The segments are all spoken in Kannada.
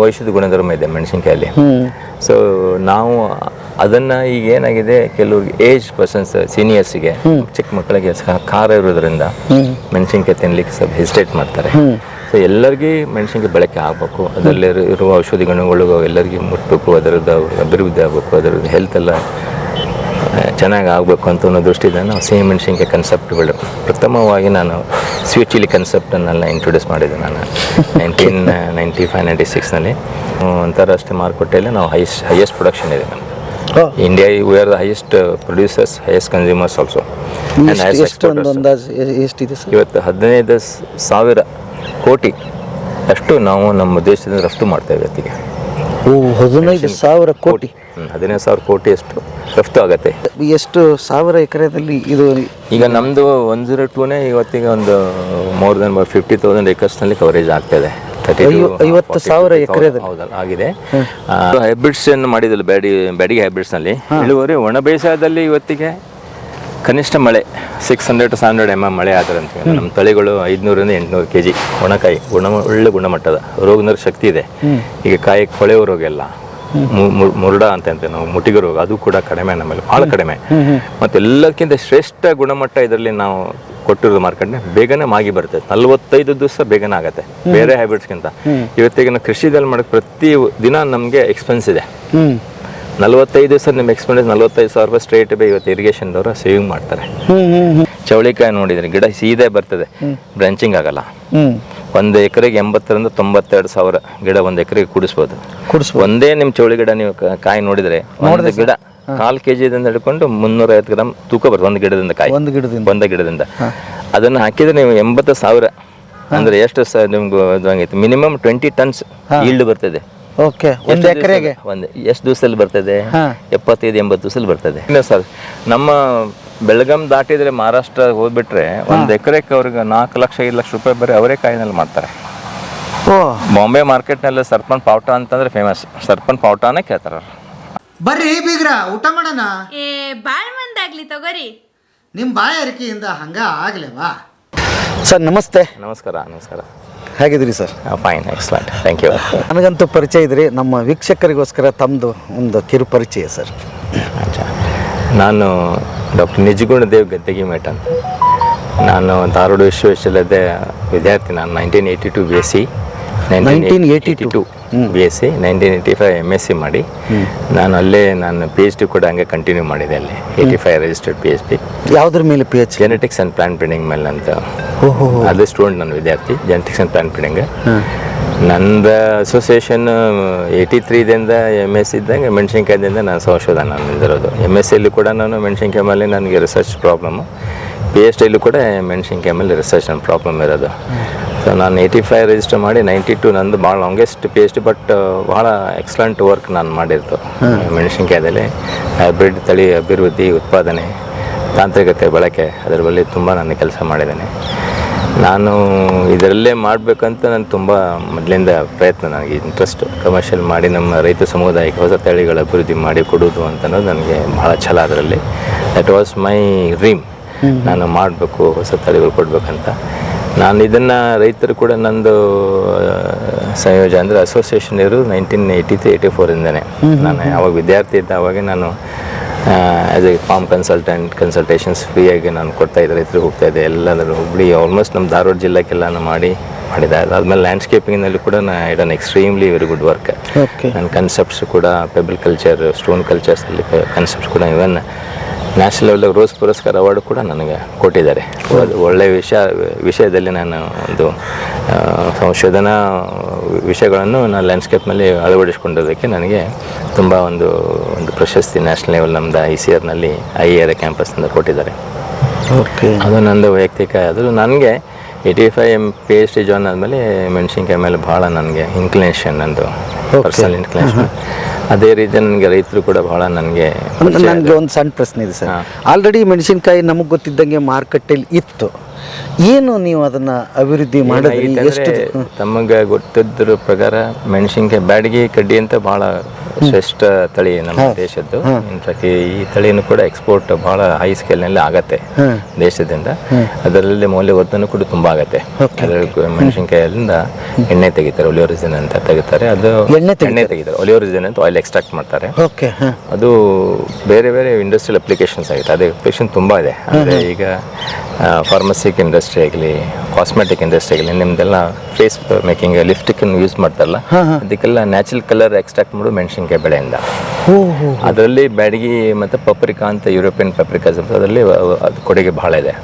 ಔಷಧಿ ಗುಣಧರ್ಮ ಇದೆ ಮೆಣಸಿನ್ಕಾಯಲ್ಲಿ. ಸೊ ನಾವು ಅದನ್ನು ಈಗ ಏನಾಗಿದೆ, ಕೆಲವ್ರಿಗೆ ಏಜ್ ಪರ್ಸನ್ಸ್ ಸೀನಿಯರ್ಸಿಗೆ, ಚಿಕ್ಕ ಮಕ್ಕಳಿಗೆ ಖಾರ ಇರೋದ್ರಿಂದ ಮೆಣಸಿನ್ಕಾಯಿ ತಿನ್ಲಿಕ್ಕೆ ಸ್ವಲ್ಪ ಹೆಸಿಟೇಟ್ ಮಾಡ್ತಾರೆ. ಸೊ ಎಲ್ಲರಿಗೂ ಮೆಣಸಿನ್ಕಾಯಿ ಬಳಕೆ ಆಗಬೇಕು, ಅದರಲ್ಲಿ ಇರುವ ಔಷಧಿ ಗುಣಗಳು ಎಲ್ಲರಿಗೂ ಮುಟ್ಟಬೇಕು, ಅದರದ್ದು ಅಭಿವೃದ್ಧಿ ಆಗಬೇಕು, ಅದರದ್ದು ಹೆಲ್ತ್ ಎಲ್ಲ ಚೆನ್ನಾಗಿ ಆಗಬೇಕು ಅಂತ ಅನ್ನೋ ದೃಷ್ಟಿಯಿಂದ ನಾವು ಸಿಹಿ ಮೆಣಸಿನ್ಕಾಯಿ ಕನ್ಸೆಪ್ಟ್ಗಳು ಪ್ರಥಮವಾಗಿ ನಾನು ಸ್ವೀಟ್ ಚಿಲ್ಲಿ ಕನ್ಸೆಪ್ಟನ್ನೆಲ್ಲ ಇಂಟ್ರೊಡ್ಯೂಸ್ ಮಾಡಿದ್ದೆ ನಾನು 1995-96ನಲ್ಲಿ. ಅಂತಾರಾಷ್ಟ್ರೀಯ ಮಾರುಕಟ್ಟೆಯಲ್ಲಿ ನಾವು ಹೈಯೆಸ್ಟ್ ಪ್ರೊಡಕ್ಷನ್ ಇದೆ ನಮ್ಮದು. India we are the highest producers, highest consumers also. ಇವತ್ತು 15,000 ಕೋಟಿ ಅಷ್ಟು ನಾವು ನಮ್ಮ ದೇಶದಿಂದ ರಫ್ತು ಮಾಡ್ತೇವೆ ಇವತ್ತಿಗೆ. 15,000 ಕೋಟಿ 15,000 ಕೋಟಿ ಅಷ್ಟು ರಫ್ತು ಆಗುತ್ತೆ. ಎಷ್ಟು ಸಾವಿರ ಎಕರೆದಲ್ಲಿ ಇದು? ಈಗ ನಮ್ಮದು 102ನೇ ಇವತ್ತಿಗೆ ಒಂದು ಮೋರ್ ದೆನ್ 50,000 ಏಕರ್ಸ್ನಲ್ಲಿ ಕವರೇಜ್ ಆಗ್ತಾಯಿದೆ. 50,000 ಎಕರೆದಲ್ಲಿ ಹೌದಲ್ಲ ಆಗಿದೆ. ಹೈಬ್ರಿಡ್ಸ್ ಏನು ಮಾಡಿದಿಲ್ಲ, ಬ್ಯಾಡಿಗೆ ಹೈಬ್ರಿಡ್ಸ್ನಲ್ಲಿ ಇಳುವರಿ. ಒಣ ಬೇಸಾಯದಲ್ಲಿ ಇವತ್ತಿಗೆ ಕನಿಷ್ಠ ಮಳೆ 600 to 700 mm ಮಳೆ ಆದರೆ ಅಂತ ನಮ್ಮ ತಳಿಗಳು 500-800 kg ಒಣಕಾಯಿ ಒಳ್ಳೆ ಗುಣಮಟ್ಟದ ರೋಗನಿರೋಧಕ ಶಕ್ತಿ ಇದೆ. ಈಗ ಕಾಯಿ ಕೊಳೆಯೋ ರೋಗ ಎಲ್ಲ ಮುರುಡ ಅಂತ ನಾವು ಮುಟ್ಟಿಗೆ ರೋಗ ಅದು ಕೂಡ ಕಡಿಮೆ, ನಮ್ಮಲ್ಲಿ ಭಾಳ ಕಡಿಮೆ. ಮತ್ತು ಎಲ್ಲಕ್ಕಿಂತ ಶ್ರೇಷ್ಠ ಗುಣಮಟ್ಟ ಇದರಲ್ಲಿ ನಾವು ಕೊಟ್ಟಿರೋದು ಮಾರ್ಕೆಟ್ನ ಬೇಗನೆ ಮಾಗಿ ಬರ್ತದೆ. 45 ದಿವಸ ಬೇಗನೆ ಆಗುತ್ತೆ ಬೇರೆ ಹೈಬ್ರಿಡ್ಸ್ಗಿಂತ. ಇವತ್ತಿಗೆ ನಾವು ಕೃಷಿದಲ್ಲಿ ಮಾಡೋಕ್ಕೆ ಪ್ರತಿ ದಿನ ನಮಗೆ ಎಕ್ಸ್ಪೆನ್ಸ್ ಇದೆ. 45 ದಿವಸ ನಿಮ್ಮ ಎಕ್ಸ್ಪೆನ್ಸ್ 45,000 ರೂಪಾಯಿ ಸ್ಟ್ರೇಟ್ ಬೈ ಇವತ್ತು ಇರಿಗೇಷನ್ದವರು ಸೇವಿಂಗ್ ಮಾಡ್ತಾರೆ. ಚೌಳಿಕಾಯಿ ನೋಡಿದ್ರೆ ಗಿಡ ಸೀದೆ ಬರ್ತದೆ, ಬ್ರಾಂಚಿಂಗ್ ಆಗಲ್ಲ. 1 ಎಕರೆಗೆ 80,000 to 92,000 ಗಿಡ 1 ಎಕರೆಗೆ ಕೂಡಿಸ್ಬೋದು. ಒಂದೇ ನಿಮ್ಮ ಚೌಳಿ ಗಿಡ ನೀವು ಕಾಯಿ ನೋಡಿದ್ರೆ ಒಂದು ಗಿಡ 4 kg ಹಿಡ್ಕೊಂಡು 350 ಗ್ರಾಮ್ ತೂಕ ಬರ್ತದೆ ಒಂದು ಗಿಡದಿಂದ ಕಾಯಿ, ಒಂದೇ ಗಿಡದಿಂದ. ಅದನ್ನು ಹಾಕಿದ್ರೆ ನೀವು 80,000 ಅಂದ್ರೆ ಎಷ್ಟು ನಿಮ್ಗೆ ಇದಾಗೈತೆ, ಮಿನಿಮಮ್ 20 tons ಈಲ್ಡ್ ಬರ್ತದೆ. ಓಕೆ, ಒಂದು ಎಕರೆಗೆ ಎಷ್ಟು ದಿವಸದಲ್ಲಿ ಬರ್ತದೆ? 75-80 ದಿವಸದಲ್ಲಿ ಬರ್ತದೆ. ಇಲ್ಲ ಸರ್, ನಮ್ಮ ಬೆಳಗಾಂ ದಾಟಿದ್ರೆ ಮಹಾರಾಷ್ಟ್ರ ಹೋಗ್ಬಿಟ್ರೆ 1 ಎಕರೆಗೆ ಅವ್ರಿಗೆ 4 ಲಕ್ಷ 5 ಲಕ್ಷ ರೂಪಾಯಿ ಬರೀ ಅವರೇ ಕಾಯಿನಲ್ಲಿ ಮಾಡ್ತಾರೆ. ಬಾಂಬೆ ಮಾರ್ಕೆಟ್ನಲ್ಲಿ ಸರ್ಪನ್ ಪಾವಟ ಅಂತಂದ್ರೆ ಫೇಮಸ್, ಸರ್ಪನ್ ಪಾವಟನೇ ಕೇಳ್ತಾರೆ. ಬರ್ರಿ ಬೀಗ್ರ, ಊಟ ಮಾಡೋಣ. ಬಾಳ್ ಮಂದಾಗ್ಲಿ ತಗೋರಿ. ನಿಮ್ಮ ಬಾಯಾರಿಕೆಯಿಂದ ಹಂಗ ಆಗ್ಲೇವಾ? ಸರ್ ನಮಸ್ತೆ. ನಮಸ್ಕಾರ. ನಮಸ್ಕಾರ. ಹೇಗಿದ್ದೀರಿ sir? Fine, excellent, thank you. ನನಗಂತೂ ಪರಿಚಯ ಇದ್ರಿ, ನಮ್ಮ ವೀಕ್ಷಕರಿಗೋಸ್ಕರ ತಮ್ಮದು ಒಂದು ಕಿರು ಪರಿಚಯ ಸರ್. ನಾನು ಡಾಕ್ಟರ್ ನಿಜಗುಣದೇವ್ ಗದ್ದಗಿಮೇಟ ಅಂತ. ನಾನು ಧಾರವಾಡ ವಿಶ್ವವಿದ್ಯಾಲಯದ ವಿದ್ಯಾರ್ಥಿ. ನಾನು 1982 BSc, 1982 BSc, 1985 MSc ಮಾಡಿ ನಾನು ಅಲ್ಲೇ ನಾನು PhD ಕೂಡ ಹಂಗೆ ಕಂಟಿನ್ಯೂ ಮಾಡಿದೆ. ಅಲ್ಲಿ 85 ರಿಜಿಸ್ಟರ್ಡ್ PhD. ಯಾವುದ್ರ ಮೇಲೆ PhD? Genetics and plant breeding ಮೇಲೆ ಅಂತ. ಅದೇ ಸ್ಟೂಡೆಂಟ್ ನನ್ನ ವಿದ್ಯಾರ್ಥಿ, ಜೆನೆಟಿಕ್ಸ್ ಆ್ಯಂಡ್ ಪ್ಲಾಂಟ್ ಬ್ರೀಡಿಂಗ್. ನಂದು ಅಸೋಸಿಯೇಷನ್ 83ದಿಂದ MSc ಇದ್ದಂಗೆ ಮೆಣಸಿನ್ಕಾಯದಿಂದ ನಾನು ಸಂಶೋಧನೆ ನಂದಿರೋದು. MScಯಲ್ಲಿ ಕೂಡ ನಾನು ಮೆಣಸಿನ್ಕಾಯಿ ಮೇಲೆ ನನಗೆ ರಿಸರ್ಚ್ ಪ್ರಾಬ್ಲಮ್ಮು, PhDಯಲ್ಲೂ ಕೂಡ ಮೆಣಸಿನ್ಕಾಯಿ ಮೇಲೆ ರಿಸರ್ಚ್ ನನ್ನ ಪ್ರಾಬ್ಲಮ್ ಇರೋದು. ಸೊ ನಾನು 85 ರಿಜಿಸ್ಟರ್ ಮಾಡಿ 92 ನಂದು ಭಾಳ ಲಾಂಗೆಸ್ಟ್ PhD, ಬಟ್ ಭಾಳ ಎಕ್ಸಲೆಂಟ್ ವರ್ಕ್ ನಾನು ಮಾಡಿರ್ತು ಮೆಣಸಿನ್ಕಾಯದಲ್ಲಿ. ಹೈಬ್ರಿಡ್ ತಳಿ ಅಭಿವೃದ್ಧಿ, ಉತ್ಪಾದನೆ, ತಾಂತ್ರಿಕತೆ ಬಳಕೆ, ಅದರ ಬಗ್ಗೆ ತುಂಬ ನಾನು ಕೆಲಸ ಮಾಡಿದ್ದೇನೆ. ನಾನು ಇದರಲ್ಲೇ ಮಾಡಬೇಕಂತ ನಾನು ತುಂಬ ಮೊದಲಿಂದ ಪ್ರಯತ್ನ, ನನಗೆ ಇಂಟ್ರೆಸ್ಟ್. ಕಮರ್ಷಿಯಲ್ ಮಾಡಿ ನಮ್ಮ ರೈತ ಸಮುದಾಯಕ್ಕೆ ಹೊಸ ತಳಿಗಳ ಅಭಿವೃದ್ಧಿ ಮಾಡಿ ಕೊಡೋದು ಅಂತ ಅನ್ನೋದು ನನಗೆ ಭಾಳ ಛಲ. ಅದರಲ್ಲಿ ದಟ್ ವಾಸ್ ಮೈ ಡ್ರೀಮ್. ನಾನು ಮಾಡಬೇಕು, ಹೊಸ ತಳಿಗಳು ಕೊಡಬೇಕಂತ. ನಾನು ಇದನ್ನು ರೈತರು ಕೂಡ ನಂದು ಸಂಯೋಜನೆ ಅಂದರೆ ಅಸೋಸಿಯೇಷನ್ ಇರೋದು 1983-84ಇಂದನೇ. ನಾನು ಯಾವಾಗ ವಿದ್ಯಾರ್ಥಿ ಇದ್ದ ಅವಾಗೆ ನಾನು ಆ್ಯಸ್ ಎ ಫಾರ್ಮ್ ಕನ್ಸಲ್ಟೇಷನ್ಸ್ ಫ್ರೀಯಾಗಿ ನಾನು ಕೊಡ್ತಾಯಿದ್ದೆ, ರೈತರಿಗೆ ಹೋಗ್ತಾಯಿದ್ದೆ. ಎಲ್ಲರೂ ಹುಬ್ಳಿ ಆಲ್ಮೋಸ್ಟ್ ನಮ್ಮ ಧಾರವಾಡ ಜಿಲ್ಲೆಗೆಲ್ಲ ಮಾಡಿದೆ. ಅದಾದಮೇಲೆ ಲ್ಯಾಂಡ್ಸ್ಕೇಪಿಂಗ್ನಲ್ಲಿ ಕೂಡ ನಾನು hidden extremely very good work. ನನ್ನ ಕನ್ಸೆಪ್ಟ್ಸ್ ಕೂಡ ಪೆಬಲ್ ಕಲ್ಚರ್, ಸ್ಟೋನ್ ಕಲ್ಚರ್ಸಲ್ಲಿ ಕನ್ಸೆಪ್ಟ್ಸ್ ಕೂಡ ಇವನ್ ನ್ಯಾಷನಲ್ ಲೆವೆಲ್ ರೋಸ್ ಪುರಸ್ಕಾರ ಅವಾರ್ಡು ಕೂಡ ನನಗೆ ಕೊಟ್ಟಿದ್ದಾರೆ. ಅದು ಒಳ್ಳೆಯ ವಿಷಯದಲ್ಲಿ ನಾನು ಒಂದು ಸಂಶೋಧನಾ ವಿಷಯಗಳನ್ನು ನಾನು ಲ್ಯಾಂಡ್ಸ್ಕೇಪ್ನಲ್ಲಿ ಅಳವಡಿಸ್ಕೊಂಡಿರೋದಕ್ಕೆ ನನಗೆ ತುಂಬ ಒಂದು ಪ್ರಶಸ್ತಿ ನ್ಯಾಷನಲ್ ಲೆವೆಲ್ ನಮ್ಮದು ICRನಲ್ಲಿ IAR ಕ್ಯಾಂಪಸ್ನಿಂದ ಕೊಟ್ಟಿದ್ದಾರೆ. ಅದು ನಂದು ವೈಯಕ್ತಿಕ. ಅದು ನನಗೆ 85 PhD ಜಾಯ್ನ್ ಆದಮೇಲೆ ಮೆಣಸಿನ್ಕಾಯಿ ಮೇಲೆ ಭಾಳ ನನಗೆ ಇನ್ಕ್ಲಿನೇಷನ್, ನಂದು ಪರ್ಸನಲ್ ಇನ್ಕ್ಲಿನೇಷನ್. ಅದೇ ರೀತಿ ನನಗೆ ರೈತರು ಕೂಡ ಭಾಳ ನನಗೆ ಒಂದು ಸಣ್ಣ ಪ್ರಶ್ನೆ ಇದೆ ಸರ್. ಆಲ್ರೆಡಿ ಮೆಣಸಿನ್ಕಾಯಿ ನಮಗೆ ಗೊತ್ತಿದ್ದಂಗೆ ಮಾರುಕಟ್ಟೆಯಲ್ಲಿ ಇತ್ತು, ಏನು ನೀವು ಅದನ್ನು ಅಭಿವೃದ್ಧಿ ಮಾಡಿದ್ರಿ? ತಮಗೆ ಗೊತ್ತಿದ್ರ ಪ್ರಕಾರ ಮೆಣಸಿನ್ಕಾಯಿ ಬ್ಯಾಡಗಿ ಕಡ್ಡಿ ಅಂತ ಭಾಳ ಶ್ರೇಷ್ಠ ತಳಿ ನಮ್ಮ ದೇಶದ್ದು. ಇನ್ಫ್ಯಾಕ್ಟ್ ಈ ತಳಿನೂ ಕೂಡ ಎಕ್ಸ್ಪೋರ್ಟ್ ಬಹಳ ಹೈ ಸ್ಕೇಲ್ನಲ್ಲಿ ಆಗತ್ತೆ ದೇಶದಿಂದ. ಅದರಲ್ಲಿ ಮೌಲ್ಯವರ್ಧನೆ ಕೂಡ ತುಂಬ ಆಗತ್ತೆ. ಮೆಣಸಿನಕಾಯಿಯಿಂದ ಎಣ್ಣೆ ತೆಗಿತಾರೆ, ಒಲಿಯೋರಿಜಿನ್ ಅಂತ ತೆಗಿತಾರೆ. ಅದು ಎಣ್ಣೆ ತೆಗಿತಾರೆ, ಒಲಿಯೋರಿಜಿನ್ ಅಂತ ಆಯಿಲ್ ಎಕ್ಸ್ಟ್ರಾಕ್ಟ್ ಮಾಡ್ತಾರೆ. ಅದು ಬೇರೆ ಬೇರೆ ಇಂಡಸ್ಟ್ರಿಯಲ್ ಅಪ್ಲಿಕೇಶನ್ಸ್ ಆಗುತ್ತೆ. ಅದು ಅಪ್ಲಿಕೇಶನ್ ತುಂಬ ಇದೆ. ಅಂದರೆ ಈಗ ಫಾರ್ಮಸಿಕ್ ಇಂಡಸ್ಟ್ರಿ ಆಗಲಿ, ಕಾಸ್ಮೆಟಿಕ್ ಇಂಡಸ್ಟ್ರಿ ಆಗಲಿ, ನಿಮ್ದೆಲ್ಲ ಫೇಸ್ ಮೇಕಿಂಗ್ ಲಿಪ್ಸ್ಟಿಕ್ ಯೂಸ್ ಮಾಡ್ತಾರಲ್ಲ, ಅದಕ್ಕೆಲ್ಲ ನ್ಯಾಚುರಲ್ ಕಲರ್ ಎಕ್ಸ್ಟ್ರಾಕ್ಟ್ ಮಾಡೋದು ಮೆಣಸಿನಕಾಯಿ ಬೆಳೆಯಿಂದ. ಅದರಲ್ಲಿ ಬ್ಯಾಡಗಿ ಮತ್ತು ಪಪ್ರಿಕಾ ಅಂತ ಯುರೋಪಿಯನ್ ಪಪ್ರಿಕಾಸ್ ಅದರಲ್ಲಿ ಅದು ಕೊಡುಗೆ ಬಹಳ ಇದೆ.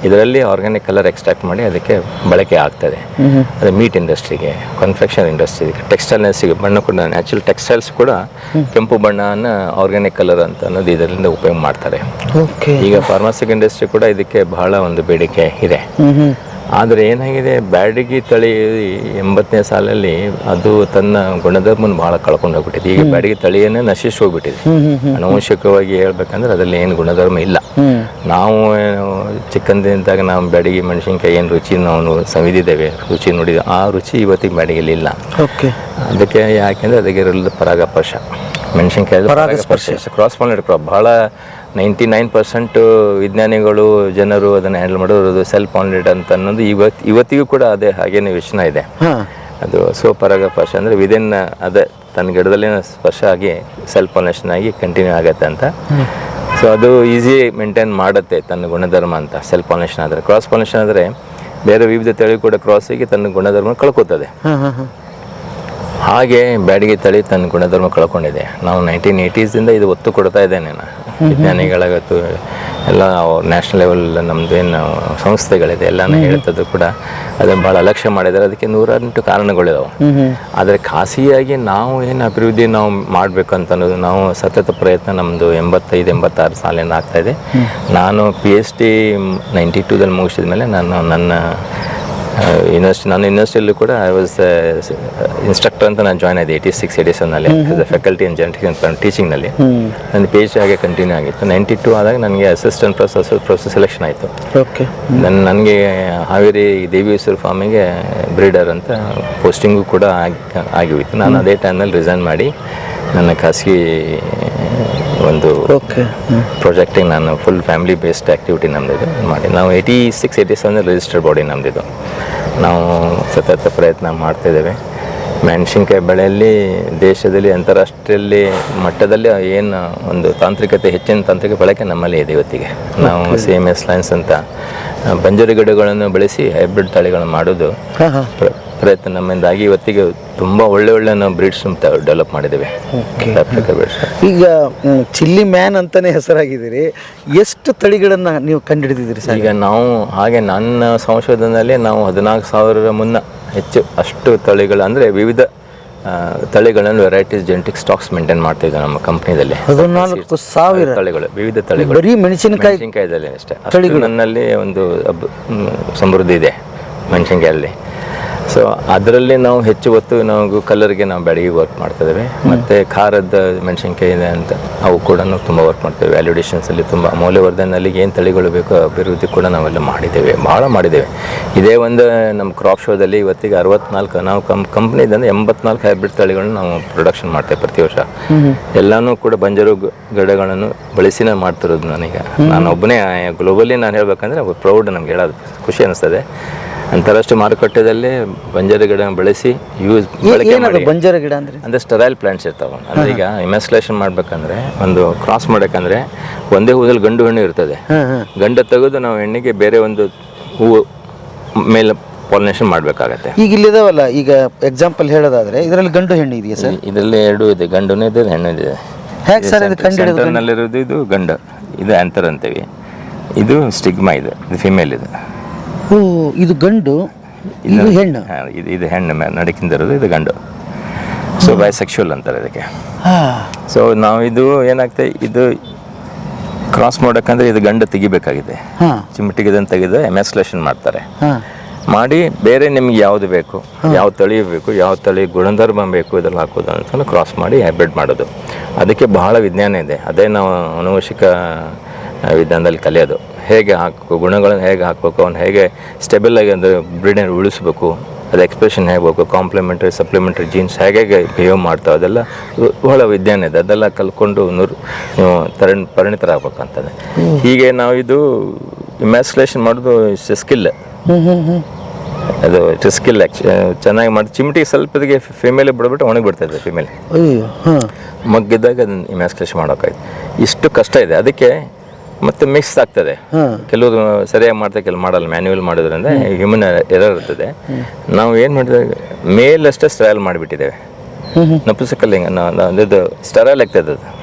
ಇದರಲ್ಲಿ ಆರ್ಗ್ಯಾನಿಕ್ ಕಲರ್ ಎಕ್ಸ್ಟ್ರಾಕ್ಟ್ ಮಾಡಿ ಅದಕ್ಕೆ ಬಳಕೆ ಆಗ್ತದೆ. ಅದು ಮೀಟ್ ಇಂಡಸ್ಟ್ರಿಗೆ, ಕನ್ಫೆಕ್ಷನ್ ಇಂಡಸ್ಟ್ರಿಗೆ, ಟೆಕ್ಸ್ಟೈಲ್ನೆಸ್ಸಿಗೆ ಬಣ್ಣ ಕೂಡ ನ್ಯಾಚುರಲ್ ಟೆಕ್ಸ್ಟೈಲ್ಸ್ ಕೂಡ ಕೆಂಪು ಬಣ್ಣನ ಆರ್ಗ್ಯಾನಿಕ್ ಕಲರ್ ಅಂತ ಅನ್ನೋದು ಇದರಿಂದ ಉಪಯೋಗ ಮಾಡ್ತಾರೆ. ಈಗ ಫಾರ್ಮಸಿಕ್ ಇಂಡಸ್ಟ್ರಿ ಕೂಡ ಇದಕ್ಕೆ ಬಹಳ ಒಂದು ಬೇಡಿಕೆ ಇದೆ. ಆದರೆ ಏನಾಗಿದೆ, ಬ್ಯಾಡಗಿ ತಳಿ 80ನೇ ಸಾಲಲ್ಲಿ ಅದು ತನ್ನ ಗುಣಧರ್ಮನ ಭಾಳ ಕಳ್ಕೊಂಡು ಹೋಗ್ಬಿಟ್ಟಿದೆ. ಈಗ ಬ್ಯಾಡಗಿ ತಳಿಯನ್ನೇ ನಶಿಸಿ ಹೋಗ್ಬಿಟ್ಟಿದೆ. ಅನುವಂಶಿಕವಾಗಿ ಹೇಳ್ಬೇಕಂದ್ರೆ ಅದರಲ್ಲಿ ಏನು ಗುಣಧರ್ಮ ಇಲ್ಲ. ನಾವು ಚಿಕ್ಕಂದಿದ್ದಾಗ ನಾವು ಬ್ಯಾಡಗಿ ಮೆಣಸಿನ್ಕಾಯಿ ಏನು ರುಚಿ ನಾವು ಸವಿದಿದ್ದೇವೆ, ರುಚಿ ನೋಡಿದ ಆ ರುಚಿ ಇವತ್ತಿಗೆ ಬ್ಯಾಡಗಿಲಿ ಇಲ್ಲ. ಅದಕ್ಕೆ ಯಾಕೆಂದರೆ ಅದಕ್ಕೆ ಇರಲಿಲ್ಲ ಪರಾಗಸ್ಪರ್ಶ. ಮೆಣಸಿನ್ಕಾಯಿ ಪರಾಗಸ್ಪರ್ಶ ಕ್ರಾಸ್ ಪಾಲಿನೇಟೆಡ್ ಕ್ರಾಪ್. ಭಾಳ 99% ವಿಜ್ಞಾನಿಗಳು ಜನರು ಅದನ್ನು ಹ್ಯಾಂಡಲ್ ಮಾಡೋದು ಸೆಲ್ಫ್ ಪಾಲಿನೇಟೆಡ್ ಅಂತ ಅನ್ನೋದು ಇವತ್ತಿಗೂ ಕೂಡ ಅದೇ ಹಾಗೇನೇ ವಿಷಯ ಇದೆ. ಅದು ಸ್ವಪರಾಗಸ್ಪರ್ಶ ಅಂದರೆ ವಿದಿನ್ ಅದೇ ತನ್ನ ಗಿಡದಲ್ಲಿನ ಸ್ಪರ್ಶ ಆಗಿ ಸೆಲ್ಫ್ ಪಾಲಿನೇಷನ್ ಆಗಿ ಕಂಟಿನ್ಯೂ ಆಗುತ್ತೆ ಅಂತ. ಸೊ ಅದು ಈಸಿ ಮೇಂಟೈನ್ ಮಾಡುತ್ತೆ ತನ್ನ ಗುಣಧರ್ಮ ಅಂತ. ಸೆಲ್ಫ್ ಪಾಲಿನೇಷನ್ ಆದರೆ, ಕ್ರಾಸ್ ಪಾಲಿನೇಷನ್ ಆದರೆ ಬೇರೆ ವಿವಿಧ ತಳಿ ಕೂಡ ಕ್ರಾಸಿಗೆ ತನ್ನ ಗುಣಧರ್ಮ ಕಳ್ಕೊತದೆ. ಹಾಗೆ ಬ್ಯಾಡಗಿ ತಳಿ ತನ್ನ ಗುಣಧರ್ಮ ಕಳ್ಕೊಂಡಿದೆ. ನಾವು 1980s ಇದು ಒತ್ತು ಕೊಡ್ತಾ ಇದ್ದೇನೆ. ವಿಜ್ಞಾನಿಗಳಾಗತ್ತು ಎಲ್ಲ ನ್ಯಾಷನಲ್ ಲೆವೆಲ್ ನಮ್ಮದು ಏನು ಸಂಸ್ಥೆಗಳಿದೆ ಎಲ್ಲನೂ ಹೇಳ್ತದ್ದು ಕೂಡ ಅದನ್ನು ಭಾಳ ಅಲಕ್ಷ್ಯ ಮಾಡಿದ್ದಾರೆ. ಅದಕ್ಕೆ 108 ಕಾರಣಗಳಿದಾವೆ. ಆದರೆ ಖಾಸಗಿಯಾಗಿ ನಾವು ಏನು ಅಭಿವೃದ್ಧಿ ನಾವು ಮಾಡಬೇಕಂತ ಅನ್ನೋದು ನಾವು ಸತತ ಪ್ರಯತ್ನ ನಮ್ಮದು 85-86 ಸಾಲಿಂದ ಆಗ್ತಾಯಿದೆ. ನಾನು PhD 92ದಲ್ಲಿ ಮುಗಿಸಿದ ಮೇಲೆ ನನ್ನ ನನ್ನ ಯೂನಿವರ್ಸಿಟಿಯಲ್ಲೂ ಕೂಡ ಐ ವಾಸ್ ಇನ್ಸ್ಟ್ರಕ್ಟರ್ ಅಂತ ನಾನು ಜಾಯ್ನ್ ಆಗಿದೆ 86-87ನಲ್ಲಿ ಫ್ಯಾಕಲ್ಟಿ ಇನ್ ಜೆನೆಟಿಕ್ಸ್ ಆ್ಯಂಡ್ ಟೀಚಿಂಗ್ನಲ್ಲಿ. ನನ್ನ PhD ಹಾಗೆ ಕಂಟಿನ್ಯೂ ಆಗಿತ್ತು. 92 ಆದಾಗ ನನಗೆ ಅಸಿಸ್ಟೆಂಟ್ ಪ್ರೊಫೆಸರ್ ಸೆಲೆಕ್ಷನ್ ಆಯಿತು. ನನಗೆ ಹಾವೇರಿ ದೇವಿಯೇಶ್ವರ ಫಾರ್ಮಿಗೆ ಬ್ರೀಡರ್ ಅಂತ ಪೋಸ್ಟಿಂಗು ಕೂಡ ಆಗಿತ್ತು. ನಾನು ಅದೇ ಟೈಮ್ನಲ್ಲಿ ರಿಸೈನ್ ಮಾಡಿ ನನ್ನ ಖಾಸಗಿ ಒಂದು ಪ್ರಾಜೆಕ್ಟಿಗೆ ನಾನು ಫುಲ್ ಫ್ಯಾಮಿಲಿ ಬೇಸ್ಡ್ ಆ್ಯಕ್ಟಿವಿಟಿ ನಮ್ಮದಿದು ಮಾಡಿ ನಾವು 86-87 ರಿಜಿಸ್ಟರ್ಡ್ ಬಾಡಿ ನಮ್ಮದಿದು. ನಾವು ಸತತ ಪ್ರಯತ್ನ ಮಾಡ್ತಾಯಿದ್ದೇವೆ. ಮೆಣಸಿನ್ಕಾಯಿ ಬೆಳೆಯಲ್ಲಿ ದೇಶದಲ್ಲಿ ಅಂತಾರಾಷ್ಟ್ರೀಯಲ್ಲಿ ಮಟ್ಟದಲ್ಲಿ ಏನು ಒಂದು ತಾಂತ್ರಿಕತೆ, ಹೆಚ್ಚಿನ ತಾಂತ್ರಿಕ ಬಳಕೆ ನಮ್ಮಲ್ಲಿ ಇದೆ ಇವತ್ತಿಗೆ. ನಾವು CMS ಲೈನ್ಸ್ ಅಂತ ಬಂಜರು ಗಿಡಗಳನ್ನು ಬೆಳೆಸಿ ಹೈಬ್ರಿಡ್ ತಳಿಗಳನ್ನು ಮಾಡೋದು ಪ್ರಯತ್ನ ನಮ್ಮಿಂದಾಗಿ ಇವತ್ತಿಗೆ ತುಂಬ ಒಳ್ಳೆ ನಾವು ಬ್ರೀಡ್ಸ್ ಡೆವಲಪ್ ಮಾಡಿದ್ದೇವೆ. ಈಗ ಚಿಲ್ಲಿ ಮ್ಯಾನ್ ಅಂತಲೇ ಹೆಸರಾಗಿದ್ದೀರಿ. ಎಷ್ಟು ತಳಿಗಳನ್ನು ನೀವು ಕಂಡುಹಿಡಿದಿದ್ದೀರಿ ಸರ್? ಈಗ ನಾವು ಹಾಗೆ ನನ್ನ ಸಂಶೋಧನೆಯಲ್ಲಿ ನಾವು 14,000 ಮುನ್ನ ಹೆಚ್ಚು ಅಷ್ಟು ತಳಿಗಳು ಅಂದರೆ ವಿವಿಧ ತಳಿಗಳನ್ನು ವೆರೈಟೀಸ್ ಜೆನೆಟಿಕ್ ಸ್ಟಾಕ್ಸ್ ಮೇಂಟೈನ್ ಮಾಡ್ತಿದ್ದೆ ನಮ್ಮ ಕಂಪ್ನಿಯಲ್ಲಿ. 14,000 ತಳಿಗಳು, ವಿವಿಧ ತಳಿಗಳು ಬರೀ ಮೆಣಸಿನಕಾಯಿದಲ್ಲಿ ಅಷ್ಟೇ. ಅಷ್ಟು ನನ್ನಲ್ಲಿ ಒಂದು ಸಮೃದ್ಧಿ ಇದೆ ಮೆಣಸಿನಕಾಯಲ್ಲಿ. ಸೊ ಅದರಲ್ಲಿ ನಾವು ಹೆಚ್ಚು ಹೊತ್ತು ನಾವು ಕಲರ್ಗೆ ನಾವು ಬ್ಯಾಡಗಿ ವರ್ಕ್ ಮಾಡ್ತಿದ್ದೇವೆ. ಮತ್ತು ಖಾರದ ಮೆಣಸಿನ್ಕಾಯಿ ಇದೆ ಅಂತ ಅವು ಕೂಡ ನಾವು ತುಂಬ ವರ್ಕ್ ಮಾಡ್ತೇವೆ. ವ್ಯಾಲ್ಯೂಡೇಷನ್ಸಲ್ಲಿ ತುಂಬ ಮೌಲ್ಯವರ್ಧನೆಯಲ್ಲಿ ಏನು ತಳಿಗಳು ಬೇಕೋ ಅಭಿವೃದ್ಧಿ ಕೂಡ ನಾವೆಲ್ಲ ಮಾಡಿದ್ದೇವೆ, ಭಾಳ ಮಾಡಿದ್ದೇವೆ. ಇದೇ ಒಂದು ನಮ್ಮ ಕ್ರಾಪ್ ಶೋದಲ್ಲಿ ಇವತ್ತಿಗೆ 64 ನಾವು ಕಂಪ್ನಿದಿಂದ 84 ಹೈಬ್ರಿಡ್ ತಳಿಗಳನ್ನು ನಾವು ಪ್ರೊಡಕ್ಷನ್ ಮಾಡ್ತೇವೆ ಪ್ರತಿ ವರ್ಷ. ಎಲ್ಲನೂ ಕೂಡ ಬಂಜರು ಗಿಡಗಳನ್ನು ಬಳಸಿನೇ ಮಾಡ್ತಿರೋದು. ನಾನು ಒಬ್ಬನೇ ಗ್ಲೋಬಲಿ ನಾನು ಹೇಳ್ಬೇಕಂದ್ರೆ ಪ್ರೌಡ್, ನಮ್ಗೆ ಹೇಳೋದು ಖುಷಿ ಅನಿಸ್ತದೆ. ಅಂತಾರಾಷ್ಟ್ರೀಯ ಮಾರುಕಟ್ಟೆಯಲ್ಲಿ ಬಂಜರು ಗಿಡ ಬೆಳೆಸಿ ಬಳಕೆ ಮಾಡಿ. ಬಂಜರು ಗಿಡ ಅಂದರೆ ಸ್ಟೆರೈಲ್ ಪ್ಲಾಂಟ್ಸ್ ಇರ್ತಾವೆ. ಅಂದರೆ ಈಗ ಇಮ್ಯಾಸ್ಲೇಷನ್ ಮಾಡ್ಬೇಕಂದ್ರೆ, ಒಂದು ಕ್ರಾಸ್ ಮಾಡೋಕ್ಕಂದ್ರೆ ಒಂದೇ ಹೂದಲ್ಲಿ ಗಂಡು ಹೆಣ್ಣು ಇರ್ತದೆ. ಗಂಡು ತೆಗೆದು ನಾವು ಹೆಣ್ಣಿಗೆ ಬೇರೆ ಒಂದು ಹೂವು ಮೇಲೆ ಪಾಲಿನೇಷನ್ ಮಾಡಬೇಕಾಗತ್ತೆ. ಈಗ ಇಲ್ಲಿದಾವಲ್ಲ, ಈಗ ಎಕ್ಸಾಂಪಲ್ ಹೇಳೋದಾದ್ರೆ ಇದರಲ್ಲಿ ಗಂಡು ಹೆಣ್ಣು ಇದೆಯಾ ಸರ್? ಇದರಲ್ಲಿ ಎರಡು ಇದೆ, ಗಂಡುನೂ ಇದೆ ಹೆಣ್ಣು ಇದೆ. ಹೇಗೆ ಸರ್ ಇದು ಸೆಂಟರ್ನಲ್ಲಿರೋದು ಇದು ಗಂಡು, ಇದು ಆಂಥರ್ ಅಂತೀವಿ. ಇದು ಸ್ಟಿಗ್ಮಾ, ಇದು ಫಿಮೇಲ್. ಇದು ಇದು ಗಂಡು, ಇದು ಹೆಣ್ಣು. ಇದು ಹೆಣ್ಣು ನಡಕಿಂದಿರೋದು, ಇದು ಗಂಡು. ಸೊ ಬೈಸೆಕ್ಷುವಲ್ ಅಂತಾರೆ ಇದಕ್ಕೆ. ಸೊ ನಾವು ಇದು ಏನಾಗ್ತದೆ, ಇದು ಕ್ರಾಸ್ ಮಾಡೋಕ್ಕಂದ್ರೆ ಇದು ಗಂಡು ತೆಗಿಬೇಕಾಗಿದೆ. ಚಿಮಟಿಗೆ ಇದನ್ನು ತೆಗೆದು ಎಮ್ಯಾಸ್ಲೇಷನ್ ಮಾಡ್ತಾರೆ. ಮಾಡಿ ಬೇರೆ ನಿಮ್ಗೆ ಯಾವುದು ಬೇಕು, ಯಾವ ತಳಿ ಬೇಕು, ಯಾವ ತಳಿ ಗುಣಧರ್ಮ ಬೇಕು, ಇದೆಲ್ಲ ಹಾಕೋದು ಅಂತ ಕ್ರಾಸ್ ಮಾಡಿ ಹೈಬ್ರಿಡ್ ಮಾಡೋದು. ಅದಕ್ಕೆ ಬಹಳ ವಿಜ್ಞಾನ ಇದೆ. ಅದೇ ನಾವು ಆನುವಂಶಿಕ ವಿಧಾನದಲ್ಲಿ ಕಲಿಯೋದು. ಹೇಗೆ ಹಾಕಬೇಕು, ಗುಣಗಳನ್ನು ಹೇಗೆ ಹಾಕಬೇಕು, ಅವ್ನು ಹೇಗೆ ಸ್ಟೆಬಲ್ ಆಗಿ ಅಂದರೆ ಬ್ರೀಡನ್ನು ಉಳಿಸ್ಬೇಕು, ಅದು ಎಕ್ಸ್ಪ್ರೆಷನ್ ಹೇಗಬೇಕು, ಕಾಂಪ್ಲಿಮೆಂಟ್ರಿ ಸಪ್ಲಿಮೆಂಟ್ರಿ ಜೀನ್ಸ್ ಹೇಗೆ ಬಿಹೇವ್ ಮಾಡ್ತಾವೆ, ಅದೆಲ್ಲ ಬಹಳ ವಿಜ್ಞಾನ ಇದೆ. ಅದೆಲ್ಲ ಕಲ್ತ್ಕೊಂಡು ನೀವು ಪರಿಣಿತರಾಗಬೇಕಂತದೆ. ಹೀಗೆ ನಾವು ಇದು ಇಮ್ಯಾಸ್ಕ್ಯುಲೇಷನ್ ಮಾಡೋದು ಇಟ್ಸ್ ಸ್ಕಿಲ್. ಅದು ಇಟ್ಸ್ ಸ್ಕಿಲ್ ಚೆನ್ನಾಗಿ ಮಾಡಿ ಚಿಮಟಿಗೆ ಸ್ವಲ್ಪದಿಗೆ ಫಿಮೇಲೆ ಬಿಡ್ಬಿಟ್ಟು ಒಣಗಿ ಬಿಡ್ತಾಯಿದೆ ಫಿಮೇಲ್. ಅಯ್ಯೋ ಹಾಂ. ಮಗ್ಗಿದ್ದಾಗ ಅದನ್ನು ಇಮ್ಯಾಸ್ಕ್ಯುಲೇಷನ್ ಮಾಡೋಕ್ಕಾಯ್ತು. ಇಷ್ಟು ಕಷ್ಟ ಇದೆ. ಅದಕ್ಕೆ ಮತ್ತೆ ಮಿಕ್ಸ್ ಆಗ್ತದೆ. ಕೆಲವರು ಸರಿಯಾಗಿ ಮಾಡ್ತಾರೆ, ಕೆಲವು ಮಾಡಲ್ಲ. ಮ್ಯಾನ್ಯುವಲ್ ಮಾಡೋದ್ರಿಂದ ಹ್ಯೂಮನ್ ಎರರ್ ಇರ್ತದೆ. ನಾವು ಏನು ಮಾಡಿದ್ರೆ ಮೇಲಷ್ಟೇ ಸ್ಟೈಲ್ ಮಾಡಿಬಿಟ್ಟಿದ್ದೇವೆ. ನಪುಸಕಲ್ಲಿಂಗ ಇದು ಸ್ಟೈಲ್ ಆಗ್ತದೆ, ಅದು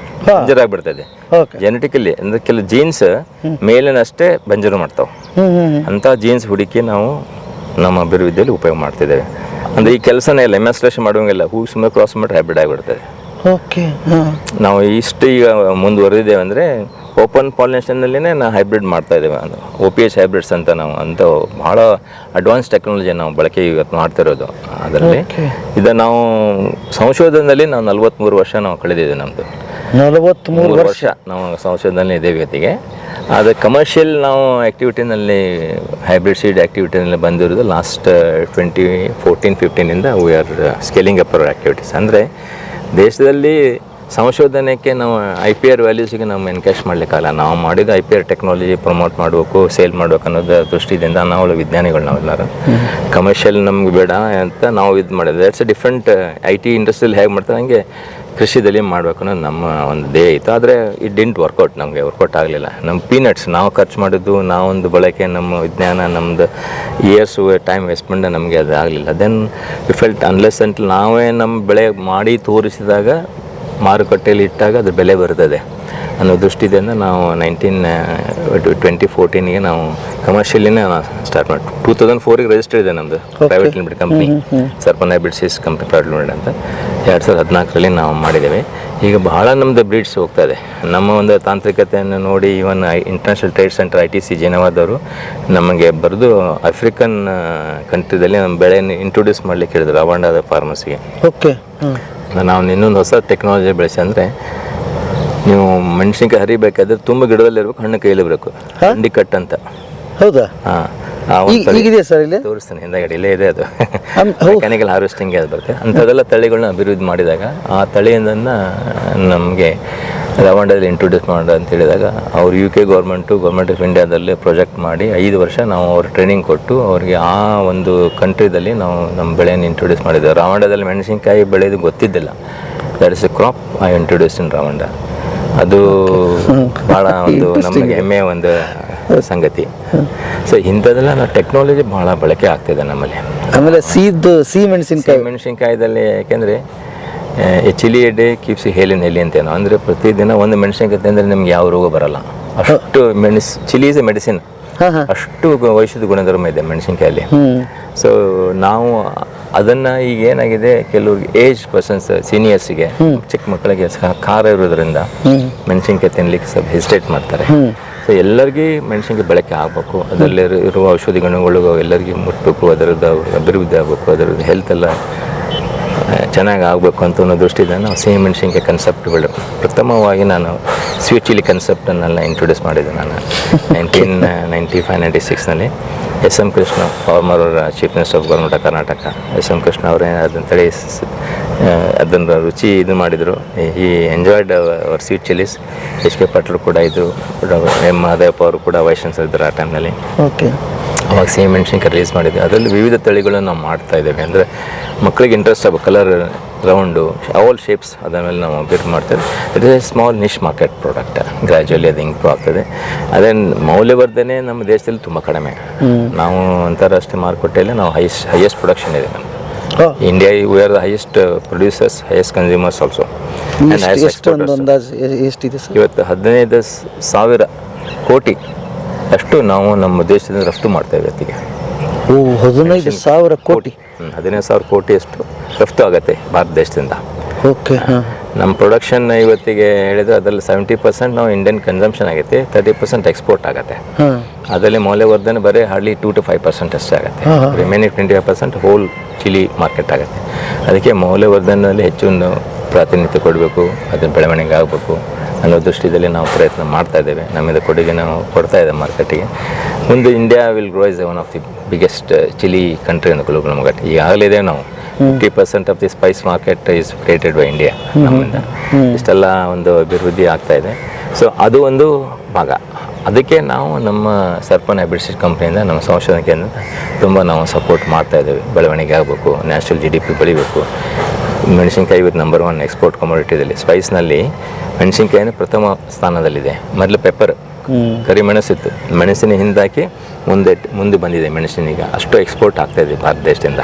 ಬಂಜರ್ ಆಗಿಬಿಡ್ತದೆ ಜೆನೆಟಿಕಲಿ. ಅಂದರೆ ಕೆಲವು ಜೀನ್ಸ್ ಮೇಲಿನಷ್ಟೇ ಬಂಜರು ಮಾಡ್ತಾವೆ. ಅಂಥ ಜೀನ್ಸ್ ಹುಡುಕಿ ನಾವು ನಮ್ಮ ಅಭಿವೃದ್ಧಿಯಲ್ಲಿ ಉಪಯೋಗ ಮಾಡ್ತಿದ್ದೇವೆ. ಅಂದರೆ ಈ ಕೆಲಸನೇ ಇಲ್ಲ, ಎಮ್ಯಾಸ್ಕ್ಯುಲೇಷನ್ ಮಾಡುವಂಗಿಲ್ಲ. ಹೂ ಸುಮ್ಮನೆ ಕ್ರಾಸ್ ಮಾಡಿ ಹೈಬ್ರಿಡ್ ಆಗಿಬಿಡ್ತದೆ. ಓಕೆ. ನಾವು ಇಷ್ಟು ಈಗ ಮುಂದುವರೆದಿದ್ದೇವೆ ಅಂದರೆ ಓಪನ್ ಪಾಲಿನೇಷನ್ನಲ್ಲಿನೇ ನಾವು ಹೈಬ್ರಿಡ್ ಮಾಡ್ತಾ ಇದ್ದೇವೆ. OPH ಹೈಬ್ರಿಡ್ಸ್ ಅಂತ ನಾವು ಅಂತ ಭಾಳ ಅಡ್ವಾನ್ಸ್ ಟೆಕ್ನಾಲಜಿ ನಾವು ಬಳಕೆ ಇವತ್ತು ಮಾಡ್ತಿರೋದು. ಅದರಲ್ಲಿ ಇದು ನಾವು ಸಂಶೋಧನೆಯಲ್ಲಿ ನಾವು 43 ವರ್ಷ ನಾವು ಕಳೆದಿದ್ದೇವೆ. ನಮ್ಮದು 43 ವರ್ಷ ನಾವು ಸಂಶೋಧನೆ ಇದ್ದೇವೆ ಇವತ್ತಿಗೆ. ಅದು ಕಮರ್ಷಿಯಲ್ ನಾವು ಆ್ಯಕ್ಟಿವಿಟಿನಲ್ಲಿ ಹೈಬ್ರಿಡ್ ಸೀಡ್ ಆ್ಯಕ್ಟಿವಿಟಿನಲ್ಲಿ ಬಂದಿರೋದು last 2014-15 we are scaling up hour activities. ಅಂದರೆ ದೇಶದಲ್ಲಿ ಸಂಶೋಧನೆಗೆ ನಾವು IPR ವ್ಯಾಲ್ಯೂಸಿಗೆ ನಾವು ಎನ್ಕ್ಯಾಶ್ ಮಾಡಲಿಕ್ಕಲ್ಲ. ನಾವು ಮಾಡಿದ IPR ಟೆಕ್ನಾಲಜಿ ಪ್ರಮೋಟ್ ಮಾಡಬೇಕು, ಸೇಲ್ ಮಾಡಬೇಕು ಅನ್ನೋದು ದೃಷ್ಟಿಯಿಂದ ನಾವು ವಿಜ್ಞಾನಿಗಳು ನಾವೆಲ್ಲರೂ. ಕಮರ್ಷಿಯಲ್ ನಮ್ಗೆ ಬೇಡ ಅಂತ ನಾವು ಇದು ಮಾಡಿದ್ವಿ. That's different. IT ಇಂಡಸ್ಟ್ರಿಯಲ್ಲಿ ಹೇಗೆ ಮಾಡ್ತಾರೆ ಹಂಗೆ ಕೃಷಿದಲ್ಲಿ ಮಾಡಬೇಕು ಅನ್ನೋದು ನಮ್ಮ ಒಂದು ಧ್ಯೇಯ ಇತ್ತು. ಆದರೆ ಇಟ್ ಡಿಂಟ್ ವರ್ಕೌಟ್. ನಮಗೆ ವರ್ಕೌಟ್ ಆಗಲಿಲ್ಲ. ನಮ್ಮ ಪೀನಟ್ಸ್ ನಾವು ಖರ್ಚು ಮಾಡಿದ್ದು, ನಾವೊಂದು ಬಳಕೆ, ನಮ್ಮ ವಿಜ್ಞಾನ, ನಮ್ಮದು ಇಯರ್ಸು ಟೈಮ್ ವೇಸ್ಟ್ ಮಾಡಿ ನಮಗೆ ಅದು ಆಗಲಿಲ್ಲ. ದೆನ್ ವಿ ಫೆಲ್ಟ್ ಅನ್ಲೆಸ್ ಅಂಟ್ ನಾವೇ ನಮ್ಮ ಬೆಳೆ ಮಾಡಿ ತೋರಿಸಿದಾಗ, ಮಾರುಕಟ್ಟೆಯಲ್ಲಿ ಇಟ್ಟಾಗ ಅದು ಬೆಲೆ ಬರ್ತದೆ ಅನ್ನೋ ದೃಷ್ಟಿಯಿಂದ ನಾವು 2014ಗೆ ನಾವು ಕಮರ್ಷಿಯಲಿನೇ ಸ್ಟಾರ್ಟ್ ಮಾಡಿ 2004ಗೆ ರಿಜಿಸ್ಟರ್ ಇದೆ ನಮ್ಮದು private limited company, Sarpan hybrid seeds company private limited ಅಂತ. 2014ರಲ್ಲಿ ನಾವು ಮಾಡಿದ್ದೇವೆ. ಈಗ ಬಹಳ ನಮ್ಮದು ಬ್ರೀಡ್ಸ್ ಹೋಗ್ತಾ ಇದೆ. ನಮ್ಮ ಒಂದು ತಾಂತ್ರಿಕತೆಯನ್ನು ನೋಡಿ ಇವನ್ ಇಂಟರ್ನ್ಯಾಷನಲ್ ಟ್ರೇಡ್ ಸೆಂಟರ್ ITC ಜೆನೆವಾದವರು ನಮಗೆ ಬರೆದು ಆಫ್ರಿಕನ್ ಕಂಟ್ರಿದಲ್ಲಿ ನಮ್ಮ ಬೆಳೆಯನ್ನು ಇಂಟ್ರೊಡ್ಯೂಸ್ ಮಾಡಲಿಕ್ಕೆ ಹೇಳಿದ್ರು ರವಾಂಡಾದ ಫಾರ್ಮಸಿಗೆ. ಓಕೆ. ನಾವು ಇನ್ನೊಂದು ಹೊಸ ಟೆಕ್ನಾಲಜಿ ಬೆಳೆಸಿ, ಅಂದರೆ ನೀವು ಮೆಣಸಿನ್ಕಾಯಿ ಹರಿಬೇಕಾದ್ರೆ ತುಂಬ ಗಿಡದಲ್ಲಿರ್ಬೇಕು, ಹಣ್ಣು ಕೈಲಿರಬೇಕು. ಹಂಡಿ ಕಟ್ ಅಂತ. ಹೌದಾ? ಹಾಂ, ಈಗಿದೆ ಸರ್ ಇಲ್ಲಿ ತೋರಿಸ್ತಾನೆ ಹಿಂದಗಡೆ ಇಲ್ಲೇ ಇದೆ. ಅದು ಮೆಕ್ಯಾನಿಕಲ್ ಹಾರ್ವೆಸ್ಟಿಂಗ್ ಅದು ಬರುತ್ತೆ. ಅಂಥದ್ದೆಲ್ಲ ತಳಿಗಳನ್ನ ಅಭಿವೃದ್ಧಿ ಮಾಡಿದಾಗ ಆ ತಳಿಯಿಂದ ನಮಗೆ ರವಾಂಡದಲ್ಲಿ ಇಂಟ್ರೊಡ್ಯೂಸ್ ಮಾಡೋದು ಅಂತ ಹೇಳಿದಾಗ ಅವ್ರು UK ಗೌರ್ಮೆಂಟ್ ಆಫ್ ಇಂಡಿಯಾದಲ್ಲಿ ಪ್ರಾಜೆಕ್ಟ್ ಮಾಡಿ 5 ವರ್ಷ ನಾವು ಅವ್ರ ಟ್ರೈನಿಂಗ್ ಕೊಟ್ಟು ಅವ್ರಿಗೆ ಆ ಒಂದು ಕಂಟ್ರಿದಲ್ಲಿ ನಾವು ನಮ್ಮ ಬೆಳೆಯನ್ನು ಇಂಟ್ರೊಡ್ಯೂಸ್ ಮಾಡಿದ್ದೇವೆ. ರವಾಂಡದಲ್ಲಿ ಮೆಣಸಿನ್ಕಾಯಿ ಬೆಳೆಯೋದು ಗೊತ್ತಿದ್ದಿಲ್ಲ. That is A crop I introduce in Rwanda. ಅದು ಭಾಳ ಒಂದು ನಮಗೆ ಹೆಮ್ಮೆಯ ಒಂದು ಸಂಗತಿ. ಸೊ ಇಂಥದ್ದೆಲ್ಲ ನಾವು ಟೆಕ್ನಾಲಜಿ ಭಾಳ ಬಳಕೆ ಆಗ್ತಿದೆ ನಮ್ಮಲ್ಲಿ. ಆಮೇಲೆ ಸಿಹಿ ಮೆಣಸಿನ್ಕಾಯಿದಲ್ಲಿ ಯಾಕೆಂದರೆ ಚಿಲಿ ಎಡೆ ಕೀಪ್ಸ್ ಹೇಲಿನ ಹೆಲಿ ಅಂತೇನೋ, ಅಂದರೆ ಪ್ರತಿದಿನ ಒಂದು ಮೆಣಸಿನ್ಕಾಯಿ ತಿಂದರೆ ನಿಮ್ಗೆ ಯಾವ ರೋಗ ಬರಲ್ಲ. ಅಷ್ಟು ಚಿಲಿ ಇಸ್ ಎ ಮೆಡಿಸಿನ್. ಅಷ್ಟು ಔಷಧಿ ಗುಣಧರ್ಮ ಇದೆ ಮೆಣಸಿನ್ಕಾಯಲ್ಲಿ. ಸೊ ನಾವು ಅದನ್ನು ಈಗ ಏನಾಗಿದೆ, ಕೆಲವ್ರಿಗೆ ಏಜ್ ಪರ್ಸನ್ಸ್ ಸೀನಿಯರ್ಸಿಗೆ, ಚಿಕ್ಕ ಮಕ್ಕಳಿಗೆ ಖಾರ ಇರೋದ್ರಿಂದ ಮೆಣಸಿನ್ಕಾಯಿ ತಿನ್ಲಿಕ್ಕೆ ಸ್ವಲ್ಪ ಹೆಸಿಟೇಟ್ ಮಾಡ್ತಾರೆ. ಸೊ ಎಲ್ಲರಿಗೂ ಮೆಣಸಿನ್ಕಾಯಿ ಬಳಕೆ ಆಗಬೇಕು, ಅದರಲ್ಲಿ ಇರುವ ಔಷಧಿ ಗುಣಗಳು ಎಲ್ಲರಿಗೂ ಮುಟ್ಟಬೇಕು, ಅದರದ್ದು ಅಭಿವೃದ್ಧಿ ಆಗಬೇಕು, ಅದರದ್ದು ಹೆಲ್ತ್ ಎಲ್ಲ ಚೆನ್ನಾಗಿ ಆಗಬೇಕು ಅಂತ ಅನ್ನೋ ದೃಷ್ಟಿಯಿಂದ ನಾವು ಸಿಹಿ ಮೆಣಸಿನ್ಕಾಯಿ ಕನ್ಸೆಪ್ಟ್ಗಳು ಪ್ರಥಮವಾಗಿ ನಾನು ಸ್ವೀಟ್ ಚಿಲ್ಲಿ ಕನ್ಸೆಪ್ಟನ್ನೆಲ್ಲ ಇಂಟ್ರೊಡ್ಯೂಸ್ ಮಾಡಿದ್ದೆ ನಾನು 1995-96ನಲ್ಲಿ. SM Krishna, former chief minister of government of Karnataka, SM Krishna ಅವರೇ ಅದನ್ನು ರುಚಿ ಇದು ಮಾಡಿದರು. ಈ enjoyed our sweet chillies. HK Patil ಕೂಡ ಇದ್ದರು, M ಮಹದೇವಪ್ಪ ಅವರು ಕೂಡ ವೈಸ್ ಚಾನ್ಸಲರ್ ಇದ್ದರು ಆ ಟೈಮ್ನಲ್ಲಿ. ಓಕೆ. ಅವಾಗ ಸಿಹಿ ಮೆಣಸಿನ್ಕಾಯಿ ರಿಲೀಸ್ ಮಾಡಿದ್ವಿ. ಅದರಲ್ಲಿ ವಿವಿಧ ತಳಿಗಳನ್ನು ನಾವು ಮಾಡ್ತಾ ಇದ್ದೇವೆ. ಅಂದರೆ ಮಕ್ಕಳಿಗೆ ಇಂಟ್ರೆಸ್ಟ್ ಆಗಬೇಕು, ಕಲರ್, ರೌಂಡು, ಆಲ್ ಶೇಪ್ಸ್, ಅದರ ಮೇಲೆ ನಾವು ಬಿಡ್ ಮಾಡ್ತೇವೆ. It is a small niche market product. Gradually ಅದು ಇಂಪ್ರೂವ್ ಆಗ್ತದೆ. ಅದೇ ಮೌಲ್ಯವರ್ಧನೆ ನಮ್ಮ ದೇಶದಲ್ಲಿ ತುಂಬ ಕಡಿಮೆ. ನಾವು ಅಂತಾರಾಷ್ಟ್ರೀಯ ಮಾರುಕಟ್ಟೆಯಲ್ಲಿ ನಾವು ಹೈಯೆಸ್ಟ್ ಪ್ರೊಡಕ್ಷನ್ ಇದೆ ನಮ್ಮದು. India we are the highest producers, highest consumers also. ಎಷ್ಟಿದೆ ಸರ್ ಇವತ್ತು? 15,000 ಕೋಟಿ ಅಷ್ಟು ನಾವು ನಮ್ಮ ದೇಶದಿಂದ ರಫ್ತು ಮಾಡ್ತೇವೆ ಇವತ್ತಿಗೆ. 15,000 ಕೋಟಿ. 15,000 ಕೋಟಿ ಅಷ್ಟು ರಫ್ತು ಆಗುತ್ತೆ ಭಾರತ ದೇಶದಿಂದ. ಓಕೆ. ನಮ್ಮ ಪ್ರೊಡಕ್ಷನ್ ಇವತ್ತಿಗೆ ಹೇಳಿದರೆ ಅದರಲ್ಲಿ 70% ನಾವು ಇಂಡಿಯನ್ ಕನ್ಸಂಪ್ಷನ್ ಆಗುತ್ತೆ, 30% ಎಕ್ಸ್ಪೋರ್ಟ್ ಆಗುತ್ತೆ. ಅದರಲ್ಲಿ ಮೌಲ್ಯವರ್ಧನೆ ಬರೀ ಹಾರ್ಡ್ಲಿ 2 to 5% ಅಷ್ಟೇ ಆಗುತ್ತೆ. ರಿಮೈನಿಂಗ್ 25% ಹೋಲ್ ಚಿಲಿ ಮಾರ್ಕೆಟ್ ಆಗುತ್ತೆ. ಅದಕ್ಕೆ ಮೌಲ್ಯವರ್ಧನೆಯಲ್ಲಿ ಹೆಚ್ಚು ಪ್ರಾತಿನಿಧ್ಯ ಕೊಡಬೇಕು, ಅದರ ಬೆಳವಣಿಗೆ ಆಗಬೇಕು. ಅನ್ನೋ ದೃಷ್ಟಿಯಲ್ಲಿ ನಾವು ಪ್ರಯತ್ನ ಮಾಡ್ತಾ ಇದ್ದೇವೆ. ನಮ್ಮಿಂದ ಕೊಡುಗೆ ನಾವು ಕೊಡ್ತಾ ಇದ್ದೇವೆ ಮಾರ್ಕೆಟಿಗೆ. ಮುಂದೆ India will grow is one of the biggest chilli country in the global market. ಈಗಾಗಲೇ ಇದೆ ನಾವು 50% of the Spice market is created by India. ನಮ್ಮಿಂದ ಇಷ್ಟೆಲ್ಲ ಒಂದು ಅಭಿವೃದ್ಧಿ ಆಗ್ತಾ ಇದೆ. ಸೊ ಅದು ಒಂದು ಭಾಗ. ಅದಕ್ಕೆ ನಾವು ನಮ್ಮ ಸರ್ಪನ್ ಹೈಬ್ರಿಡ್ ಸೀಡ್ ಕಂಪ್ನಿಯಿಂದ ನಮ್ಮ ಸಂಶೋಧನಾ ಕೇಂದ್ರದಿಂದ ತುಂಬ ನಾವು ಸಪೋರ್ಟ್ ಮಾಡ್ತಾ ಇದ್ದೇವೆ. ಬೆಳವಣಿಗೆ ಆಗಬೇಕು, ನ್ಯಾಷನಲ್ GDP ಬೆಳಿಬೇಕು. ಮೆಣಸಿನ್ಕಾಯಿ ಇವತ್ತು ನಂಬರ್ 1 ಎಕ್ಸ್ಪೋರ್ಟ್ ಕಮೋಡಿಟಿದಲ್ಲಿ. ಸ್ಪೈಸ್ನಲ್ಲಿ ಮೆಣಸಿನ್ಕಾಯಿನ ಪ್ರಥಮ ಸ್ಥಾನದಲ್ಲಿದೆ. ಮೊದಲು ಪೆಪ್ಪರ್ ಕರಿಮೆಣಸಿತ್ತು, ಮೆಣಸಿನ ಹಿಂದಾಕಿ ಮುಂದೆ ಬಂದಿದೆ ಮೆಣಸಿನೀಗ. ಅಷ್ಟು ಎಕ್ಸ್ಪೋರ್ಟ್ ಆಗ್ತಾಯಿದೆ ಭಾರತ ದೇಶದಿಂದ.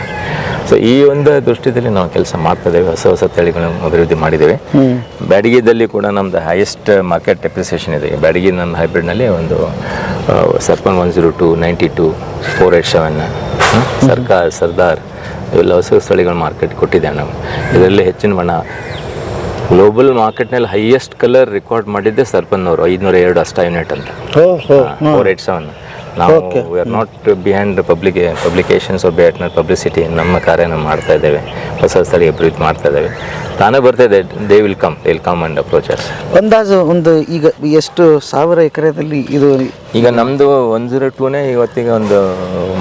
ಸೊ ಈ ಒಂದು ದೃಷ್ಟಿಯಲ್ಲಿ ನಾವು ಕೆಲಸ ಮಾಡ್ತಾ ಇದ್ದೇವೆ. ಹೊಸ ತಳಿಗಳನ್ನು ಅಭಿವೃದ್ಧಿ ಮಾಡಿದ್ದೇವೆ. ಬ್ಯಾಡಗಿದಲ್ಲಿ ಕೂಡ ನಮ್ಮದು ಹೈಯೆಸ್ಟ್ ಮಾರ್ಕೆಟ್ ಅಪ್ರಿಸಿಯೇಷನ್ ಇದೆ. ಬ್ಯಾಡಗಿ ನಮ್ಮ ಹೈಬ್ರಿಡ್ನಲ್ಲಿ ಒಂದು ಸರ್ಪನ್ 102, 92, 487, ಸರ್ದಾರ್ ಇವೆಲ್ಲ ಹೊಸ ತಳಿಗಳು ಮಾರ್ಕೆಟ್ ಕೊಟ್ಟಿದ್ದೇವೆ ನಾವು. ಇದರಲ್ಲಿ ಹೆಚ್ಚಿನ ಬಣ್ಣ ಗ್ಲೋಬಲ್ ಮಾರ್ಕೆಟ್ನಲ್ಲಿ ಹೈಯೆಸ್ಟ್ ಕಲರ್ ರೆಕಾರ್ಡ್ ಮಾಡಿದ್ದೆ ಸರ್ಪನ್ನವರು 502 ಅಷ್ಟ ಯೂನಿಟ್ ಅಂತ. 487 ನಾವು we are not behind publications are behind publicity. ನಮ್ಮ ಕಾರ್ಯ ನಾವು ಮಾಡ್ತಾ ಇದ್ದೇವೆ. ಹೊಸ ಸ್ಥಳೀಯ ಅಭಿವೃದ್ಧಿ ಮಾಡ್ತಾ ಇದ್ದೇವೆ. ತಾನೇ ಬರ್ತಾ ಇದೆ. They will come and approach us. ಅಂದಾಜು ಒಂದು ಈಗ ಎಷ್ಟು 1000 ಎಕರೆದಲ್ಲಿ ಇದು? ಈಗ ನಮ್ಮದು 102ನೇ ಇವತ್ತಿಗೆ ಒಂದು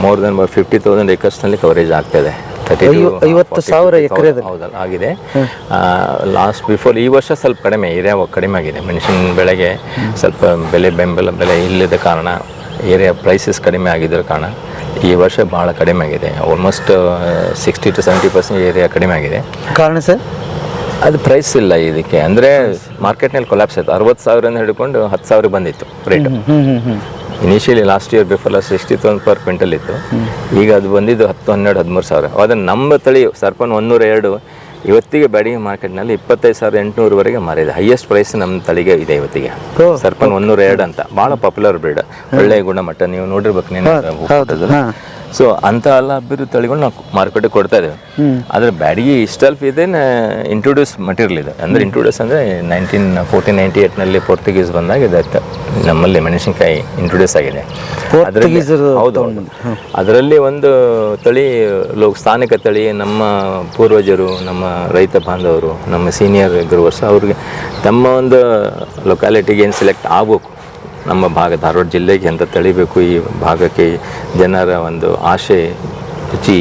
ಮೋರ್ ದೆನ್ 50,000 ಏಕರ್ಸ್ನಲ್ಲಿ ಕವರೇಜ್ ಆಗ್ತಾ ಇದೆ. 50,000 ಎಕರೆದಲ್ಲಿ ಹೌದಲ್ಲ ಆಗಿದೆ. ಲಾಸ್ಟ್ ಬಿಫೋರ್ ಈ ವರ್ಷ ಸ್ವಲ್ಪ ಕಡಿಮೆ ಏರಿಯಾ ಕಡಿಮೆ ಆಗಿದೆ. ಮೆಣಸಿನ ಬೆಳೆಗೆ ಸ್ವಲ್ಪ ಬೆಂಬಲ ಬೆಲೆ ಇಲ್ಲದ ಕಾರಣ, ಏರಿಯಾ ಪ್ರೈಸಸ್ ಕಡಿಮೆ ಆಗಿದ್ದರ ಕಾರಣ ಈ ವರ್ಷ ಭಾಳ ಕಡಿಮೆ ಆಗಿದೆ. ಆಲ್ಮೋಸ್ಟ್ 60 to 70% ಏರಿಯಾ ಕಡಿಮೆ ಆಗಿದೆ. ಕಾರಣ ಸರ್ ಅದು ಪ್ರೈಸ್ ಇಲ್ಲ ಇದಕ್ಕೆ. ಅಂದರೆ ಮಾರ್ಕೆಟ್ನಲ್ಲಿ ಕೊಲ್ಯಾಪ್ಸ್ ಆಯಿತು. 60,000 ಹಿಡ್ಕೊಂಡು 10,000 ಬಂದಿತ್ತು rate. Initially last year before 60,000 per quintal ಇತ್ತು. ಈಗ ಅದು ಬಂದಿದ್ದು 10, 12, 13,000. ಅದನ್ನು ನಮ್ಮ ತಳಿ ಸರ್ಪನ್ 102 ಇವತ್ತಿಗೆ ಬ್ಯಾಡಗಿ ಮಾರ್ಕೆಟ್ನಲ್ಲಿ 25,800ವರೆಗೆ ಮಾರಿದೆ. ಹೈಯೆಸ್ಟ್ ಪ್ರೈಸ್ ನಮ್ಮ ತಳಿಗೆ ಇದೆ ಇವತ್ತಿಗೆ. ಸರ್ಪನ್ 102 ಅಂತ ಭಾಳ ಪಾಪ್ಯುಲರ್ ಬ್ರೀಡ್, ಒಳ್ಳೆಯ ಗುಣಮಟ್ಟ. ನೀವು ನೋಡಿರ್ಬೇಕು ನೀನು. ಸೊ ಅಂಥ ಎಲ್ಲ ಅಭಿವೃದ್ಧಿ ತಳಿಗಳು ನಾವು ಮಾರುಕಟ್ಟೆಗೆ ಕೊಡ್ತಾ ಇದ್ದೇವೆ. ಆದರೆ ಬ್ಯಾಡಗಿ ಇಷ್ಟಲ್ಫ್ ಇದೇನು ಇಂಟ್ರೊಡ್ಯೂಸ್ ಮಟೀರಿಯಲ್ ಇದೆ. ಅಂದರೆ ಇಂಟ್ರೊಡ್ಯೂಸ್ ಅಂದರೆ 1498ನಲ್ಲಿ ಪೋರ್ಚುಗೀಸ್ ಬಂದಾಗ ಇದಕ್ಕೆ ನಮ್ಮಲ್ಲಿ ಮೆಣಸಿನ್ಕಾಯಿ ಇಂಟ್ರೊಡ್ಯೂಸ್ ಆಗಿದೆ. ಹೌದು. ಅದರಲ್ಲಿ ಒಂದು ತಳಿ ಸ್ಥಾನಿಕ ತಳಿ. ನಮ್ಮ ಪೂರ್ವಜರು, ನಮ್ಮ ರೈತ ಬಾಂಧವರು, ನಮ್ಮ ಸೀನಿಯರ್ ಗ್ರೋವರ್ಸ್ ಅವ್ರಿಗೆ ತಮ್ಮ ಒಂದು ಲೊಕ್ಯಾಲಿಟಿಗೆ ಏನು ಸೆಲೆಕ್ಟ್ ಆಗಬೇಕು, ನಮ್ಮ ಭಾಗ ಧಾರವಾಡ ಜಿಲ್ಲೆಗೆ ಅಂತ ತಳಿಬೇಕು, ಈ ಭಾಗಕ್ಕೆ ಜನರ ಒಂದು ಆಶೆ ರುಚಿ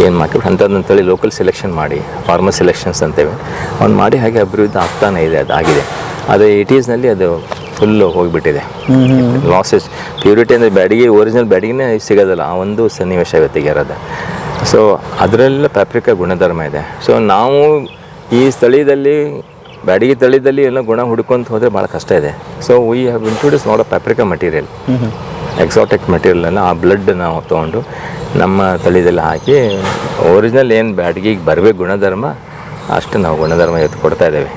ಏನು ಮಾಡ್ಬೇಕು ಅಂಥದ್ದನ್ನು ತಳಿ ಲೋಕಲ್ ಸೆಲೆಕ್ಷನ್ ಮಾಡಿ, ಫಾರ್ಮರ್ ಸೆಲೆಕ್ಷನ್ಸ್ ಅಂತೇವೆ ಅವ್ನು ಮಾಡಿ ಹಾಗೆ ಅಭಿವೃದ್ಧಿ ಆಗ್ತಾನೆ ಇದೆ. ಅದಾಗಿದೆ. ಅದು 80sನಲ್ಲಿ ಅದು ಫುಲ್ಲು ಹೋಗಿಬಿಟ್ಟಿದೆ. ಲಾಸಸ್ ಪ್ಯೂರಿಟಿ ಅಂದರೆ ಬ್ಯಾಡಗಿ ಒರಿಜಿನಲ್ ಬ್ಯಾಡಗಿನೇ ಸಿಗೋದಿಲ್ಲ. ಆ ಒಂದು ಸನ್ನಿವೇಶ ಇವತ್ತಿಗೆ ಇರೋದು. ಸೊ ಅದರಲ್ಲ ಪ್ಯಾಪ್ರಿಕಾ ಗುಣಧರ್ಮ ಇದೆ. ಸೊ ನಾವು ಈ ಸ್ಥಳೀಯದಲ್ಲಿ ಬ್ಯಾಡಗಿ ತಳಿದಲ್ಲಿ ಎಲ್ಲ ಗುಣ ಹುಡ್ಕೊಂತ ಹೋದರೆ ಭಾಳ ಕಷ್ಟ ಇದೆ. So we have introduce not a paprika material, exotic ಮಟೀರಿಯಲನ್ನು ಆ ಬ್ಲಡ್ ನಾವು ತೊಗೊಂಡು ನಮ್ಮ ತಳಿದಲ್ಲಿ ಹಾಕಿ ಒರಿಜಿನಲ್ ಏನು ಬ್ಯಾಡಗಿಗೆ ಬರಬೇಕು ಗುಣಧರ್ಮ ಅಷ್ಟು ನಾವು ಗುಣಧರ್ಮ ಎತ್ತು ಕೊಡ್ತಾ ಇದ್ದೇವೆ.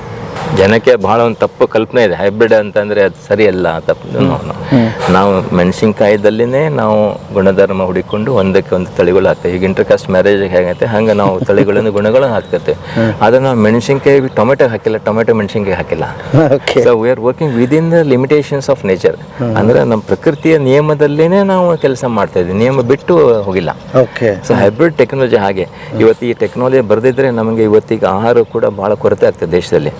ಜನಕ್ಕೆ ಭಾಳ ಒಂದು ತಪ್ಪು ಕಲ್ಪನೆ ಇದೆ, ಹೈಬ್ರಿಡ್ ಅಂತಂದರೆ ಅದು ಸರಿಯಲ್ಲ, ತಪ್ಪು. ನಾವು ಮೆಣಸಿನ್ಕಾಯಿದಲ್ಲಿನೇ ನಾವು ಗುಣಧರ್ಮ ಹುಡುಕೊಂಡು ಒಂದಕ್ಕೆ ಒಂದು ತಳಿಗಳು ಹಾಕ್ತೇವೆ. ಈಗ ಇಂಟರ್ಕಾಸ್ಟ್ ಮ್ಯಾರೇಜ್ ಹೇಗೈತೆ ಹಂಗೆ ನಾವು ತಳಿಗಳನ್ನು ಗುಣಗಳನ್ನು ಹಾಕ್ತಿರ್ತೇವೆ. ಆದರೆ ನಾವು ಮೆಣಸಿನ್ಕಾಯಿ ಟೊಮೆಟೊ ಹಾಕಿಲ್ಲ, ಟೊಮೆಟೊ ಮೆಣಸಿನ್ಕಾಯಿ ಹಾಕಿಲ್ಲ. So we are working within the limitations of nature. ಅಂದರೆ ನಮ್ಮ ಪ್ರಕೃತಿಯ ನಿಯಮದಲ್ಲೇ ನಾವು ಕೆಲಸ ಮಾಡ್ತಾ ಇದ್ದೀವಿ, ನಿಯಮ ಬಿಟ್ಟು ಹೋಗಿಲ್ಲ. ಸೊ ಹೈಬ್ರಿಡ್ ಟೆಕ್ನಾಲಜಿ ಹಾಗೆ. ಇವತ್ತು ಈ ಟೆಕ್ನಾಲಜಿ ಬರೆದಿದ್ರೆ ನಮಗೆ ಇವತ್ತಿಗೆ ಆಹಾರ ಕೂಡ ಭಾಳ ಕೊರತೆ ಆಗ್ತದೆ ದೇಶದಲ್ಲಿ.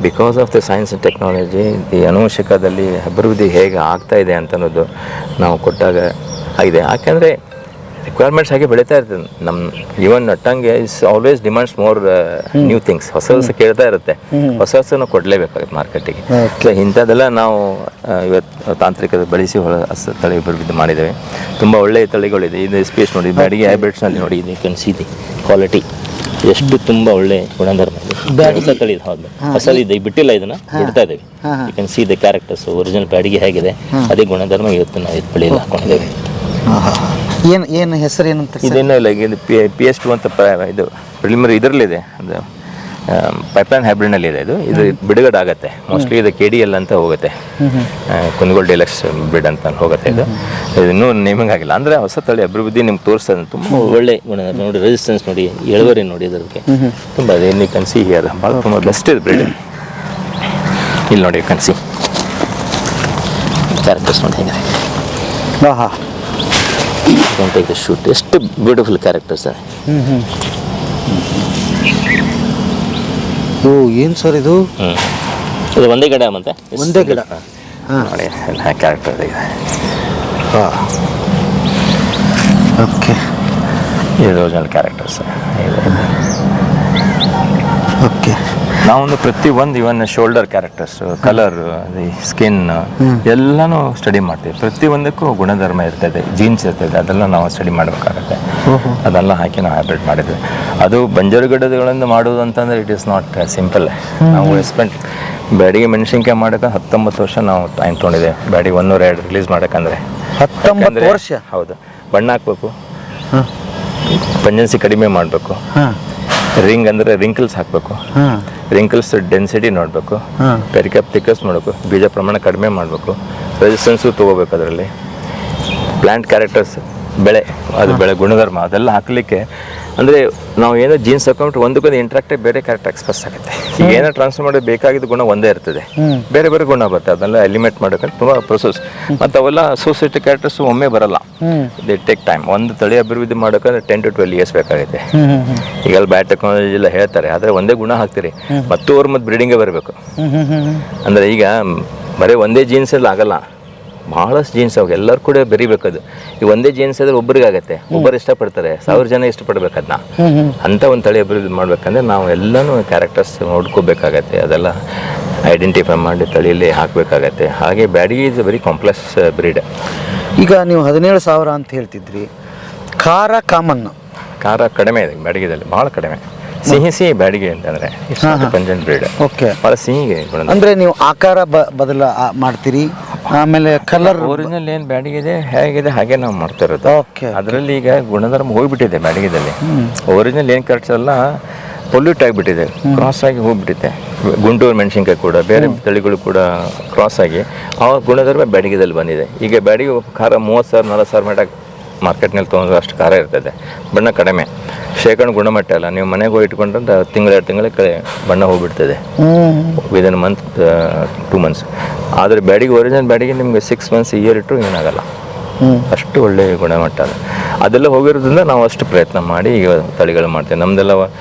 Because of the science and technology ಈ ಅನುವಂಶಿಕದಲ್ಲಿ ಅಭಿವೃದ್ಧಿ ಹೇಗೆ ಆಗ್ತಾ ಇದೆ ಅಂತ ಅನ್ನೋದು ನಾವು ಕೊಟ್ಟಾಗ ಆಗಿದೆ. ಯಾಕೆಂದರೆ ರಿಕ್ವೈರ್ಮೆಂಟ್ಸ್ ಹಾಗೆ ಬೆಳೀತಾ ಇರ್ತದೆ. ನಮ್ಮ ಈವನ್ ನಟ್ಟಂಗೆ is always demands more new things. ಹೊಸ ಕೇಳ್ತಾ ಇರುತ್ತೆ, ಹೊಸ ಕೊಡಲೇಬೇಕಾಗುತ್ತೆ ಮಾರ್ಕೆಟಿಗೆ. ಸೊ ಇಂಥದ್ದೆಲ್ಲ ನಾವು ಇವತ್ತು ತಾಂತ್ರಿಕತೆ ಬಳಸಿ ತಳಿ ಅಭಿವೃದ್ಧಿ ಮಾಡಿದ್ದೇವೆ. ತುಂಬ ಒಳ್ಳೆಯ ತಳಿಗಳಿದೆ. ಇದು ಸ್ಪೇಸ್ ನೋಡಿ, ಬ್ಯಾಡಗಿ ಹೈಬ್ರಿಡ್ಸ್ನಲ್ಲಿ ನೋಡಿ, ಇದು ಕನ್ಸಿದೆ ಕ್ವಾಲಿಟಿ ಎಷ್ಟು ತುಂಬ ಒಳ್ಳೆ ಗುಣಧರ್ಮ ಇದೆ. ಹೊಸ ತಳಿ ಇದೆ. ಹೌದು, ಹೊಸದಿದೆ, ಬಿಟ್ಟಿಲ್ಲ, ಇದನ್ನು ಬಿಡ್ತಾ ಇದ್ದೇವೆ. You can see the characters. Original Byadgi ಹೇಗಿದೆ ಅದೇ ಗುಣಧರ್ಮ ಇವತ್ತು ನಾವು ಇದು ಬೆಳೆಯಲ್ಲಿ ಹಾಕೊಂಡಿದ್ದೇವೆ. ಏನು ಹೆಸರು ಏನಂತ? ಇದೇನೋ ಇಲ್ಲ, ಇದು PS2 ಅಂತ ಇದು ಪ್ರಿಲಿಮಿನರಿ ಇದರಲ್ಲಿದೆ. ಅದು ಪೈಪ್ಲೈನ್ ಹೈಬ್ರಿಡ್ನಲ್ಲಿ ಇದೆ. ಇದು ಬಿಡುಗಡೆ ಆಗುತ್ತೆ ಮೋಸ್ಟ್ಲಿ. ಇದು KDL ಅಂತ ಹೋಗುತ್ತೆ, ಕುಂದಗೋಳ ಡಿಲಕ್ಸ್ ಬ್ರಿಡ್ ಅಂತ ಹೋಗುತ್ತೆ. ಇದು ಇನ್ನೂ ನೇಮಿಂಗ್ ಆಗಿಲ್ಲ. ಅಂದರೆ ಹೊಸ ತಳಿ ಅಭಿವೃದ್ಧಿ ನಿಮ್ಗೆ ತೋರಿಸ್ತದೆ. ತುಂಬ ಒಳ್ಳೆ ಗುಣ ನೋಡಿ, ರೆಸಿಸ್ಟೆನ್ಸ್ ನೋಡಿ, ಇಳುವರಿ ನೋಡಿ, ಇದಕ್ಕೆ ತುಂಬ ಅದೇನು ಕನ್ಸಿ ಹಿಯರ್ ಭಾಳ ತುಂಬ ಬೆಸ್ಟ್ ಇದೆ ಬ್ರಿಡ್. ಇಲ್ಲಿ ನೋಡಿ ಕನ್ಸಿ ಕ್ಯಾರೆಕ್ಟರ್ಸ್ ನೋಡಿ ಹೇಗಿದೆ. ಟೇಕ್ ದ ಶೂಟ್, ಎಷ್ಟು ಬ್ಯೂಟಿಫುಲ್ ಕ್ಯಾರೆಕ್ಟರ್ಸ್ ಇದೆ. ಓ ಏನು ಸರ್ ಇದು? ಇದು ಒಂದೇ ಗಿಡ ಮತ್ತೆ ಒಂದೇ ಗಿಡ. ನೋಡಿ ಕ್ಯಾರೆಕ್ಟರ್ ಇದೆ. ಓಕೆ, ಇದು ಒರಿಜಿನಲ್ ಕ್ಯಾರೆಕ್ಟರ್ಸ್. ಓಕೆ. ನಾವೊಂದು ಪ್ರತಿ ಒಂದು ಇವನ್ ಶೋಲ್ಡರ್ ಕ್ಯಾರೆಕ್ಟರ್ಸ್, ಕಲರ್, ಸ್ಕಿನ್ ಎಲ್ಲನೂ ಸ್ಟಡಿ ಮಾಡ್ತೀವಿ. ಪ್ರತಿಯೊಂದಕ್ಕೂ ಗುಣಧರ್ಮ ಇರ್ತದೆ, ಜೀನ್ಸ್ ಇರ್ತದೆ, ಅದೆಲ್ಲ ನಾವು ಸ್ಟಡಿ ಮಾಡಬೇಕಾಗತ್ತೆ. ಅದೆಲ್ಲ ಹಾಕಿ ನಾವು ಹ್ಯಾಬಿಟ್ ಮಾಡಿದ್ವಿ. ಅದು ಬಂಜರು ಗಿಡಗಳಿಂದ ಮಾಡೋದು ಅಂತಂದರೆ ಇಟ್ ಈಸ್ ನಾಟ್ ಸಿಂಪಲ್. ನಾವು ಎಸ್ಪೆಂಟ್ ಬ್ಯಾಡಿಗೆ ಮೆಣಸಿನ್ಕಾಯಿ ಮಾಡೋಕೆ 19 ವರ್ಷ ನಾವು ಟೈಮ್ ತೊಗೊಂಡಿದ್ದೆ. ಬ್ಯಾಡಿಗೆ 102 ರಿಲೀಸ್ ಮಾಡೋಕ್ಕಂದ್ರೆ 19 ವರ್ಷ. ಹೌದು. ಬಣ್ಣ ಹಾಕ್ಬೇಕು, ಪಂಜೆನ್ಸಿ ಕಡಿಮೆ ಮಾಡಬೇಕು, ರಿಂಗ್ ಅಂದರೆ ರಿಂಕಲ್ಸ್ ಹಾಕಬೇಕು, ರಿಂಕಲ್ಸ್ ಡೆನ್ಸಿಟಿ ನೋಡಬೇಕು, ಪೆರಿಕಪ್ ಥಿಕ್ನೆಸ್ ಮಾಡಬೇಕು, ಬೀಜ ಪ್ರಮಾಣ ಕಡಿಮೆ ಮಾಡಬೇಕು, ರೆಸಿಸ್ಟೆನ್ಸು ತೊಗೋಬೇಕು. ಅದರಲ್ಲಿ ಪ್ಲ್ಯಾಂಟ್ ಕ್ಯಾರೆಕ್ಟರ್ಸ್, ಬೆಳೆ ಗುಣಧರ್ಮ ಅದೆಲ್ಲ ಹಾಕಲಿಕ್ಕೆ ಅಂದರೆ ನಾವು ಏನೋ ಜೀನ್ಸ್ ಹಾಕೊಂಡ್ಬಿಟ್ಟು ಒಂದಕ್ಕೊಂದು ಇಂಟ್ರಾಕ್ಟಾಗಿ ಬೇರೆ ಕ್ಯಾರೆಕ್ಟರ್ ಎಕ್ಸ್ಪ್ರೆಸ್ ಆಗುತ್ತೆ. ಈಗ ಏನೋ ಟ್ರಾನ್ಸ್ಫರ್ ಮಾಡೋದು ಬೇಕಾಗಿದ್ದ ಗುಣ ಒಂದೇ ಇರ್ತದೆ, ಬೇರೆ ಬೇರೆ ಗುಣ ಬರುತ್ತೆ. ಅದೆಲ್ಲ ಎಲಿಮೇಟ್ ಮಾಡೋಕ್ಕೆ ತುಂಬ ಪ್ರೊಸೆಸ್. ಮತ್ತು ಅವೆಲ್ಲ ಅಸೋಸಿಯೇಟೆಡ್ ಕ್ಯಾರೆಕ್ಟರ್ಸು ಒಮ್ಮೆ ಬರಲ್ಲ. They take time. ಒಂದು ತಳಿ ಅಭಿವೃದ್ಧಿ ಮಾಡೋಕ್ಕಂದ್ರೆ 10 to 12 years ಬೇಕಾಗುತ್ತೆ. ಈಗೆಲ್ಲ ಬ್ಯಾಟ್ ಟೆಕ್ನಾಲಜಿ ಎಲ್ಲ ಹೇಳ್ತಾರೆ, ಆದರೆ ಒಂದೇ ಗುಣ ಹಾಕ್ತೀರಿ ಮತ್ತು ಬ್ರೀಡಿಂಗೇ ಬರಬೇಕು. ಅಂದರೆ ಈಗ ಬರೀ ಒಂದೇ ಜೀನ್ಸ್ ಎಲ್ಲ ಆಗಲ್ಲ, ಭಾಳಷ್ಟು ಜೀನ್ಸ್ ಅವಾಗ ಎಲ್ಲರೂ ಕೂಡ ಬೆರಿಬೇಕದು. ಈ ಒಂದೇ ಜೀನ್ಸ್ ಆದರೆ ಒಬ್ಬರಿಗೆ ಆಗುತ್ತೆ, ಒಬ್ಬರು ಇಷ್ಟಪಡ್ತಾರೆ, 1000 ಜನ ಇಷ್ಟಪಡ್ಬೇಕು ಅದನ್ನ. ಅಂಥ ಒಂದು ತಳಿ ಅಭಿವೃದ್ಧಿ ಮಾಡ್ಬೇಕಂದ್ರೆ ನಾವು ಎಲ್ಲನೂ ಕ್ಯಾರೆಕ್ಟರ್ಸ್ ನೋಡ್ಕೋಬೇಕಾಗತ್ತೆ. ಅದೆಲ್ಲ ಐಡೆಂಟಿಫೈ ಮಾಡಿ ತಳಿಯಲ್ಲಿ ಹಾಕಬೇಕಾಗತ್ತೆ. ಹಾಗೆ Byadgi is very complex breed. ಈಗ ನೀವು 17,000 ಅಂತ ಹೇಳ್ತಿದ್ರಿ. ಖಾರ ಕಾಮನ್ನು ಖಾರ ಕಡಿಮೆ ಇದೆ ಬ್ಯಾಡಿಗೆದಲ್ಲಿ, ಭಾಳ ಕಡಿಮೆ. ಸಿಹಿ ಬ್ಯಾಡಿಗೆ ಅಂತಂದರೆ ಪಂಜೆಂಟ್ ಬ್ರೀಡ್. ಓಕೆ. ಭಾಳ ಸಿಹಿಗೆ ಅಂದರೆ ನೀವು ಆಕಾರ ಬದಲ ಮಾಡ್ತೀರಿ, ಆಮೇಲೆ ಕಲರ್ ಒರಿಜಿನಲ್ ಏನು ಬ್ಯಾಡಿಗೆ ಇದೆ ಹೇಗಿದೆ ಹಾಗೆ ನಾವು ಮಾಡ್ತಾ ಇರೋದು. ಓಕೆ. ಅದರಲ್ಲಿ ಈಗ ಗುಣಧರ್ಮ ಹೋಗ್ಬಿಟ್ಟಿದೆ ಬ್ಯಾಡಿಗೆದಲ್ಲಿ. ಒರಿಜಿನಲ್ ಏನು ಕರೆಕ್ಟ್ಸ್ ಎಲ್ಲ ಪೊಲ್ಯೂಟ್ ಆಗಿಬಿಟ್ಟಿದೆ, ಕ್ರಾಸ್ ಆಗಿ ಹೋಗ್ಬಿಟ್ಟಿದೆ. ಗುಂಟೂರು ಮೆಣಸಿನ್ಕಾಯಿ ಕೂಡ ಬೇರೆ ತಳಿಗಳು ಕೂಡ ಕ್ರಾಸ್ ಆಗಿ ಆ ಗುಣಧರ್ಮ ಬ್ಯಾಡಿಗೆದಲ್ಲಿ ಬಂದಿದೆ. ಈಗ ಬ್ಯಾಡಿಗೆ ಖಾರ 30,000 40,000 ಮಟ್ಟ ಮಾರ್ಕೆಟ್ನಲ್ಲಿ ತೊಗೊಂಡ್ರೆ ಅಷ್ಟು ಖಾರ ಇರ್ತದೆ, ಬಣ್ಣ ಕಡಿಮೆ. ಶೇಖರಣೆ ಗುಣಮಟ್ಟ ಅಲ್ಲ, ನೀವು ಮನೆಗೆ ಹೋಗಿ ಇಟ್ಕೊಂಡ್ರೆ 1 ತಿಂಗಳು 2 ತಿಂಗಳ ಬಣ್ಣ ಹೋಗ್ಬಿಡ್ತದೆ, ವಿದಿನ್ ಮಂತ್ 2 months. ಆದರೆ ಬ್ಯಾಡಿಗೆ ಒರಿಜಿನಲ್ ಬ್ಯಾಡಿಗೆ ನಿಮಗೆ 6 months ಇಯರ್ ಇಟ್ಟರು ಏನಾಗಲ್ಲ, ಅಷ್ಟು ಒಳ್ಳೆಯ ಗುಣಮಟ್ಟ ಅದು. ಅದೆಲ್ಲ ಹೋಗಿರೋದ್ರಿಂದ ನಾವು ಅಷ್ಟು ಪ್ರಯತ್ನ ಮಾಡಿ ಈಗ ತಳಿಗಳು ಮಾಡ್ತೇವೆ. ನಮ್ಮದೆಲ್ಲ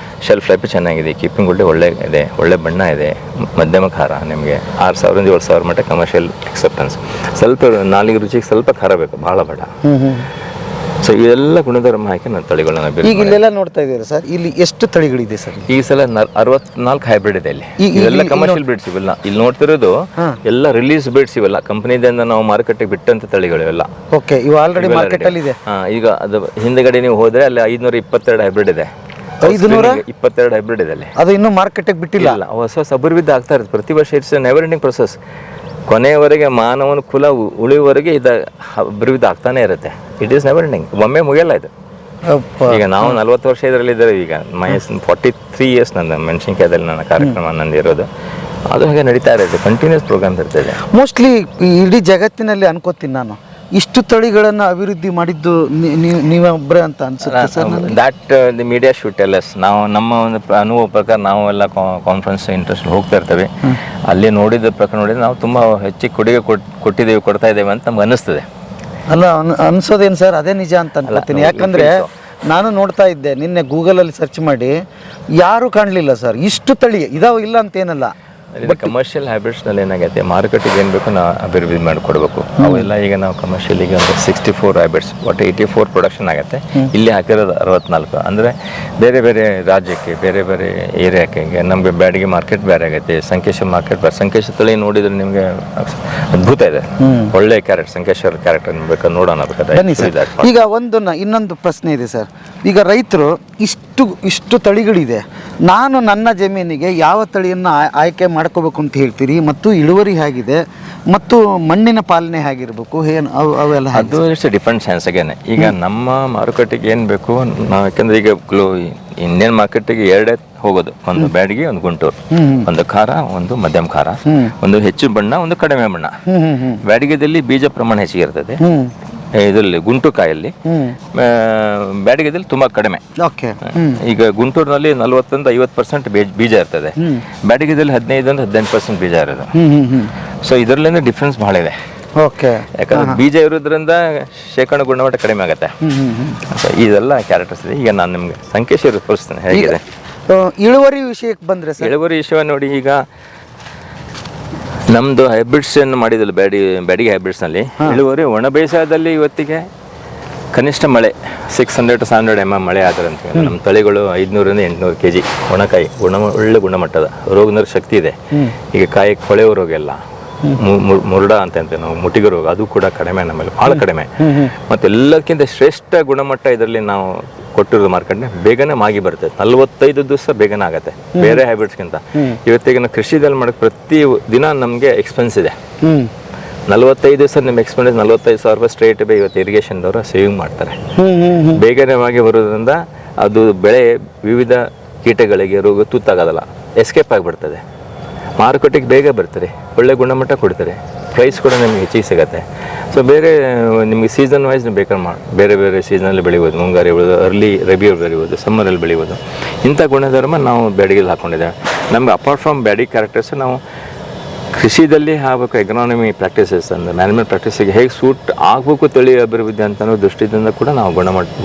ಶೆಲ್ಫ್ ಲೈಫ್ ಚೆನ್ನಾಗಿದೆ, ಕೀಪಿಂಗ್ ಒಳ್ಳೆ ಇದೆ, ಒಳ್ಳೆ ಬಣ್ಣ ಇದೆ, ಮಧ್ಯಮ ಖಾರ. ನಿಮಗೆ 6,000 ಇಂದ 7,000 ಮಟ್ಟ ಕಮರ್ಷಿಯಲ್ ಎಕ್ಸೆಪ್ಟೆನ್ಸ್. ಸ್ವಲ್ಪ ನಾಲಿಗೆ ರುಚಿಗೆ ಸ್ವಲ್ಪ ಖಾರ ಬೇಕು, ಭಾಳ ಬೇಡ. ಸೊ ಇವೆಲ್ಲ ಗುಣಧರ್ಮ ಹಾಕಿ ನಾನು ತಳಿಗಳನ್ನ ಈಗ ಇಲ್ಲೆಲ್ಲ ನೋಡ್ತಾ ಇದ್ದೀರಾ ಸರ್, ಇಲ್ಲಿ ಎಷ್ಟು ತಳಿಗಳಿದೆ ಸರ್? ಈ ಸಲ 64 ಹೈಬ್ರಿಡ್ ಇದೆ ಇಲ್ಲಿ. ಇವೆಲ್ಲ ಕಮರ್ಷಿಯಲ್ ಬ್ರೀಡ್ಸ್ ಇವೆಲ್ಲ. ಇಲ್ಲಿ ನೋಡ್ತಿರೋದು ಎಲ್ಲ ರಿಲೀಸ್ ಬ್ರೀಡ್ಸ್ ಇವೆಲ್ಲ, ಕಂಪನಿದಿಂದ ನಾವು ಮಾರುಕಟ್ಟೆಗೆ ಬಿಟ್ಟಂತ ತಳಿಗಳು ಇವೆಲ್ಲ. ಓಕೆ, ಇವು ಆಲ್ರೆಡಿ ಮಾರ್ಕೆಟ್ ಅಲ್ಲಿ ಇದೆ. ಈಗ ಅದು ಹಿಂದೆಗಡೆ ನೀವು ಹೋದ್ರೆ ಅಲ್ಲಿ 522 ಹೈಬ್ರಿಡ್ ಇದೆ. 522 ಹೈಬ್ರಿಡ್ ಇದೆ ಅಲ್ಲಿ. ಅದು ಇನ್ನೂ ಮಾರ್ಕೆಟಿಗೆ ಬಿಟ್ಟಿಲ್ಲ. ಹೊಸ ಅಭಿವೃದ್ಧಿ ಆಗ್ತಾ ಇರುತ್ತೆ ಪ್ರತಿ ವರ್ಷ. It's never ending process. ಕೊನೆಯವರೆಗೆ ಮಾನವನ ಕುಲ ಉಳಿಯುವವರೆಗೆ ಇದು ಅಭಿವೃದ್ಧಿ ಆಗ್ತಾನೆ ಇರುತ್ತೆ. ಇಟ್ ಈಸ್ ನೆವರ್ ಎಂಡಿಂಗ್, ಒಮ್ಮೆ ಮುಗಿಯಲ್ಲ ಇದು. ಈಗ ನಾವು 40 ವರ್ಷ ಇದರಲ್ಲಿ ಇದ್ದೇವೆ. ಈಗ 43 years ನನ್ನ ಮೆಣಸಿನ್ಕಾಯದಲ್ಲಿ ನನ್ನ ಕಾರ್ಯಕ್ರಮ ನಂದು ಇರೋದು. ಅದು ಹಾಗೆ ನಡೀತಾ ಇರುತ್ತೆ, ಕಂಟಿನ್ಯೂಸ್ ಪ್ರೋಗ್ರಾಮ್ಸ್ ಇರ್ತದೆ. ಮೋಸ್ಟ್ಲಿ ಇಡೀ ಜಗತ್ತಿನಲ್ಲಿ ಅನ್ಕೋತೀನಿ ನಾನು, ಇಷ್ಟು ತಳಿಗಳನ್ನು ಅಭಿವೃದ್ಧಿ ಮಾಡಿದ್ದು ನೀವೊಬ್ಬರೇ ಅಂತ ಅನ್ಸುತ್ತೆ sir. That the media should tell us. ನಾವು ನಮ್ಮ ಒಂದು ಅನುಭವ ಪ್ರಕಾರ ನಾವೆಲ್ಲ ಕಾನ್ಫರೆನ್ಸ್ ಇಂಟ್ರೆಸ್ಟ್ ಹೋಗ್ತಾ ಇರ್ತೇವೆ. ಅಲ್ಲಿ ನೋಡಿದ ಪ್ರಕಾರ ನೋಡಿದ್ರೆ ನಾವು ತುಂಬ ಹೆಚ್ಚಿಗೆ ಕೊಡುಗೆ ಕೊಡ್ತಾ ಇದ್ದೇವೆ ಅಂತ ನಮ್ಗೆ ಅನ್ನಿಸ್ತದೆ. ಅಲ್ಲ, ಅನ್ಸೋದೇನು ಸರ್, ಅದೇ ನಿಜ ಅಂತ ಅನ್ಕೋತೀನಿ. ಯಾಕಂದರೆ ನಾನು ನೋಡ್ತಾ ಇದ್ದೆ ನಿನ್ನೆ ಗೂಗಲಲ್ಲಿ ಸರ್ಚ್ ಮಾಡಿ, ಯಾರೂ ಕಾಣಲಿಲ್ಲ ಸರ್. ಇಷ್ಟು ತಳಿ ಇದಾವೆ, ಇಲ್ಲ ಅಂತೇನಲ್ಲ. ಕಮರ್ಷಿಯಲ್ ಹ್ಯಾಬಿಟ್ಸ್ನಲ್ಲಿ ಏನಾಗೈತೆ, ಮಾರುಕಟ್ಟೆಗೆ ಏನು ಬೇಕು ನಾವು ಅಭಿವೃದ್ಧಿ ಮಾಡಿಕೊಡ್ಬೇಕು. ಅವೆಲ್ಲ ಈಗ ನಾವು ಕಮರ್ಷಿಯಲಿಗೆ ಒಂದು 64 ಹ್ಯಾಬಿಟ್ಸ್, ಒಟ್ಟು 84 ಪ್ರೊಡಕ್ಷನ್ ಆಗುತ್ತೆ. ಇಲ್ಲಿ ಹಾಕಿರೋದು 64. ಅಂದರೆ ಬೇರೆ ಬೇರೆ ರಾಜ್ಯಕ್ಕೆ, ಬೇರೆ ಬೇರೆ ಏರಿಯಾಕ್ಕೆ. ಈಗ ನಮಗೆ ಬ್ಯಾಡಿಗೆ ಮಾರ್ಕೆಟ್ ಬೇರೆ ಆಗುತ್ತೆ, ಸಂಕೇಶ್ವರ ಮಾರ್ಕೆಟ್ ಬೇರೆ. ಸಂಕೇಶ್ವರ ತಳಿ ನೋಡಿದ್ರೆ ನಿಮಗೆ ಅದ್ಭುತ ಇದೆ, ಒಳ್ಳೆ ಕ್ಯಾರೆಕ್ಟ್. ಸಂಕೇಶ್ವರ ಕ್ಯಾರೆಕ್ಟರ್ ಬೇಕಾದ್ರೆ ನೋಡೋಣ ಬೇಕಾದ್ರೆ. ಈಗ ಇನ್ನೊಂದು ಪ್ರಶ್ನೆ ಇದೆ ಸರ್. ಈಗ ರೈತರು ಇಷ್ಟು ತಳಿಗಳಿದೆ, ನಾನು ನನ್ನ ಜಮೀನಿಗೆ ಯಾವ ತಳಿಯನ್ನು ಆಯ್ಕೆ ಮಾಡ್ಕೋಬೇಕು ಅಂತ ಹೇಳ್ತೀರಿ? ಮತ್ತು ಇಳುವರಿ ಹೇಗಿದೆ, ಮತ್ತು ಮಣ್ಣಿನ ಪಾಲನೆ ಹೇಗಿರಬೇಕು, ಅವೆಲ್ಲ ಅದು ಇಟ್ಸ್ ಡಿಫ್ರೆಂಟ್ ಸೈನ್ಸ್ ಅಗೇನೆ. ಈಗ ನಮ್ಮ ಮಾರುಕಟ್ಟೆಗೆ ಏನು ಬೇಕು ನಾವು, ಯಾಕಂದರೆ ಈಗ ಇಂಡಿಯನ್ ಮಾರ್ಕೆಟಿಗೆ 2 ಹೋಗೋದು, ಒಂದು ಬ್ಯಾಡಿಗೆ, ಒಂದು ಗುಂಟೂರು. ಒಂದು ಖಾರ, ಒಂದು ಮಧ್ಯಮ ಖಾರ, ಒಂದು ಹೆಚ್ಚು ಬಣ್ಣ, ಒಂದು ಕಡಿಮೆ ಬಣ್ಣ. ಬ್ಯಾಡಿಗೆದಲ್ಲಿ ಬೀಜ ಪ್ರಮಾಣ ಹೆಚ್ಚಿಗೆ ಇರ್ತದೆ, ಇದರಲ್ಲಿ ಗುಂಟುಕಾಯಲ್ಲಿ. ಬ್ಯಾಡಿಗೆದಲ್ಲಿ ತುಂಬ ಕಡಿಮೆ. ಈಗ ಗುಂಟೂರಿನಲ್ಲಿ 40-50% ಬೀಜ ಇರ್ತದೆ, ಬ್ಯಾಡಿಗೆದಲ್ಲಿ 15-18% ಬೀಜ ಇರೋದು. ಸೊ ಇದರಲ್ಲಿಂದ ಡಿಫ್ರೆನ್ಸ್ ಭಾಳ ಇದೆ. ಯಾಕಂದ್ರೆ ಬೀಜ ಇರೋದ್ರಿಂದ ಶೇಖರಣೆ ಗುಣಮಟ್ಟ ಕಡಿಮೆ ಆಗುತ್ತೆ. ಇದೆಲ್ಲ ಕ್ಯಾರೆಕ್ಟರ್ಸ್ ಇದೆ. ಈಗ ನಾನು ನಿಮ್ಗೆ ಸಂಕೇಶ್ವರ ತೋರಿಸ್ತೇನೆ ಹೇಗಿದೆ. ಇಳುವರಿ ವಿಷಯಕ್ಕೆ ಬಂದರೆ ಸರ್, ಇಳುವರಿ ವಿಷಯ ನೋಡಿ. ಈಗ ನಮ್ಮದು ಹೈಬ್ರಿಡ್ಸ್ ಅನ್ನು ಮಾಡಿದಿಲ್ಲ ಬ್ಯಾಡಿಗೆ ಹೈಬ್ರಿಡ್ಸ್ನಲ್ಲಿ ಇಳುವರಿ ಒಣ ಬೇಸಾಯದಲ್ಲಿ ಇವತ್ತಿಗೆ ಕನಿಷ್ಠ ಮಳೆ 600 to 700 mm ಮಳೆ ಆದರಂತೆ ನಮ್ಮ ತಳಿಗಳು 500 ಇಂದ 800 kg ಒಣಕಾಯಿ ಒಳ್ಳೆ ಗುಣಮಟ್ಟದ ರೋಗನ ಶಕ್ತಿ ಇದೆ. ಈಗ ಕಾಯಿ ಕೊಳೆಯುವ ರೋಗ ಎಲ್ಲ ಮುರುಡ ಅಂತ ನಾವು ಮುಟ್ಟಿಗೆ ರೋಗ ಅದು ಕೂಡ ಕಡಿಮೆ, ನಮ್ಮಲ್ಲಿ ಭಾಳ ಕಡಿಮೆ. ಮತ್ತು ಎಲ್ಲಕ್ಕಿಂತ ಶ್ರೇಷ್ಠ ಗುಣಮಟ್ಟ ಇದರಲ್ಲಿ ನಾವು ಕೊಟ್ಟಿರೋದು ಮಾರ್ಕೆಟ್ನ ಬೇಗನೆ ಮಾಗಿ ಬರ್ತದೆ. 45 ದಿವಸ ಬೇಗನೆ ಆಗುತ್ತೆ ಬೇರೆ ಹೈಬ್ರಿಡ್ಸ್ಗಿಂತ. ಇವತ್ತಿಗೆ ನಾವು ಕೃಷಿದಲ್ಲಿ ಮಾಡೋಕ್ಕೆ ಪ್ರತಿ ದಿನ ನಮಗೆ ಎಕ್ಸ್ಪೆನ್ಸ್ ಇದೆ. 45 ದಿವಸ ನಿಮ್ಮ ಎಕ್ಸ್ಪೆನ್ಸ್ 45,000 ರೂಪಾಯಿ ಸ್ಟ್ರೇಟ್ ಬೈ ಇವತ್ತು ಇರಿಗೇಷನ್ದವರು ಸೇವಿಂಗ್ ಮಾಡ್ತಾರೆ. ಬೇಗನೆ ಆಗಿ ಬರೋದ್ರಿಂದ ಅದು ಬೆಳೆ ವಿವಿಧ ಕೀಟಗಳಿಗೆ ರೋಗ ತುತ್ತಾಗೋದಲ್ಲ, ಎಸ್ಕೇಪ್ ಆಗಿಬಿಡ್ತದೆ. ಮಾರುಕಟ್ಟೆಗೆ ಬೇಗ ಬರ್ತಾರೆ, ಒಳ್ಳೆ ಗುಣಮಟ್ಟ ಕೊಡ್ತಾರೆ, ಪ್ರೈಸ್ ಕೂಡ ನಿಮಗೆ ಹೆಚ್ಚಿಗೆ ಸಿಗುತ್ತೆ. ಸೊ ಬೇರೆ ನಿಮಗೆ ಸೀಸನ್ ವೈಸ್ ಬೇಕಾದ್ರೆ ಬೇರೆ ಬೇರೆ ಸೀಸನಲ್ಲಿ ಬೆಳಿಬೋದು, ಮುಂಗಾರು ಬೆಳೆಯೋದು, ಅರ್ಲಿ ರಬಿಯಲ್ಲಿ ಬೆಳಿಬೋದು, ಸಮ್ಮರಲ್ಲಿ ಬೆಳಿಬೋದು. ಇಂಥ ಗುಣಧರ್ಮ ನಾವು ಬ್ಯಾಡಿಗೆಲ್ಲಿ ಹಾಕ್ಕೊಂಡಿದ್ದೇವೆ. ನಮ್ಗೆ ಅಪಾರ್ಟ್ ಫ್ರಮ್ ಬ್ಯಾಡಿಗೆ ಕ್ಯಾರೆಕ್ಟರ್ಸ್ ನಾವು ಕೃಷಿದಲ್ಲಿ ಆಗಬೇಕು ಎಕನಾಮಿ ಪ್ರಾಕ್ಟೀಸಸ್ ಅಂದರೆ ಮ್ಯಾನೇಜ್ಮೆಂಟ್ ಪ್ರಾಕ್ಟೀಸಿಗೆ ಹೇಗೆ ಸೂಟ್ ಆಗಬೇಕು ತಳಿ ಅಭಿವೃದ್ಧಿ ಅಂತ ಅನ್ನೋ ದೃಷ್ಟಿಯಿಂದ ಕೂಡ ನಾವು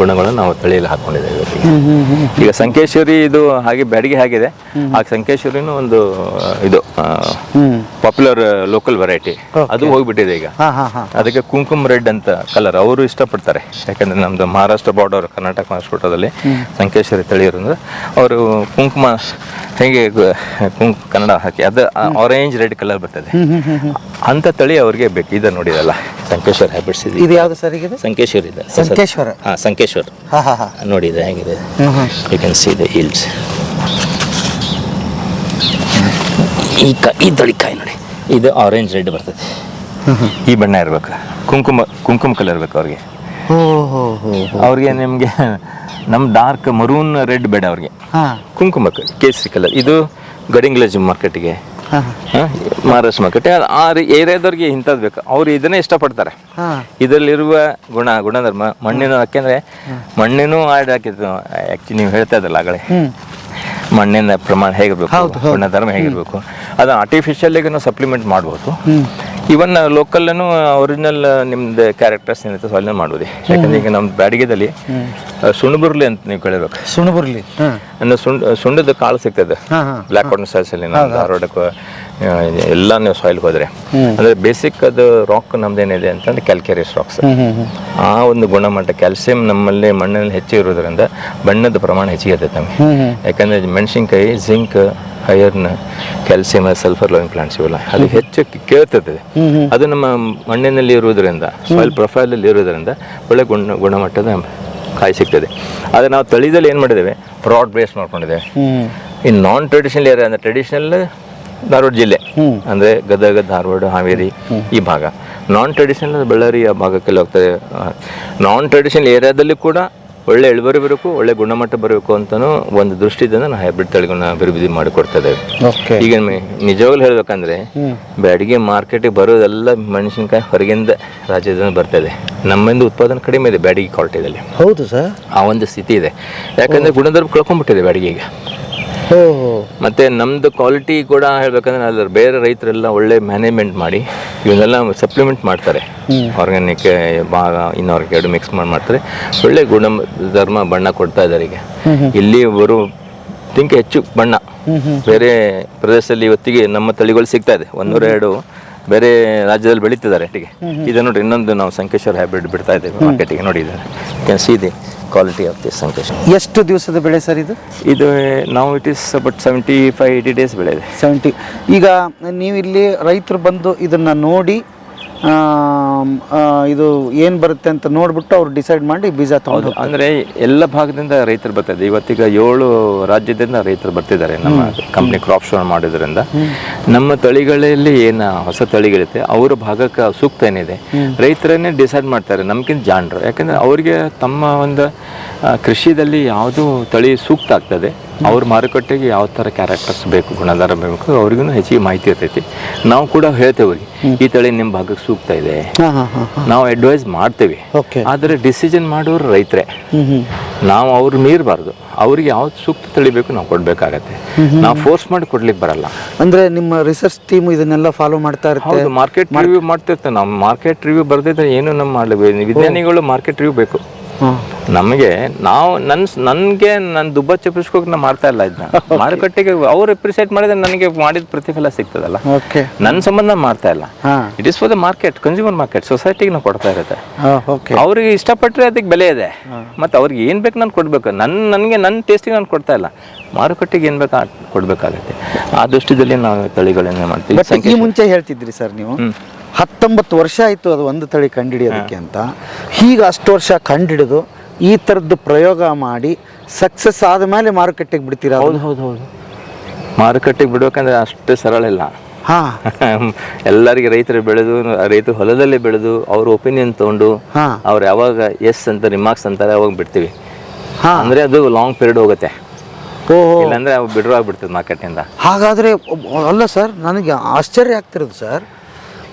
ಗುಣಗಳನ್ನು ನಾವು ತಳಿಯಲ್ಲಿ ಹಾಕ್ಕೊಂಡಿದ್ದೇವೆ. ಈಗ ಸಂಕೇಶ್ವರಿ ಇದು ಹಾಗೆ ಬ್ಯಾಡಿಗೆ ಆಗಿದೆ. ಆ ಸಂಕೇಶ್ವರಿನೂ ಒಂದು ಇದು ಪಾಪ್ಯುಲರ್ ಲೋಕಲ್ ವೆರೈಟಿ, ಅದು ಹೋಗ್ಬಿಟ್ಟಿದೆ ಈಗ. ಅದಕ್ಕೆ ಕುಂಕುಮ ರೆಡ್ ಅಂತ ಕಲರ್ ಅವರು ಇಷ್ಟಪಡ್ತಾರೆ. ಯಾಕಂದರೆ ನಮ್ಮದು ಮಹಾರಾಷ್ಟ್ರ ಬಾರ್ಡರ್ ಕರ್ನಾಟಕ ಮಹಾರಾಷ್ಟ್ರದಲ್ಲಿ ಸಂಕೇಶ್ವರಿ ತಳಿ ಇರೋದ್ರೆ ಅವರು ಕುಂಕುಮ ಹೇಗೆ ಕನ್ನಡ ಹಾಕಿ ಅದು ಆರೆಂಜ್ ರೆಡ್ ಕಲರ್ ಬರ್ತದೆ ಅಂತ ತಳಿ ಅವ್ರಿಗೆ ಬೇಕು. ಇದು ನೋಡಿದಲ್ಲ ಸಂಕೇಶ್ವರ ಹ್ಯಾಬಿಟ್ಸ್ ಇದು ಯಾವುದು ಸರ್? ಈಗ ಸಂಕೇಶ್ವರ ಇದೆ. ಸಂಕೇಶ್ವರ, ಹಾಂ ಸಂಕೇಶ್ವರ ನೋಡಿದೆ ಹೇಗಿದೆ. You can see the yields. ಈ ತಳಿಕಾಯಿ ನೋಡಿ, ಇದು ಆರೆಂಜ್ ರೆಡ್ ಬರ್ತದೆ. ಈ ಬಣ್ಣ ಇರ್ಬೇಕು, ಕುಂಕುಮ ಕಲರ್ ಬೇಕು ಅವ್ರಿಗೆ. ಅವ್ರಿಗೆ ನಿಮಗೆ ನಮ್ಮ ಡಾರ್ಕ್ ಮರೂನ್ ರೆಡ್ ಬೇಡ ಅವ್ರಿಗೆ, ಕುಂಕುಮ ಕೇಸರಿ ಕಲರ್. ಇದು ಗಡಿಂಗ್ಲಜ್ ಮಾರ್ಕೆಟ್ಗೆ, ಮಹಾರಾಷ್ಟ್ರ ಮಾರ್ಕೆಟ್ ಆ ಏರಿಯಾದವ್ರಿಗೆ ಇಂಥದ್ದು ಬೇಕು, ಅವ್ರು ಇದನ್ನೇ ಇಷ್ಟಪಡ್ತಾರೆ. ಇದರಲ್ಲಿರುವ ಗುಣಧರ್ಮ ಮಣ್ಣಿನ, ಯಾಕೆಂದರೆ ಮಣ್ಣಿನೂ ಆಡ್ ಹಾಕಿದ್ದು ಆ್ಯಕ್ಚುಲಿ ನೀವು ಹೇಳ್ತಾ ಇದ್ದಲ್ಲ ಆಗಲೇ, ಮಣ್ಣಿನ ಪ್ರಮಾಣ ಹೇಗಿರ್ಬೇಕು, ಗುಣಧರ್ಮ ಹೇಗಿರಬೇಕು, ಅದು ಆರ್ಟಿಫಿಷಿಯಲಿಗೆ ನಾವು ಸಪ್ಲಿಮೆಂಟ್ ಮಾಡ್ಬೋದು. ಇವನ್ ಲೋಕಲ್ಲೂ ಒರಿಜಿನಲ್ ನಿಮ್ದು ಕ್ಯಾರೆಕ್ಟರ್ಸ್ ಏನಿರುತ್ತೆ ಸೊ ಅಲ್ಲೇ ಮಾಡ್ಬೋದು. ಯಾಕಂದರೆ ಈಗ ನಮ್ಮ ಬ್ಯಾಡಿಗೆದಲ್ಲಿ ಸುಣ್ಣಬುರ್ಲಿ ಅಂತ ನೀವು ಕೇಳಿರ್ಬೇಕು. ಸುಣ್ಣಬುರ್ಲಿ ಅಂದ್ರೆ ಸುಣ್ಣದ ಕಾಳು ಸಿಗ್ತದೆ ಬ್ಲ್ಯಾಕ್ ಕಾಟನ್ ಸಾಯ್ಸಲ್ಲಿ. ನಾವು ಧಾರವಾಡಕ್ಕೆ ಎಲ್ಲ ನೀವು ಸಾಯಿಲ್ ಹೋದರೆ ಅಂದರೆ ಬೇಸಿಕ್ ಅದು ರಾಕ್ ನಮ್ದೇನಿದೆ ಅಂತಂದ್ರೆ ಕ್ಯಾಲ್ಕೇರಿಯಸ್ ರಾಕ್ಸ್. ಆ ಒಂದು ಗುಣಮಟ್ಟ ಕ್ಯಾಲ್ಸಿಯಂ ನಮ್ಮಲ್ಲಿ ಮಣ್ಣಿನಲ್ಲಿ ಹೆಚ್ಚು ಇರೋದ್ರಿಂದ ಬಣ್ಣದ ಪ್ರಮಾಣ ಹೆಚ್ಚಿಗೆ ಇರ್ತೈತೆ ನಮಗೆ. ಯಾಕಂದರೆ ಮೆಣಸಿನ್ಕಾಯಿ zinc, iron, calcium, sulphur loving plants ಇವೆಲ್ಲ ಅದು ಹೆಚ್ಚು ಕೇಳ್ತಿರ್ತದೆ. ಅದು ನಮ್ಮ ಮಣ್ಣಿನಲ್ಲಿ ಇರುವುದರಿಂದ, ಸಾಯಿಲ್ ಪ್ರೊಫೈಲಲ್ಲಿ ಇರೋದ್ರಿಂದ ಒಳ್ಳೆ ಗುಣಮಟ್ಟದ ಕಾಯಿ ಸಿಗ್ತದೆ. ಆದರೆ ನಾವು ತಳಿದಲ್ಲಿ ಏನು ಮಾಡಿದ್ದೇವೆ, ಬ್ರಾಡ್ ಬೇಸ್ ಮಾಡ್ಕೊಂಡಿದ್ದೇವೆ. ಇನ್ನು ನಾನ್ ಟ್ರೆಡಿಷನಲ್ ಏರಿಯಾ ಅಂದರೆ ಟ್ರೆಡಿಷನಲ್ ಧಾರವಾಡ ಜಿಲ್ಲೆ ಅಂದರೆ ಗದಗ, ಧಾರವಾಡ, ಹಾವೇರಿ ಈ ಭಾಗ. ನಾನ್ ಟ್ರೆಡಿಷನಲ್ ಬಳ್ಳಾರಿ ಆ ಭಾಗಕ್ಕೆಲ್ಲ ಹೋಗ್ತದೆ. ನಾನ್ ಟ್ರೆಡಿಷನಲ್ ಏರಿಯಾದಲ್ಲಿ ಕೂಡ ಒಳ್ಳೆ ಇಳುವರಿ ಬರಬೇಕು, ಒಳ್ಳೆ ಗುಣಮಟ್ಟ ಬರಬೇಕು ಅಂತಲೂ ಒಂದು ದೃಷ್ಟಿಯಿಂದ ನಾವು ಹೈಬ್ರಿಡ್ ತಳಿಗಳನ್ನ ಅಭಿವೃದ್ಧಿ ಮಾಡಿಕೊಡ್ತಾ ಇದ್ದೇವೆ. ಈಗ ನಿಜವಾಗ್ಲೂ ಹೇಳ್ಬೇಕಂದ್ರೆ ಬ್ಯಾಡಿಗೆ ಮಾರ್ಕೆಟಿಗೆ ಬರೋದೆಲ್ಲ ಮೆಣಸಿನ್ಕಾಯಿ ಹೊರಗಿಂದ ರಾಜ್ಯದಿಂದ ಬರ್ತದೆ. ನಮ್ಮಿಂದ ಉತ್ಪಾದನೆ ಕಡಿಮೆ ಇದೆ ಬ್ಯಾಡಿಗೆ ಕ್ವಾಲಿಟಿದಲ್ಲಿ. ಹೌದು ಸರ್, ಆ ಒಂದು ಸ್ಥಿತಿ ಇದೆ. ಯಾಕಂದರೆ ಗುಣಧರ್ಮ ಕಳ್ಕೊಂಡ್ಬಿಟ್ಟಿದೆ ಬ್ಯಾಡಿಗೆಗೆ. ಮತ್ತು ನಮ್ಮದು ಕ್ವಾಲಿಟಿ ಕೂಡ ಹೇಳ್ಬೇಕಂದ್ರೆ ಅದ್ರ ಬೇರೆ ರೈತರೆಲ್ಲ ಒಳ್ಳೆ ಮ್ಯಾನೇಜ್ಮೆಂಟ್ ಮಾಡಿ ಇವನ್ನೆಲ್ಲ ಸಪ್ಲಿಮೆಂಟ್ ಮಾಡ್ತಾರೆ. ಆರ್ಗ್ಯಾನಿಕ್ ಭಾಗ ಇನ್ಆರ್ಗ್ಯಾನಿಕ್ ಎರಡು ಮಿಕ್ಸ್ ಮಾಡ್ತಾರೆ. ಒಳ್ಳೆ ಗುಣಧರ್ಮ ಬಣ್ಣ ಕೊಡ್ತಾ ಇದ್ದಾರೆ. ಈಗ ಇಲ್ಲಿ ಬರೋದಕ್ಕಿಂತ ಹೆಚ್ಚು ಬಣ್ಣ ಬೇರೆ ಪ್ರದೇಶದಲ್ಲಿ ಇವತ್ತಿಗೆ ನಮ್ಮ ತಳಿಗಳು ಸಿಗ್ತಾ ಇದೆ. 102 ಬೇರೆ ರಾಜ್ಯದಲ್ಲಿ ಬೆಳೀತಿದ್ದಾರೆ. ಇದು ನೋಡಿ ಇನ್ನೊಂದು ನಾವು ಸಂಕೇಶ್ವರ ಹೈಬ್ರಿಡ್ ಬಿಡ್ತಾ ಇದ್ದೇವೆ ಮಾರ್ಕೆಟಿಗೆ. ನೋಡಿದ್ದಾರೆ can see the quality of this Sankeshwar. ಎಷ್ಟು ದಿವಸದ ಬೆಳೆ ಸರ್ ಇದು? ಇದು ನಾವು ಇಟ್ ಈಸ್ ಅಬೌಟ್ 75-80 ಡೇಸ್ ಬೆಳೆ ಇದೆ. 70. ಈಗ ನೀವು ಇಲ್ಲಿ ರೈತರು ಬಂದು ಇದನ್ನು ನೋಡಿ ಇದು ಏನು ಬರುತ್ತೆ ಅಂತ ನೋಡ್ಬಿಟ್ಟು ಅವ್ರು ಡಿಸೈಡ್ ಮಾಡಿ ಬೀಜ ತಗೊಂಡು, ಅಂದರೆ ಎಲ್ಲ ಭಾಗದಿಂದ ರೈತರು ಬರ್ತಾರೆ. ಇವತ್ತೀಗ 7 ರಾಜ್ಯದಿಂದ ರೈತರು ಬರ್ತಿದ್ದಾರೆ ನಮ್ಮ ಕಂಪ್ನಿ ಕ್ರಾಪ್ ಶೋ ಮಾಡೋದ್ರಿಂದ. ನಮ್ಮ ತಳಿಗಳಲ್ಲಿ ಏನು ಹೊಸ ತಳಿಗಳಿರುತ್ತೆ ಅವ್ರ ಭಾಗಕ್ಕೆ ಸೂಕ್ತ ಏನಿದೆ ರೈತರನ್ನೇ ಡಿಸೈಡ್ ಮಾಡ್ತಾರೆ, ನಮ್ಗಿಂತ ಜಾಣರು. ಯಾಕಂದರೆ ಅವ್ರಿಗೆ ತಮ್ಮ ಒಂದು ಕೃಷಿಯಲ್ಲಿ ಯಾವುದು ತಳಿ ಸೂಕ್ತ ಆಗ್ತದೆ, ಅವ್ರ ಮಾರುಕಟ್ಟೆಗೆ ಯಾವ ಥರ ಕ್ಯಾರೆಕ್ಟರ್ಸ್ ಬೇಕು, ಗುಣಧಾರ ಬೇಕು, ಅವ್ರಿಗೂ ಹೆಚ್ಚಿಗೆ ಮಾಹಿತಿ ಇರ್ತೈತಿ. ನಾವು ಕೂಡ ಹೇಳ್ತೇವೆ ಈ ತಳಿ ನಿಮ್ಮ ಭಾಗಕ್ಕೆ ಸೂಕ್ತ ಇದೆ, ನಾವು ಅಡ್ವೈಸ್ ಮಾಡ್ತೇವೆ. ಆದರೆ ಡಿಸಿಷನ್ ಮಾಡೋರು ರೈತರೇ. ನಾವು ಅವ್ರು ಮೀರಬಾರ್ದು. ಅವ್ರಿಗೆ ಯಾವ್ದು ಸೂಕ್ತ ತಳಿ ಬೇಕು ನಾವು ಕೊಡಬೇಕಾಗತ್ತೆ. ನಾವು ಫೋರ್ಸ್ ಮಾಡಿ ಕೊಡ್ಲಿಕ್ಕೆ ಬರಲ್ಲ. ಅಂದರೆ ನಿಮ್ಮ ರಿಸರ್ಚ್ ಟೀಮ್ ಇದನ್ನೆಲ್ಲ ಫಾಲೋ ಮಾಡ್ತಾ ಇರ್ತಾರೆ. ಮಾರ್ಕೆಟ್ ರಿವ್ಯೂ ಮಾಡ್ತಿರ್ತೇವೆ ನಾವು. ಮಾರ್ಕೆಟ್ ರಿವ್ಯೂ ಬರ್ದಿದ್ರೆ ಏನು ನಮ್ಮ ಮಾಡಬೇಕು. ವಿಜ್ಞಾನಿಗಳು ಮಾರ್ಕೆಟ್ ರಿವ್ಯೂ ಬೇಕು. ನಮಗೆ ನಾವು ನನಗೆ ನಾನು ದುಬ್ಬ ಚಪ್ಪಿಸ್ಕೋಕೆ ನಾ ಮಾಡ್ತಾ ಇಲ್ಲ ಇದನ್ನ ಮಾರುಕಟ್ಟೆಗೆ ಅವ್ರು ಅಪ್ರಿಸಿಯೇಟ್ ಮಾಡಿದ್ರೆ ನನಗೆ ಮಾಡಿದ ಪ್ರತಿಫಲ ಸಿಗ್ತದಲ್ಲ. ಓಕೆ. ನನ್ನ ಸಂಬಂಧ ಮಾಡ್ತಾ ಇಲ್ಲ. It is for the market, consumer market, ಸೊಸೈಟಿಗೆ ನಾವು ಕೊಡ್ತಾ ಇರುತ್ತೆ. ಓಕೆ. ಅವ್ರಿಗೆ ಇಷ್ಟಪಟ್ಟರೆ ಅದಕ್ಕೆ ಬೆಲೆ ಇದೆ. ಮತ್ತು ಅವ್ರಿಗೆ ಏನು ಬೇಕು ನಾನು ಕೊಡಬೇಕು. ನನಗೆ ನನ್ನ ಟೇಸ್ಟಿಗೆ ನಾನು ಕೊಡ್ತಾ ಇಲ್ಲ, ಮಾರುಕಟ್ಟೆಗೆ ಏನು ಬೇಕು ಕೊಡಬೇಕಾಗತ್ತೆ. ಆ ದೃಷ್ಟಿಯಲ್ಲಿ ನಾವು ತಳಿಗಳನ್ನೇ ಮಾಡ್ತೀವಿ. ಈ ಮುಂಚೆ ಹೇಳ್ತಿದ್ರಿ ಸರ್ ನೀವು 19 ವರ್ಷ ಆಯಿತು ಅದು ಒಂದು ತಳಿ ಕಂಡುಹಿಡಿಯೋದಕ್ಕೆ ಅಂತ. ಈಗ ಅಷ್ಟು ವರ್ಷ ಕಂಡುಹಿಡಿದು ಈ ಥರದ್ದು ಪ್ರಯೋಗ ಮಾಡಿ ಸಕ್ಸಸ್ ಆದಮೇಲೆ ಮಾರುಕಟ್ಟೆಗೆ ಬಿಡ್ತೀರಾ? ಹೌದು ಹೌದು ಹೌದು. ಮಾರುಕಟ್ಟೆಗೆ ಬಿಡ್ಬೇಕಂದ್ರೆ ಅಷ್ಟು ಸರಳ ಇಲ್ಲ. ಎಲ್ಲರಿಗೆ ರೈತರು ಬೆಳೆದು, ರೈತರು ಹೊಲದಲ್ಲೇ ಬೆಳೆದು ಅವ್ರ ಒಪಿನಿಯನ್ ತೊಗೊಂಡು ಅವ್ರು ಯಾವಾಗ ಎಸ್ ಅಂತ ರಿಮಾರ್ಕ್ಸ್ ಅಂತಾರೆ ಅವಾಗ ಬಿಡ್ತೀವಿ. ಅಂದರೆ ಅದು ಲಾಂಗ್ ಪೀರಿಯಡ್ ಹೋಗುತ್ತೆ. ಇಲ್ಲಾಂದ್ರೆ ಅವು ಬಿಡ್ರು ಆಗ್ಬಿಡ್ತದೆ ಮಾರ್ಕೆಟಿಂದ. ಹಾಗಾದರೆ ಅಲ್ಲ ಸರ್, ನನಗೆ ಆಶ್ಚರ್ಯ ಆಗ್ತಿರೋದು ಸರ್,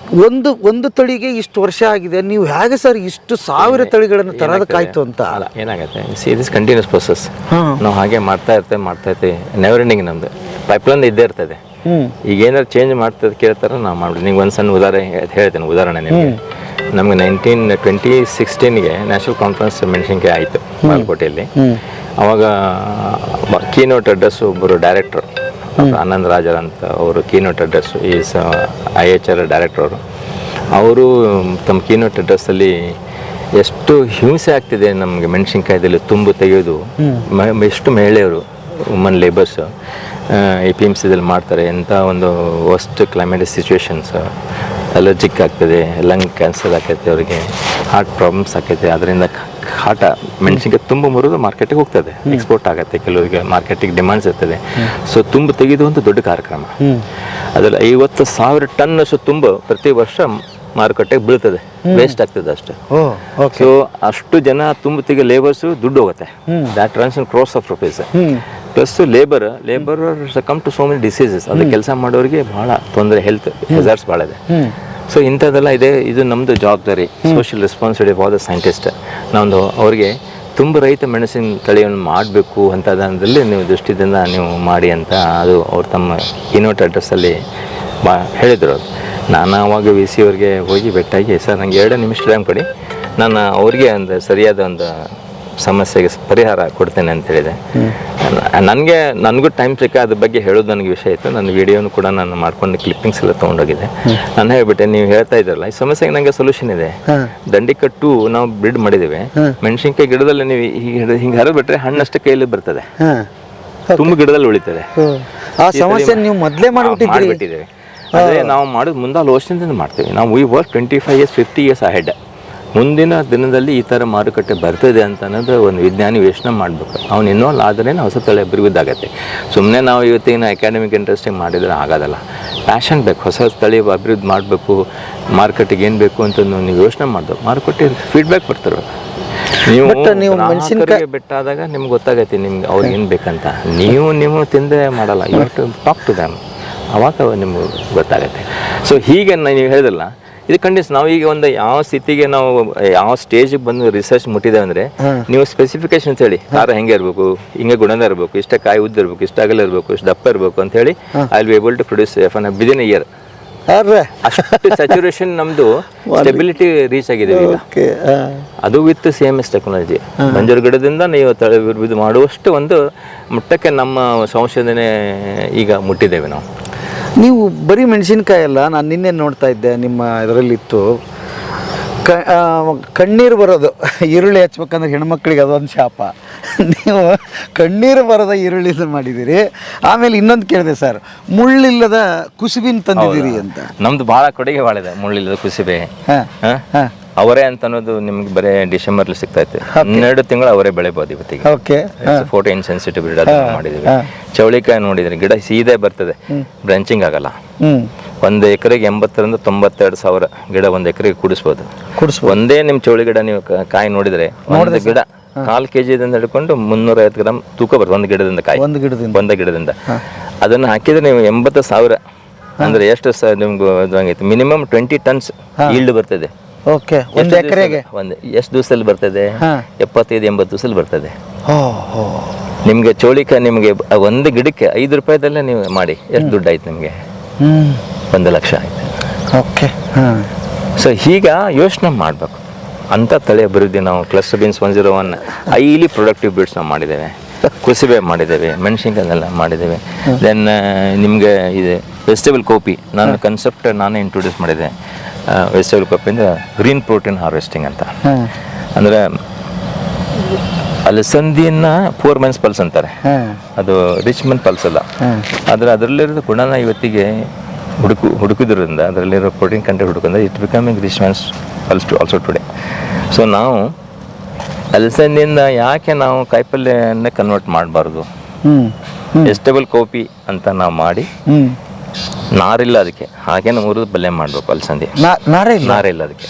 ಒಂದು ತಳಿಗೆ ಇಷ್ಟು ವರ್ಷ ಆಗಿದೆ, ನೀವು ಹೇಗೆ ಸರ್ ಇಷ್ಟು ಸಾವಿರ ತಳಿಗಳನ್ನು ತರೋದಕ್ಕಾಯ್ತು ಅಂತ? ಅಲ್ಲ, ಏನಾಗುತ್ತೆ, ಇಟ್ ಇಸ್ ಕಂಟಿನ್ಯೂಸ್ ಪ್ರೊಸೆಸ್. ನಾವು ಹಾಗೆ ಮಾಡ್ತಾ ಇರ್ತೀವಿ. ನೆವರ್ ಎಂಡಿಂಗ್ ನಮ್ದು ಪೈಪ್ಲೈನ್ ಇದ್ದೇ ಇರ್ತದೆ. ಈಗ ಏನಾದ್ರು ಚೇಂಜ್ ಮಾಡ್ತದೆ ಕೇಳ್ತಾರೆ, ನಾವು ಮಾಡ್ಬಿಡಿ. ನಿಮ್ಗೆ ಒಂದು ಸಣ್ಣ ಉದಾಹರಣೆ ನಿಮಗೆ. ನಮಗೆ 2016ಗೆ ನ್ಯಾಷನಲ್ ಕಾನ್ಫರೆನ್ಸ್ ಮೆಣಸಿನ್ಕಾಯಿ ಆಯಿತು ಬಾಗಲಕೋಟೆಯಲ್ಲಿ. ಅವಾಗ ಕೀನೋಟ್ ಅಡ್ರೆಸ್ ಒಬ್ಬರು ಡೈರೆಕ್ಟರ್ ಆನಂದ್ ರಾಜರ್ ಅಂತ, ಅವರು keynote address is IHR director. ಅವರು ತಮ್ಮ ಕೀನೋಟ್ ಅಡ್ರೆಸ್ಸಲ್ಲಿ ಎಷ್ಟು ಹಿಂಸೆ ಆಗ್ತಿದೆ ನಮಗೆ ಮೆಣಸಿನ್ಕಾಯ್ದಲ್ಲಿ ತುಂಬು ತೆಗೆಯೋದು, ಎಷ್ಟು ಮಹಿಳೆಯರು ವುಮನ್ ಲೇಬರ್ಸ್ APMCದಲ್ಲಿ ಮಾಡ್ತಾರೆ. ಎಂಥ ಒಂದು ವರ್ಸ್ಟ್ ಕ್ಲೈಮೇಟಿಕ್ ಸಿಚುವೇಶನ್ಸ್, ಅಲರ್ಜಿಕ್ ಆಗ್ತದೆ, ಲಂಗ್ ಕ್ಯಾನ್ಸರ್ ಆಗ್ತೈತೆ, ಅವರಿಗೆ ಹಾರ್ಟ್ ಪ್ರಾಬ್ಲಮ್ಸ್ ಆಗ್ತೈತೆ. ಅದರಿಂದ ಮೆಣಸಿನ್ಕಾಯಿ ತುಂಬ ಮುರಿದು ಮಾರ್ಕೆಟಿಗೆ ಹೋಗ್ತದೆ, ಎಕ್ಸ್ಪೋರ್ಟ್ ಆಗುತ್ತೆ. ಕೆಲವರಿಗೆ ಮಾರ್ಕೆಟಿಗೆ ಡಿಮಾಂಡ್ಸ್ ಇರ್ತದೆ. ಸೊ ತುಂಬು ತೆಗೆದು ಒಂದು ದೊಡ್ಡ ಕಾರ್ಯಕ್ರಮ. ಅದರಲ್ಲಿ 50,000 ಟನ್ನಷ್ಟು ತುಂಬು ಪ್ರತಿ ವರ್ಷ ಮಾರುಕಟ್ಟೆಗೆ ಬೀಳ್ತದೆ, ವೇಸ್ಟ್ ಆಗ್ತದೆ ಅಷ್ಟು. ಸೊ ಅಷ್ಟು ಜನ ತುಂಬು ತೆಗೆ ಲೇಬರ್ಸು ದುಡ್ಡು ಹೋಗುತ್ತೆ. That runs in crores of rupees. Plus labour succumb to so many diseases. ಅದು ಕೆಲಸ ಮಾಡೋರಿಗೆ ಭಾಳ ತೊಂದರೆ, ಹೆಲ್ತ್ ಹೆಜಾರ್ಡ್ಸ್ ಭಾಳ ಇದೆ. ಸೊ ಇಂಥದ್ದೆಲ್ಲ ಇದೆ. ಇದು ನಮ್ಮದು ಜವಾಬ್ದಾರಿ, social responsibility for the scientist. ನಾವೊಂದು ಅವ್ರಿಗೆ ತುಂಬ ರೈತ ಮೆಣಸಿನ ತಳಿಯನ್ನು ಮಾಡಬೇಕು ಅಂತದಲ್ಲಿ ನೀವು ದೃಷ್ಟಿದಿಂದ ನೀವು ಮಾಡಿ ಅಂತ ಅದು ಅವ್ರು ತಮ್ಮ ಕೀನೋಟ್ ಅಡ್ರೆಸ್ಸಲ್ಲಿ ಹೇಳಿದರು. ನಾನು ಆವಾಗ VC ಅವ್ರಿಗೆ ಹೋಗಿ ಭೇಟಿಯಾಗಿ, ಸರ್ ನನಗೆ 2 ನಿಮಿಷ ಟೈಮ್ ಕೊಡಿ, ನಾನು ಅವ್ರಿಗೆ ಒಂದು ಸರಿಯಾದ ಒಂದು ಸಮಸ್ಯೆಗೆ ಪರಿಹಾರ ಕೊಡ್ತೇನೆ ಅಂತ ಹೇಳಿದೆ. ನನಗೂ ಟೈಮ್ ಸಿಕ್ಕ ಅದ್ರ ಬಗ್ಗೆ ಹೇಳೋದು ನನಗೆ ವಿಷಯ ಇತ್ತು. ನನ್ನ ವಿಡಿಯೋನು ಕೂಡ ನಾನು ಮಾಡ್ಕೊಂಡು ಕ್ಲಿಪ್ಪಿಂಗ್ಸ್ ಎಲ್ಲ ತೊಗೊಂಡೋಗಿದ್ದೆ. ನಾನು ಹೇಳ್ಬಿಟ್ಟೆ, ನೀವು ಹೇಳ್ತಾ ಇದ್ರಲ್ಲ ಈ ಸಮಸ್ಯೆಗೆ ನನಗೆ ಸೊಲ್ಯೂಷನ್ ಇದೆ. ದಂಡಿಕಟ್ಟು ನಾವು ಬ್ರಿಡ್ ಮಾಡಿದ್ದೇವೆ. ಮೆಣಸಿನ್ಕಾಯಿ ಗಿಡದಲ್ಲಿ ನೀವು ಹಿಂಗೆ ಹರಿದ್ಬಿಟ್ರೆ ಹಣ್ಣಷ್ಟು ಕೈಯಲ್ಲಿ ಬರ್ತದೆ, ತುಂಬ ಗಿಡದಲ್ಲಿ ಉಳಿತದೆ. ಆ ಸಮಸ್ಯೆ ನೀವು ಮೊದಲೇ ಮಾಡಿಬಿಟ್ಟಿದ್ದೇವೆ. ಅದೇ ನಾವು ಮಾಡೋದು ಮುಂದಾಲು ವರ್ಷದಿಂದ ಮಾಡ್ತೀವಿ. ನಾವು we work 25 years 50 years ahead. ಮುಂದಿನ ದಿನದಲ್ಲಿ ಈ ಥರ ಮಾರುಕಟ್ಟೆ ಬರ್ತದೆ ಅಂತ ಅನ್ನೋದು ಒಂದು ವಿಜ್ಞಾನಿ ಯೋಚನೆ ಮಾಡಬೇಕು. ಅವ್ನು ಇನ್ವಾಲ್ವ್ ಆದರೆ ಹೊಸ ತಳಿ ಅಭಿವೃದ್ಧಿ ಆಗುತ್ತೆ. ಸುಮ್ಮನೆ ನಾವು ಇವತ್ತಿನ ಅಕಾಡೆಮಿಕ್ ಇಂಟ್ರೆಸ್ಟಿಂಗ್ ಮಾಡಿದರೆ ಆಗೋದಲ್ಲ. ಪ್ಯಾಷನ್ ಬೇಕು, ಹೊಸ ತಳಿ ಅಭಿವೃದ್ಧಿ ಮಾಡಬೇಕು, ಮಾರ್ಕೆಟಿಗೆ ಏನು ಬೇಕು ಅಂತ ನೀವು ಯೋಚನೆ ಮಾಡಿದ್ರು ಮಾರುಕಟ್ಟೆ ಫೀಡ್ಬ್ಯಾಕ್ ಬರ್ತಾರೆ. ನೀವು ಮೆಣಸಿನಕಾಯಿ ಬಿಟ್ಟಾದಾಗ ನಿಮ್ಗೆ ಗೊತ್ತಾಗೈತಿ ನಿಮ್ಗೆ ಅವ್ರಿಗೆ ಏನು ಬೇಕಂತ. ನೀವು ತಿಂದೆ ಮಾಡಲ್ಲ, you have to talk to them, ಅವಾಗ ನಿಮ್ಗೆ ಗೊತ್ತಾಗತ್ತೆ. ಸೊ ಹೀಗೆ ನೀವು ಹೇಳಿದಲ್ಲ, ಇದು ಖಂಡಿತ ನಾವು ಈಗ ಒಂದು ಯಾವ ಸ್ಥಿತಿಗೆ ನಾವು ಯಾವ ಸ್ಟೇಜಿಗೆ ಬಂದು ರಿಸರ್ಚ್ ಮುಟ್ಟಿದ್ದೇವೆ ಅಂದರೆ, ನೀವು ಸ್ಪೆಸಿಫಿಕೇಶನ್ಸ್ ಹೇಳಿ, ಖಾರ ಹೆಂಗೆ ಇರಬೇಕು, ಹಿಂಗೆ ಗುಣದ ಇರಬೇಕು, ಇಷ್ಟ ಕಾಯಿ ಉದ್ದ ಇರಬೇಕು, ಇಷ್ಟ ಅಗಲ ಇರಬೇಕು, ಇಷ್ಟು ದಪ್ಪ ಇರಬೇಕು ಅಂತ ಹೇಳಿ I will be able to produce within a year. ಅಷ್ಟು ಸ್ಯಾಚುರೇಷನ್ ನಮ್ಮದು ಸ್ಟೆಬಿಲಿಟಿ ರೀಚ್ ಆಗಿದೆ ಈಗ. ಅದು ವಿತ್ CMS ಟೆಕ್ನಾಲಜಿ. ಬಂಜರು ಗಿಡದಿಂದ ನೀವು ತಳಿ ಅಭಿವೃದ್ಧಿ ಮಾಡುವಷ್ಟು ಒಂದು ಮಟ್ಟಕ್ಕೆ ನಮ್ಮ ಸಂಶೋಧನೆ ಈಗ ಮುಟ್ಟಿದ್ದೇವೆ ನಾವು. ನೀವು ಬರೀ ಮೆಣಸಿನ್ಕಾಯಿ ಅಲ್ಲ, ನಾನು ನಿನ್ನೆ ನೋಡ್ತಾ ಇದ್ದೆ ನಿಮ್ಮ ಇದರಲ್ಲಿತ್ತು ಕಣ್ಣೀರು ಬರೋದು, ಈರುಳ್ಳಿ ಹಚ್ಬೇಕಂದ್ರೆ ಹೆಣ್ಮಕ್ಳಿಗೆ ಅದೊಂದು ಶಾಪ. ನೀವು ಕಣ್ಣೀರು ಬರೋದ ಈರುಳ್ಳಿ ಮಾಡಿದ್ದೀರಿ. ಆಮೇಲೆ ಇನ್ನೊಂದು ಕೇಳಿದೆ ಸರ್, ಮುಳ್ಳಿಲ್ಲದ ಕುಸುಬಿನ ತಂದಿದ್ದೀರಿ ಅಂತ. ನಮ್ದು ಭಾಳ ಕೊಡುಗೆ ಭಾಳ ಇದೆ, ಮುಳ್ಳಿಲ್ಲದ ಕುಸುಬೆ. ಅವರೇ ಅಂತ ಅನ್ನೋದು ನಿಮ್ಗೆ ಬರೀ ಡಿಸೆಂಬರ್ಲಿ ಸಿಗ್ತಾ ಇತ್ತು. 12 ತಿಂಗಳು ಅವರೇ ಬೆಳೆಬೋದು ಇವತ್ತಿಗೆ. ಓಕೆ, ಫೋಟೋ ಇನ್ಸೆನ್ಸಿಟಿವ್ ಬ್ರೀಡ್ ಅದನ್ನು ಮಾಡಿದ್ದೀವಿ. ಚೌಳಿಕಾಯಿ ನೋಡಿದ್ರೆ ಗಿಡ ಸೀದಾ ಬರ್ತದೆ, ಬ್ರಾಂಚಿಂಗ್ ಆಗಲ್ಲ. 1 ಎಕರೆಗೆ 80,000 to 92,000 ಗಿಡ 1 ಎಕರೆಗೆ ಕೂಡಿಸ್ಬೋದು. ಒಂದೇ ನಿಮ್ಮ ಚೌಳಿ ಗಿಡ ನೀವು ಕಾಯಿ ನೋಡಿದ್ರೆ ಒಂದು ಗಿಡ 4 kg ಹಿಡ್ಕೊಂಡು 350 ಗ್ರಾಮ್ ತೂಕ ಬರ್ತದೆ ಒಂದು ಗಿಡದಿಂದ ಕಾಯಿ, ಒಂದು ಗಿಡದಿಂದ. ಅದನ್ನು ಹಾಕಿದ್ರೆ ನೀವು 80,000 ಅಂದ್ರೆ ಎಷ್ಟು ನಿಮ್ಗೆ ಇದಾಗೈತೆ, ಮಿನಿಮಮ್ 20 tons ಈಲ್ಡ್ ಬರ್ತದೆ. ಓಕೆ, ಒಂದು ಎಕರೆಗೆ ಎಷ್ಟು ದಿವಸದಲ್ಲಿ ಬರ್ತದೆ? 75-80 ದಿವಸದಲ್ಲಿ ಬರ್ತದೆ. ನಿಮಗೆ ಚೌಳಿಕಾಯಿ ನಿಮಗೆ ಒಂದು ಗಿಡಕ್ಕೆ 5 ರೂಪಾಯಿದಲ್ಲೇ ನೀವು ಮಾಡಿ ಎಷ್ಟು ದುಡ್ಡು ಆಯ್ತು ನಿಮಗೆ? 1 ಲಕ್ಷ ಆಯ್ತು. ಓಕೆ. ಸೊ ಈಗ ಯೋಚನೆ ಮಾಡಬೇಕು. ಅಂಥ ತಳಿ ಅಭಿವೃದ್ಧಿ ನಾವು cluster beans 101 highly productive beads ನಾವು ಮಾಡಿದ್ದೇವೆ. ಕುಸುಬೆ ಮಾಡಿದ್ದೇವೆ, ಮೆಣಸಿನ್ಕಾಯನ್ನೆಲ್ಲ ಮಾಡಿದ್ದೇವೆ. ದೆನ್ ನಿಮಗೆ ಇದು ವೆಜಿಟೇಬಲ್ ಕಾಫಿ ನಾನು ಕನ್ಸೆಪ್ಟ್ ನಾನೇ ಇಂಟ್ರೊಡ್ಯೂಸ್ ಮಾಡಿದ್ದೆ. ವೆಜಿಟೇಬಲ್ ಕಾಫಿಯಿಂದ ಗ್ರೀನ್ ಪ್ರೋಟೀನ್ ಹಾರ್ವೆಸ್ಟಿಂಗ್ ಅಂತ. ಅಂದರೆ ಅಲಸಂದಿಯನ್ನು ಪೂರ್ ಮೆನ್ಸ್ ಪಲ್ಸ್ ಅಂತಾರೆ, ಅದು ರಿಚ್ ಮೆನ್ ಪಲ್ಸ್ ಅಲ್ಲ. ಆದರೆ ಅದರಲ್ಲಿರೋ ಗುಣನ ಇವತ್ತಿಗೆ ಹುಡುಕಿದ್ರಿಂದ ಅದರಲ್ಲಿರೋ ಪ್ರೋಟೀನ್ ಕಂಟೆಂಟ್ ಹುಡುಕಿದ್ರೆ it becoming rich men's pulse to also today. So ನಾವು ಅಲಸಂದಿಯಿಂದ ಯಾಕೆ ನಾವು ಕಾಯಿಪಲ್ಯನ್ನೇ ಕನ್ವರ್ಟ್ ಮಾಡಬಾರ್ದು, ವೆಜಿಟೇಬಲ್ ಕಾಫಿ ಅಂತ ನಾವು ಮಾಡಿ ನಾರಿಲ್ಲ ಅದಕ್ಕೆ, ಹಾಗೇನು ಮುರಿದು ಪಲ್ಯ ಮಾಡಬೇಕು. ಅಲಸಂದಿ ನಾರಿಲ್ಲ ಅದಕ್ಕೆ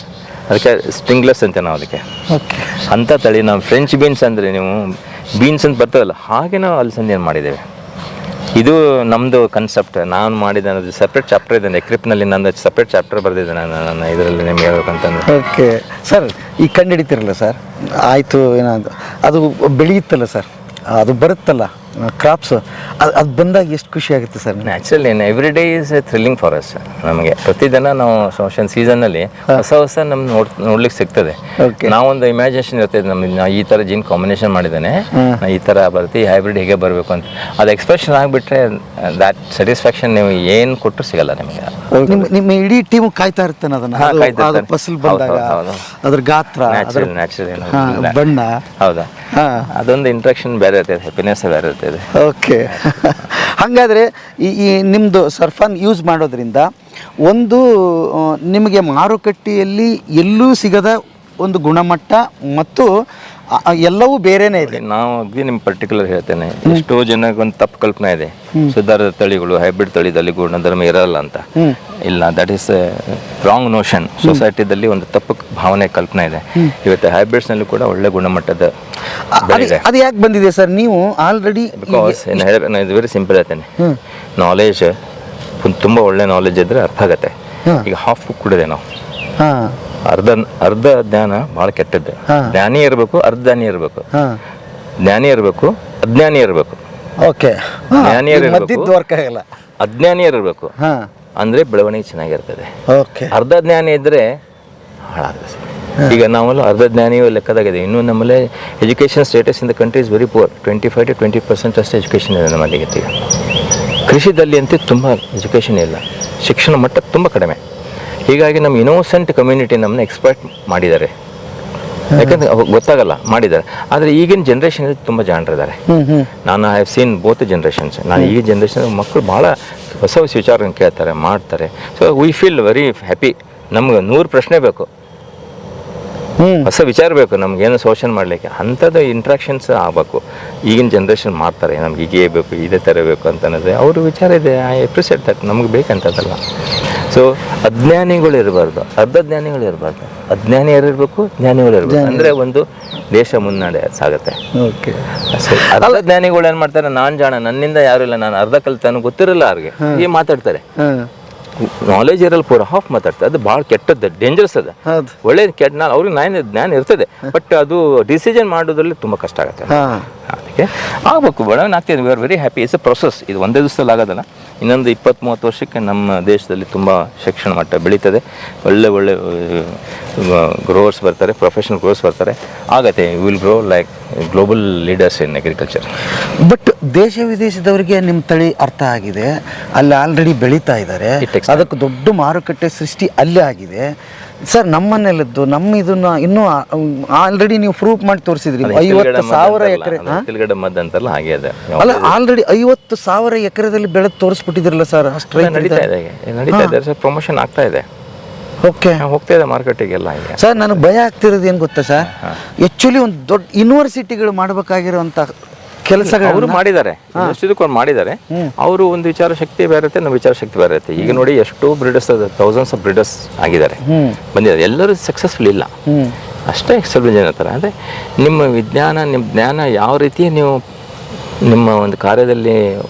ಸ್ಟ್ರಿಂಗ್ಲೆಸ್ ಅಂತ ನಾವು ಅದಕ್ಕೆ ಅಂಥ ತಳಿ ನಾವು ಫ್ರೆಂಚ್ ಬೀನ್ಸ್ ಅಂದರೆ ನೀವು ಬೀನ್ಸ್ ಅಂತ ಬರ್ತದಲ್ಲ ಹಾಗೆ ನಾವು ಅಲಸಂದಿಯನ್ನು ಮಾಡಿದ್ದೇವೆ. ಇದು ನಮ್ಮದು ಕನ್ಸೆಪ್ಟ್. ನಾನು ಮಾಡಿದ ಅನ್ನೋದು ಸಪ್ರೇಟ್ ಚಾಪ್ಟರ್ ಇದೆ ಎಕ್ರಿಪ್ನಲ್ಲಿ, ನಂದು ಸಪ್ರೇಟ್ ಚಾಪ್ಟರ್ ಬರೆದಿದ್ದೆ ನನ್ನ ಇದರಲ್ಲಿ ನಿಮ್ಗೆ ಹೇಳ್ಬೇಕಂತಂದ್ರೆ. ಓಕೆ ಸರ್, ಈಗ ಕಂಡು ಹಿಡಿತಿರಲ್ಲ ಸರ್, ಆಯಿತು ಏನಂತ ಅದು ಬೆಳೆಯುತ್ತಲ್ಲ ಸರ್, ಅದು ಬರುತ್ತಲ್ಲ ಕ್ರಾಪ್ಸ್, ಅದು ಬಂದಾಗ ಎಷ್ಟು ಖುಷಿ ಆಗುತ್ತೆ sir? Naturally every day is A thrilling for us. ನಮಗೆ ಪ್ರತಿದಿನ ನಾವು ಸೀಸನ್ನಲ್ಲಿ ಹೊಸ ನಮ್ಗೆ ನೋಡ್ಲಿಕ್ಕೆ ಸಿಗ್ತದೆ. ನಾವೊಂದು ಇಮ್ಯಾಜಿನೇಷನ್ ಇರ್ತದೆ ನಮ್ಗೆ, ನಾ ಈ ಥರ ಜೀನ್ ಕಾಂಬಿನೇಷನ್ ಮಾಡಿದ್ದೇನೆ, ನಾ ಈ ಥರ ಬರುತ್ತೆ, ಈ ಹೈಬ್ರಿಡ್ ಹೇಗೆ ಬರಬೇಕು ಅಂತ. ಅದು ಎಕ್ಸ್ಪ್ರೆಷನ್ ಆಗಿಬಿಟ್ರೆ ದ್ಯಾಟ್ ಸ್ಯಾಟಿಸ್ಫ್ಯಾಕ್ಷನ್ ನೀವು ಏನು ಕೊಟ್ಟರು ಸಿಗಲ್ಲ ನಿಮಗೆ. ನಿಮ್ಮ ಇಡೀ ಟೀಮ್ ಕಾಯ್ತಾ ಇರ್ತಾನೆ ಅದನ್ನು, ಫಸಲ್ ಬಂದಾಗ ಅದ್ರ ಗಾತ್ರ, ನ್ಯಾಚುರಲಿ ಬಣ್ಣ. ಹೌದಾ, ಅದೊಂದು ಇಂಟ್ರಾಕ್ಷನ್ ಬೇರೆ ಇರ್ತದೆ, ಹ್ಯಾಪಿನೆಸ್ ಬೇರೆ ಇರ್ತದೆ. ಓಕೆ, ಹಾಗಾದರೆ ಈ ನಿಮ್ಮದು ಸರ್ಫಾನ್ ಯೂಸ್ ಮಾಡೋದ್ರಿಂದ ಒಂದು ನಿಮಗೆ ಮಾರುಕಟ್ಟೆಯಲ್ಲಿ ಎಲ್ಲೂ ಸಿಗದ ಒಂದು ಗುಣಮಟ್ಟ ಮತ್ತು ಎಲ್ಲವೂ ಬೇರೆನೇ ಇದೆ. ನಾವು ಅಗ್ದಿ ನಿಮ್ಮ ಪರ್ಟಿಕ್ಯುಲರ್ ಹೇಳ್ತೇನೆ, ಎಷ್ಟೋ ಜನಕ್ಕೆ ಒಂದು ತಪ್ಪು ಕಲ್ಪನೆ ಇದೆ, ಸುಧಾರಿತ ತಳಿಗಳು ಹೈಬ್ರಿಡ್ ತಳಿದಲ್ಲಿ ಗುಣಧರ್ಮ ಇರಲ್ಲ ಅಂತ. ಇಲ್ಲ, ದಟ್ ಈಸ್ ರಾಂಗ್ ನೋಷನ್. ಸೊಸೈಟಿದಲ್ಲಿ ಒಂದು ತಪ್ಪು ಭಾವನೆ ಕಲ್ಪನೆ ಇದೆ. ಇವತ್ತು ಹೈಬ್ರಿಡ್ಸ್ನಲ್ಲಿ ಕೂಡ ಒಳ್ಳೆ ಗುಣಮಟ್ಟದ ಅದು ಯಾಕೆ ಬಂದಿದೆ ಸರ್? ನೀವು ಆಲ್ರೆಡಿ ಬಿಕಾಸ್ ಇದು ವೆರಿ ಸಿಂಪಲ್ ಹೇಳ್ತೇನೆ, ನಾಲೆಜ್ ತುಂಬ ಒಳ್ಳೆ ನಾಲೆಜ್ ಇದ್ರೆ ಅರ್ಥ ಆಗತ್ತೆ. ಈಗ ಹಾಫ್ ಬುಕ್ ಕೊಡಿದೆ ನಾವು, ಅರ್ಧ ಜ್ಞಾನ ಭಾಳ ಕೆಟ್ಟದ್ದು. ಜ್ಞಾನಿ ಇರಬೇಕು, ಅರ್ಧ ಜ್ಞಾನಿ ಇರಬೇಕು, ಜ್ಞಾನಿ ಇರಬೇಕು, ಅಜ್ಞಾನಿ ಇರಬೇಕು. ಓಕೆ, ಅಜ್ಞಾನಿ ಇರಬೇಕು ಅಂದ್ರೆ ಬೆಳವಣಿಗೆ ಚೆನ್ನಾಗಿರ್ತದೆ. ಅರ್ಧ ಜ್ಞಾನಿ ಇದ್ರೆ ಹಾಳಾಗ್ತದೆ. ಈಗ ನಾವೆಲ್ಲ ಅರ್ಧ ಜ್ಞಾನಿಯು ಲೆಕ್ಕದಾಗಿದೆ. ಇನ್ನೂ ನಮ್ಮಲ್ಲಿ education status in the country is very poor. 25 to 20% ಅಷ್ಟು ಎಜುಕೇಷನ್ ಇದೆ ನಮ್ಮಲ್ಲಿ. ಈಗ ಕೃಷಿದಲ್ಲಿ ಅಂತೂ ತುಂಬ ಎಜುಕೇಷನ್ ಇಲ್ಲ, ಶಿಕ್ಷಣ ಮಟ್ಟ ತುಂಬ ಕಡಿಮೆ. ಹೀಗಾಗಿ ನಮ್ಮ ಇನ್ನೋಸೆಂಟ್ ಕಮ್ಯುನಿಟಿ ನಮ್ಮನ್ನ ಎಕ್ಸ್ಪರ್ಟ್ ಮಾಡಿದ್ದಾರೆ, ಯಾಕಂದರೆ ಗೊತ್ತಾಗಲ್ಲ ಮಾಡಿದ್ದಾರೆ. ಆದರೆ ಈಗಿನ ಜನ್ರೇಷನ್ ತುಂಬ ಜಾಣರಿದ್ದಾರೆ. ನಾನು I have seen both generations. ನಾನು ಈ ಜನ್ರೇಷನ್ ಮಕ್ಕಳು ಭಾಳ ಹೊಸ ಹೊಸ ವಿಚಾರಗಳನ್ನು ಕೇಳ್ತಾರೆ, ಮಾಡ್ತಾರೆ. So we feel very happy. ನಮ್ಗೆ 100 ಪ್ರಶ್ನೆ ಬೇಕು, ಹೊಸ ವಿಚಾರ ಬೇಕು, ನಮ್ಗೇನು ಸೋಷನ್ ಮಾಡಲಿಕ್ಕೆ. ಅಂಥದ್ದು ಇಂಟ್ರಾಕ್ಷನ್ಸ್ ಆಗಬೇಕು. ಈಗಿನ ಜನ್ರೇಷನ್ ಮಾಡ್ತಾರೆ, ನಮ್ಗೆ ಹೀಗೆ ಬೇಕು, ಇದೇ ಥರ ಬೇಕು ಅಂತ ಅನ್ನೋದು ಅವ್ರ ವಿಚಾರ ಇದೆ. I appreciate that. ನಮ್ಗೆ ಬೇಕಂತದಲ್ಲ. ಸೊ ಅಜ್ಞಾನಿಗಳು ಇರಬಾರ್ದು, ಅರ್ಧ ಜ್ಞಾನಿಗಳು ಇರಬಾರ್ದು, ಅಜ್ಞಾನಿ ಇರಬೇಕು, ಜ್ಞಾನಿಗಳು ಇರಬೇಕು. ಅಂದರೆ ಒಂದು ದೇಶ ಮುನ್ನಡೆ ಸಾಗುತ್ತೆ. ಓಕೆ, ಅರ್ಧ ಜ್ಞಾನಿಗಳು ಏನು ಮಾಡ್ತಾರೆ, ನಾನು ಜಾಣ, ನನ್ನಿಂದ ಯಾರು ಇಲ್ಲ, ನಾನು ಅರ್ಧ ಕಲ್ತಾನು ಗೊತ್ತಿರಲ್ಲ ಅವ್ರಿಗೆ, ಹೀಗೆ ಮಾತಾಡ್ತಾರೆ. ನಾಲೆಜ್ ಇರಲ್ಲ, ಪೂರ ಹಾಫ್ ಮಾತಾಡ್ತಾರೆ. ಅದು ಭಾಳ ಕೆಟ್ಟದ್ದು, ಡೇಂಜರಸ್ ಅದ. ಒಳ್ಳೇದು ಕೆಟ್ಟ ನಾನು ಅವ್ರಿಗೆ ಜ್ಞಾನ ಇರ್ತದೆ, ಬಟ್ ಅದು ಡಿಸಿಷನ್ ಮಾಡೋದ್ರಲ್ಲಿ ತುಂಬ ಕಷ್ಟ ಆಗುತ್ತೆ. ಅದಕ್ಕೆ ಆಗಬೇಕು, ಬೆಳವಣಿಗೆ ಆಗ್ತಿದೆ. V are very happy. It's A process. ಇದು ಒಂದೇ ದಿವಸದಲ್ಲಿ ಆಗೋದಲ್ಲ. ಇನ್ನೊಂದು 20-30 ವರ್ಷಕ್ಕೆ ನಮ್ಮ ದೇಶದಲ್ಲಿ ತುಂಬ ಶಿಕ್ಷಣ ಮಟ್ಟ ಬೆಳೀತದೆ. ಒಳ್ಳೆ ಗ್ರೋವರ್ಸ್ ಬರ್ತಾರೆ, ಪ್ರೊಫೆಷನಲ್ ಗ್ರೋವರ್ಸ್ ಬರ್ತಾರೆ. ಆಗತ್ತೆ, will grow like global leaders in agriculture. But ದೇಶ ವಿದೇಶದವರಿಗೆ ನಿಮ್ಮ ತಳಿ ಅರ್ಥ ಆಗಿದೆ, ಅಲ್ಲಿ ಆಲ್ರೆಡಿ ಬೆಳೀತಾ ಇದ್ದಾರೆ, ಅದಕ್ಕೆ ದೊಡ್ಡ ಮಾರುಕಟ್ಟೆ ಸೃಷ್ಟಿ ಅಲ್ಲೇ ಆಗಿದೆ. ಸರ್, ನಮ್ಮನ್ನೆಲ್ಲದ್ದು ಇದನ್ನ ಇನ್ನೂ ಆಲ್ರೆಡಿ ನೀವು ಪ್ರೂಫ್ ಮಾಡಿ ತೋರಿಸಿದ್ರಿ. 50,000 ಎಕರೆ ಮದ್ದಂತಲ್ಲ, ಹಾಗೆ ಅದ ಅಲ್ಲ, ಆಲ್ರೆಡಿ 50,000 ಎಕರೆದಲ್ಲಿ ಬೆಳೆದು ತೋರಿಸ್ಬಿಟ್ಟಿದ್ರಲ್ಲ ಸರ್. ಅಷ್ಟು ನಡೀತಾ ಇದೆ, ಪ್ರಮೋಷನ್ ಆಗ್ತಾ ಇದೆ. ಓಕೆ, ಹೋಗ್ತಾ ಇದೆ ಮಾರ್ಕೆಟಿಗೆಲ್ಲ. ಸರ್, ನನಗೆ ಭಯ ಆಗ್ತಿರೋದು ಏನು ಗೊತ್ತಾ ಸರ್, ಆ್ಯಕ್ಚುಲಿ ಒಂದು ದೊಡ್ಡ ಯೂನಿವರ್ಸಿಟಿಗಳು ಮಾಡಬೇಕಾಗಿರುವಂಥ ಕೆಲಸಗಳು ಅವರು ಮಾಡಿದ್ದಾರೆ, ಮಾಡಿದ್ದಾರೆ. ಅವರು ಒಂದು ವಿಚಾರ ಶಕ್ತಿ ಬೇರೆ ಇರುತ್ತೆ, ನಮ್ಮ ವಿಚಾರ ಶಕ್ತಿ ಬೇರೆ ಇರುತ್ತೆ. ಈಗ ನೋಡಿ, ಎಷ್ಟೋ ಬ್ರೀಡರ್ಸ್, ಥೌಸಂಡ್ಸ್ ಆಫ್ ಬ್ರೀಡರ್ಸ್ ಆಗಿದ್ದಾರೆ, ಬಂದಿದ್ದಾರೆ. ಎಲ್ಲರೂ ಸಕ್ಸಸ್ಫುಲ್ ಇಲ್ಲ, ಅಷ್ಟೇ ಸ್ವಲ್ಪ ಜನ ಥರ. ಅಂದರೆ ನಿಮ್ಮ ವಿಜ್ಞಾನ, ನಿಮ್ಮ ಜ್ಞಾನ ಯಾವ ರೀತಿ ನೀವು ನಿಮ್ಮ ಒಂದು ಕಾರ್ಯದಲ್ಲಿ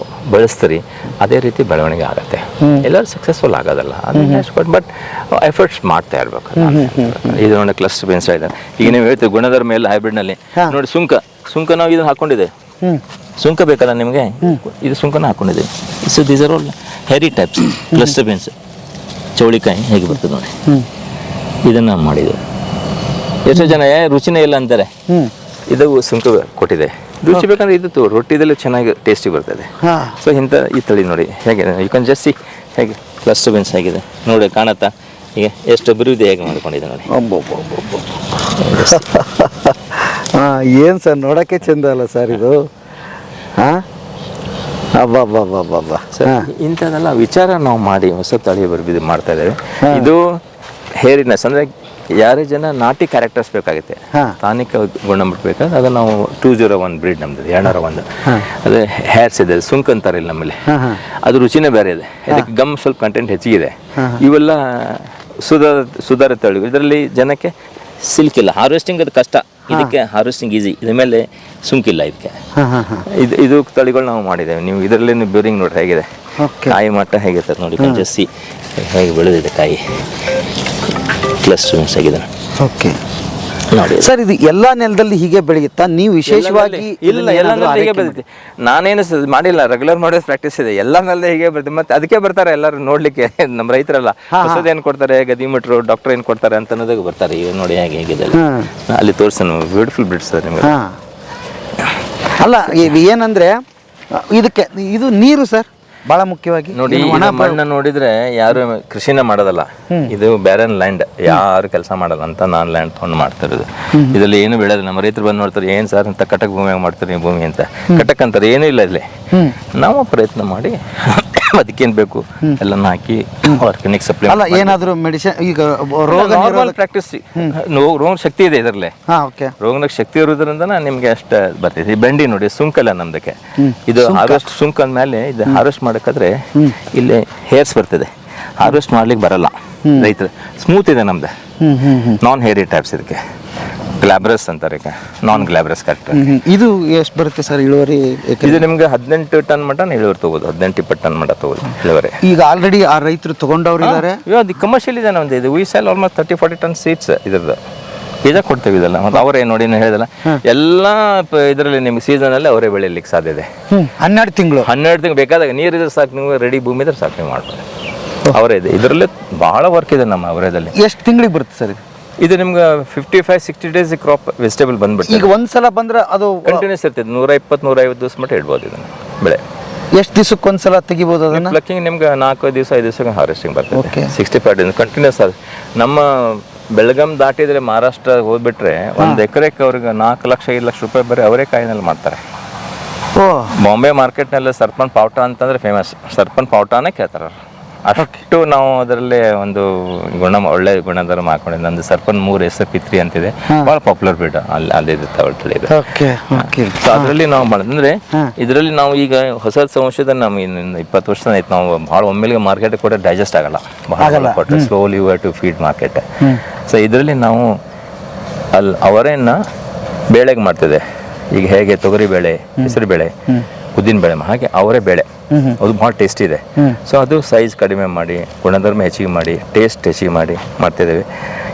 ಬಳಸ್ತೀರಿ, ಅದೇ ರೀತಿ ಬೆಳವಣಿಗೆ ಆಗುತ್ತೆ. ಎಲ್ಲರೂ ಸಕ್ಸಸ್ಫುಲ್ ಆಗೋದಲ್ಲ, ಅದು ಬಟ್ ಎಫರ್ಟ್ಸ್ ಮಾಡ್ತಾ ಇರ್ಬೇಕು. ಇದು ನೋಡಿ, ಕ್ಲಸ್ಟರ್ ಬೀನ್ಸ್ ಇದ್ದಾರೆ. ಈಗ ನೀವು ಹೇಳ್ತೀವಿ ಗುಣಧರ್ಮ ಎಲ್ಲ ಹೈಬ್ರಿಡ್ನಲ್ಲಿ ನೋಡಿ, ಸುಂಕ ನಾವು ಇದನ್ನು ಹಾಕೊಂಡಿದ್ದೇವೆ. ಸುಂಕ ಬೇಕಲ್ಲ ನಿಮಗೆ, ಇದು ಸುಂಕನ ಹಾಕೊಂಡಿದ್ದೀವಿ. So these are all hairy types. Cluster beans, ಚೌಳಿಕಾಯಿ ಹೇಗೆ ಬರ್ತದೆ ನೋಡಿ, ಇದನ್ನು ಮಾಡಿದ್ದೇವೆ. ಎಷ್ಟೋ ಜನ ರುಚಿನೇ ಇಲ್ಲ ಅಂತಾರೆ. ಇದು ಸುಂಕ ಕೊಟ್ಟಿದೆ. ರುಚಿ ಬೇಕಂದ್ರೆ ಇದು ರೊಟ್ಟಿದಲ್ಲಿ ಚೆನ್ನಾಗಿ ಟೇಸ್ಟಿ ಬರ್ತದೆ. ಸೊ ಇಂಥ ಈ ತಳಿ ನೋಡಿ ಹೇಗೆ ಯು ಕ್ಯಾನ್ ಜಸ್ಟ್ ಸಿ ಹೇಗೆ ಕ್ಲಸ್ಟರ್ ಬೀನ್ಸ್ ಹೇಗಿದೆ ನೋಡಿ, ಕಾಣತ್ತಾ ಈಗ ಎಷ್ಟು ಅಭಿವೃದ್ಧಿ ಹೇಗೆ ಮಾಡ್ಕೊಂಡಿದೆ ನೋಡಿ. ಏನು ಸರ್ ನೋಡೋಕ್ಕೆ ಚಂದ ಅಲ್ಲ ಸರ್ ಇದು? ಹಾಂ ಅಬ್ಬಾ ಸರ್ ಇಂಥದ್ದೆಲ್ಲ ವಿಚಾರ ನಾವು ಮಾಡಿ ಹೊಸ ತಳಿ ಬರ್ಬಿದ್ದು ಮಾಡ್ತಾ ಇದ್ದೇವೆ. ಇದು ಹೇರಿನೆಸ್ ಅಂದರೆ ಯಾರೇ ಜನ ನಾಟಿ ಕ್ಯಾರೆಕ್ಟರ್ಸ್ ಬೇಕಾಗುತ್ತೆ, ಸ್ಥಾನಿಕ ಗುಣ ಬೇಕಾದ್ರೆ ಅದು ನಾವು 201 ಬ್ರೀಡ್ ನಮ್ದು 201. ಅದು ಹೇರ್ಸ್ ಇದೆ, ಸುಂಕ ಅಂತಾರೆ ಇಲ್ಲಿ ನಮ್ಮಲ್ಲಿ. ಅದು ರುಚಿನೇ ಬೇರೆ ಇದೆ, ಇದಕ್ಕೆ ಗಮ್ ಸ್ವಲ್ಪ ಕಂಟೆಂಟ್ ಹೆಚ್ಚಿಗಿದೆ. ಇವೆಲ್ಲ ಸುಧಾರಿತ ತಳಿಗಳು. ಇದರಲ್ಲಿ ಜನಕ್ಕೆ ಸಿಲ್ಕ್ ಇಲ್ಲ, ಹಾರ್ವೆಸ್ಟಿಂಗ್ ಅದು ಕಷ್ಟ, ಇದಕ್ಕೆ ಹಾರ್ವೆಸ್ಟಿಂಗ್ ಈಸಿ. ಇದ್ರ ಮೇಲೆ ಸುಂಕಿಲ್ಲ ಇದಕ್ಕೆ. ಇದು ತಳಿಗಳು ನಾವು ಮಾಡಿದ್ದೇವೆ. ನೀವು ಇದರಲ್ಲಿ ಬ್ಯೂರಿಂಗ್ ನೋಡ್ರಿ ಹೇಗಿದೆ, ಕಾಯಿ ಮಟ್ಟ ಹೇಗಿರ್ತದೆ ನೋಡಿ, ಜಸ್ಸಿ ಹೇಗೆ ಬೆಳೆದಿದೆ ಕಾಯಿ, ಕ್ಲಸ್ಟರ್ ಬೀನ್ಸ್ ಆಗಿದೆ. ಓಕೆ ನೋಡಿ ಸರ್, ಇದು ಎಲ್ಲ ನೆಲದಲ್ಲಿ ಹೀಗೆ ಬೆಳೆಯುತ್ತಾ? ನೀವು ವಿಶೇಷವಾಗಿ ಇಲ್ಲ, ಎಲ್ಲ ಹೀಗೆ ಬೆಳೆಯುತ್ತೆ. ನಾನೇನು ಮಾಡಿಲ್ಲ, ರೆಗ್ಯುಲರ್ ಮಾಡೋದು ಪ್ರಾಕ್ಟೀಸ್ ಇದೆ. ಎಲ್ಲ ನೆಲದ ಹೀಗೆ ಬೆಳೆದು ಮತ್ತೆ ಅದಕ್ಕೆ ಬರ್ತಾರೆ ಎಲ್ಲರೂ ನೋಡ್ಲಿಕ್ಕೆ. ನಮ್ಮ ರೈತರಲ್ಲ ಹೊಸದು ಏನು ಕೊಡ್ತಾರೆ, ಗದಿಮಟ್ರು ಡಾಕ್ಟರ್ ಏನು ಕೊಡ್ತಾರೆ ಅಂತ ಅನ್ನೋದಕ್ಕೆ ಬರ್ತಾರೆ. ಈಗ ನೋಡಿ ಹೇಗೆ ಹೇಗಿದೆ ಅಲ್ಲಿ ತೋರಿಸೋಣ. ಬ್ಯೂಟಿಫುಲ್ ಬ್ರಿಡ್ಸ್ ಸರ್ ನಿಮಗೆ. ಅಲ್ಲ ಏನಂದ್ರೆ ಇದಕ್ಕೆ ಇದು ನೀರು ಸರ್ ಬಹಳ ಮುಖ್ಯವಾಗಿ ನೋಡಿ. ಮಣ್ಣು ನೋಡಿದ್ರೆ ಯಾರು ಕೃಷಿನ ಮಾಡೋದಲ್ಲ, ಇದು ಬ್ಯಾರನ್ ಲ್ಯಾಂಡ್, ಯಾರು ಕೆಲಸ ಮಾಡಲ್ಲ ಅಂತ ನಾನು ಲ್ಯಾಂಡ್ ತೊಗೊಂಡು ಮಾಡ್ತಾ ಇರೋದು. ಇದರಲ್ಲಿ ಏನು ಬೆಳೆಯೋದು. ನಮ್ಮ ರೈತರು ಬಂದು ನೋಡ್ತಾರೆ, ಏನು ಸರ್ ಅಂತ ಕಟಕ್ ಭೂಮಿಯಾಗ ಮಾಡ್ತಾರೆ ಭೂಮಿ ಅಂತ. ಕಟಕ್ ಅಂತಾರೆ, ಏನೂ ಇಲ್ಲ ಇಲ್ಲಿ. ನಾವು ಪ್ರಯತ್ನ ಮಾಡಿ ಅದಕ್ಕೇನು ಬೇಕು ಎಲ್ಲನ ಹಾಕಿ ಆರ್ಗಾನಿಕ್ ಸಪ್ಲೈ. ಅಲ್ಲ ಏನಾದರೂ ಮೆಡಿಸಿನ್ ಈಗ ರೋಗ ಪ್ರಾಕ್ಟೀಸ್, ರೋಗ ಶಕ್ತಿ ಇದೆ ಇದರಲ್ಲಿ. ರೋಗನ ಶಕ್ತಿ ಇರೋದ್ರಿಂದ ನಿಮ್ಗೆ ಅಷ್ಟು ಬರ್ತೈತಿ. ಬೆಂಡಿ ನೋಡಿ ಸುಂಕಲ್ಲ ನಮ್ದಕ್ಕೆ. ಇದು ಹಾರ್ವೆಸ್ಟ್ ಸುಂಕ ಅಂದಮೇಲೆ ಇದು ಹಾರ್ವೆಸ್ಟ್ ಮಾಡಬೇಕಾದ್ರೆ ಇಲ್ಲಿ ಹೇರ್ಸ್ ಬರ್ತದೆ, ಹಾರ್ವೆಸ್ಟ್ ಮಾಡ್ಲಿಕ್ಕೆ ಬರಲ್ಲ ರೈತರು. ಸ್ಮೂತ್ ಇದೆ ನಮ್ದು, ನಾನ್ ಹೇರಿ ಟೈಪ್ಸ್. ಇದಕ್ಕೆ ಗ್ಲಾಬ್ರಸ್ ಅಂತಾರೆ, ನಾನ್ ಗ್ಲಾಬ್ರಸ್ ಕರೆಕ್ಟ್. ಇದು ಎಷ್ಟು ಬರುತ್ತೆ ಸರ್ ಇಳುವರಿ? ಇದು ನಿಮ್ಗೆ 18 ಟನ್ ಮಟ್ಟ ಇಳುವರಿ ತಗೋದು, 18-20 ಟನ್ ಮಟ್ಟ ತಗೋದು ಇಳುವರಿ. ಈಗ ಆಲ್ರೆಡಿ ಆ ರೈತರು ತಗೊಂಡವ್ರು ಇದ್ದಾರೆ. ಅದು ಕಮರ್ಷಿಯಲ್ ಇದೆ ನಮ್ದು. ಇದು V cell almost 30-40 ton seeds ಇದ್ರದ್ದು ಬೀಜ ಕೊಡ್ತೇವೆ. ಇದೆಲ್ಲ ಮತ್ತು ಅವರೇ ನೋಡಿ ಹೇಳಿದಲ್ಲ, ಎಲ್ಲ ಇದರಲ್ಲಿ ನಿಮ್ಗೆ ಸೀಸನಲ್ಲಿ ಅವರೇ ಬೆಳೆಯಲಿಕ್ಕೆ ಸಾಧ್ಯ ಇದೆ. 12 ತಿಂಗಳು ಬೇಕಾದಾಗ ನೀರು ಇದ್ರೆ ಸಾಕು, ನೀವು ರೆಡಿ ಭೂಮಿ ಇದ್ರೆ ಸಾಕು ನೀವು ಮಾಡ್ಬೋದು. ಅವರೇ ಇದೆ, ಇದರಲ್ಲಿ ಭಾಳ ವರ್ಕ್ ಇದೆ ನಮ್ಮ ಅವರೇದಲ್ಲಿ. ಎಷ್ಟು ತಿಂಗಳಿಗೆ ಬರುತ್ತೆ ಸರ್ ಇದು ನಿಮ್ಗೆ 55-60 ಡೇಸ್ ಕ್ರಾಪ್ ವೆಜಿಟೇಬಲ್ ಬಂದ್ಬಿಟ್ಟು. ಈಗ ಒಂದ್ಸಲ ಬಂದ್ರೆ ಅದು ಕಂಟಿನ್ಯೂಸ್ ಇರ್ತದೆ, 120-150 ದಿವಸ ಮಟ್ಟ ಇಡ್ಬೋದು ಇದನ್ನು ಬೆಳೆ. ಎಷ್ಟು ದಿವಸಕ್ಕೆ ಒಂದ್ಸಲ ತೆಗಿಬೋದು ಅದನ್ನ? ಪ್ಲಕ್ಕಿಂಗ್ ನಿಮ್ಗೆ 4 ದಿವಸ 5 ದಿವಸಕ್ಕೆ ಹಾರ್ವೆಸ್ಟಿಂಗ್ ಬರ್ತದೆ. 65 ಡೇಸ್ ಕಂಟಿನ್ಯೂಸ್. ಅದು ನಮ್ಮ ಬೆಳಗಾಂ ದಾಟಿದ್ರೆ ಮಹಾರಾಷ್ಟ್ರ ಹೋಗ್ಬಿಟ್ರೆ 1 ಎಕರೆಗೆ ಅವ್ರಿಗೆ 4 ಲಕ್ಷ 5 ಲಕ್ಷ ರೂಪಾಯಿ ಬರೀ ಅವರೇ ಕಾಯಿನಲ್ಲಿ ಮಾಡ್ತಾರೆ. ಬಾಂಬೆ ಮಾರ್ಕೆಟ್ನಲ್ಲಿ ಸರ್ಪನ್ ಪಾವಟ ಅಂತಂದ್ರೆ ಫೇಮಸ್. ಸರ್ಪನ್ ಪಾವಟಾನೇ ಕೇಳ್ತಾರೆ ಅವ್ರು. ಅಷ್ಟು ನಾವು ಅದರಲ್ಲಿ ಒಂದು ಒಳ್ಳೆ ಗುಣಧರ್ಮ ಹಾಕೊಂಡಿದ್ದೆ. ನಂದು ಸರ್ಪನ್ 3 SP3 ಅಂತಿದೆ, ಭಾಳ ಪಾಪ್ಯುಲರ್ ಬ್ರೀಡ್ ಅಲ್ಲಿ ತಳಿ ಇದೆ. ಸೊ ಅದರಲ್ಲಿ ನಾವು ಮಾಡಿದ್ರೆ ಇದರಲ್ಲಿ ನಾವು ಈಗ ಹೊಸ ಸಂಶೋಧನೆ ನಮ್ಗೆ 20 ವರ್ಷ ಆಯ್ತು. ನಾವು ಭಾಳ ಒಮ್ಮೆಲೆ ಮಾರ್ಕೆಟ್ ಕೂಡ ಡೈಜೆಸ್ಟ್ ಆಗಲ್ಲ, ಭಾಳ ಕೊಟ್ಟರೆ slowly you have to feed market. So ಇದರಲ್ಲಿ ನಾವು ಅವರೇನ ಬೇಳೆಗೆ ಮಾಡ್ತಿದೆ. ಈಗ ಹೇಗೆ ತೊಗರಿ ಬೇಳೆ, ಹೆಸರು ಬೇಳೆ, ಉದ್ದಿನ ಬೇಳೆ, ಹಾಗೆ ಅವರೇ ಬೇಳೆ ಅದು ಭಾಳ ಟೇಸ್ಟ್ ಇದೆ. ಸೊ ಅದು ಸೈಜ್ ಕಡಿಮೆ ಮಾಡಿ, ಗುಣಧರ್ಮ ಹೆಚ್ಚಿಗೆ ಮಾಡಿ, ಟೇಸ್ಟ್ ಹೆಚ್ಚಿಗೆ ಮಾಡಿ ಮಾಡ್ತಿದ್ದೇವೆ.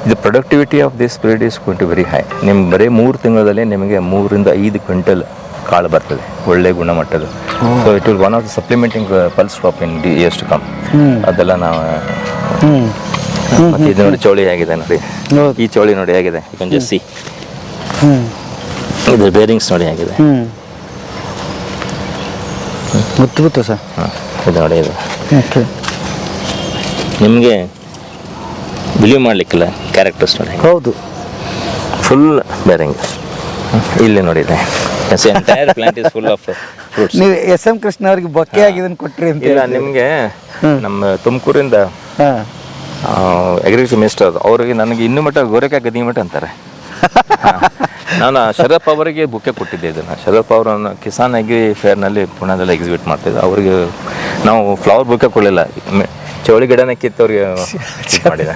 ಇದು productivity of this breed is going to very high. ನಿಮ್ಗೆ ಬರೀ 3 ತಿಂಗಳಲ್ಲಿ ನಿಮಗೆ 3-5 ಕ್ವಿಂಟಲ್ ಕಾಳು ಬರ್ತದೆ, ಒಳ್ಳೆ ಗುಣಮಟ್ಟದ. So it will one of the supplementing pulse crop in the years to come. ಅದೆಲ್ಲ ನಾವು ಇದು ನೋಡಿ ಚೌಳಿ ಆಗಿದೆ ನೋಡಿ, ಈ ಚೌಳಿ ನೋಡಿ ಹೇಗಿದೆ, ಜಸ್ಸಿ ಇದು ಬೇರಿಂಗ್ಸ್ ನೋಡಿ ಹೇಗಿದೆ. ಗೊತ್ತು ಸರ್. ಇದು ನೋಡಿ, ಇದು ನಿಮಗೆ ಬಿಲೀವ್ ಮಾಡಲಿಕ್ಕಿಲ್ಲ ಕ್ಯಾರೆಕ್ಟರ್ಸ್ ನೋಡಿ. ಹೌದು, ಫುಲ್ ಬೇರಿಂಗ್. ಇಲ್ಲಿ ನೋಡಿದೆ, entire plant is full of fruits. ನೀವು SM ಕೃಷ್ಣ ಅವ್ರಿಗೆ ಬೊಕ್ಕೆ ಆಗಿದ್ದನ್ನು ಕೊಟ್ರಿ ಅಂತ? ಇಲ್ಲ, ನಿಮಗೆ ನಮ್ಮ ತುಮಕೂರಿಂದ ಅಗ್ರಿಕಲ್ಚರ್ ಮಿನಿಸ್ಟರ್ ಅವ್ರಿಗೆ ನನಗೆ ಇನ್ನೂ ಮಟ್ಟ ಗೋರೆಕಾಯಿ ಗದಿ ಮಟ್ಟ ಅಂತಾರೆ. ನಾನು ಶರತ್ ಅವರಿಗೆ ಬುಕ್ಕೆ ಕೊಟ್ಟಿದ್ದೆ. ಇದನ್ನು ಶರತ್ ಅವರನ್ನು ಕಿಸಾನ್ ಅಗ್ರಿ ಫೇರ್ನಲ್ಲಿ ಪುಣೆದಲ್ಲಿ ಎಕ್ಸಿಬಿಟ್ ಮಾಡ್ತಿದ್ದೆ. ಅವರಿಗೆ ನಾವು ಫ್ಲವರ್ ಬುಕ್ಕೆ ಕೊಡಲಿಲ್ಲ, ಚೌಳಿ ಗಿಡನ ಕಿತ್ತವ್ರಿಗೆ ಮಾಡಿದೆ.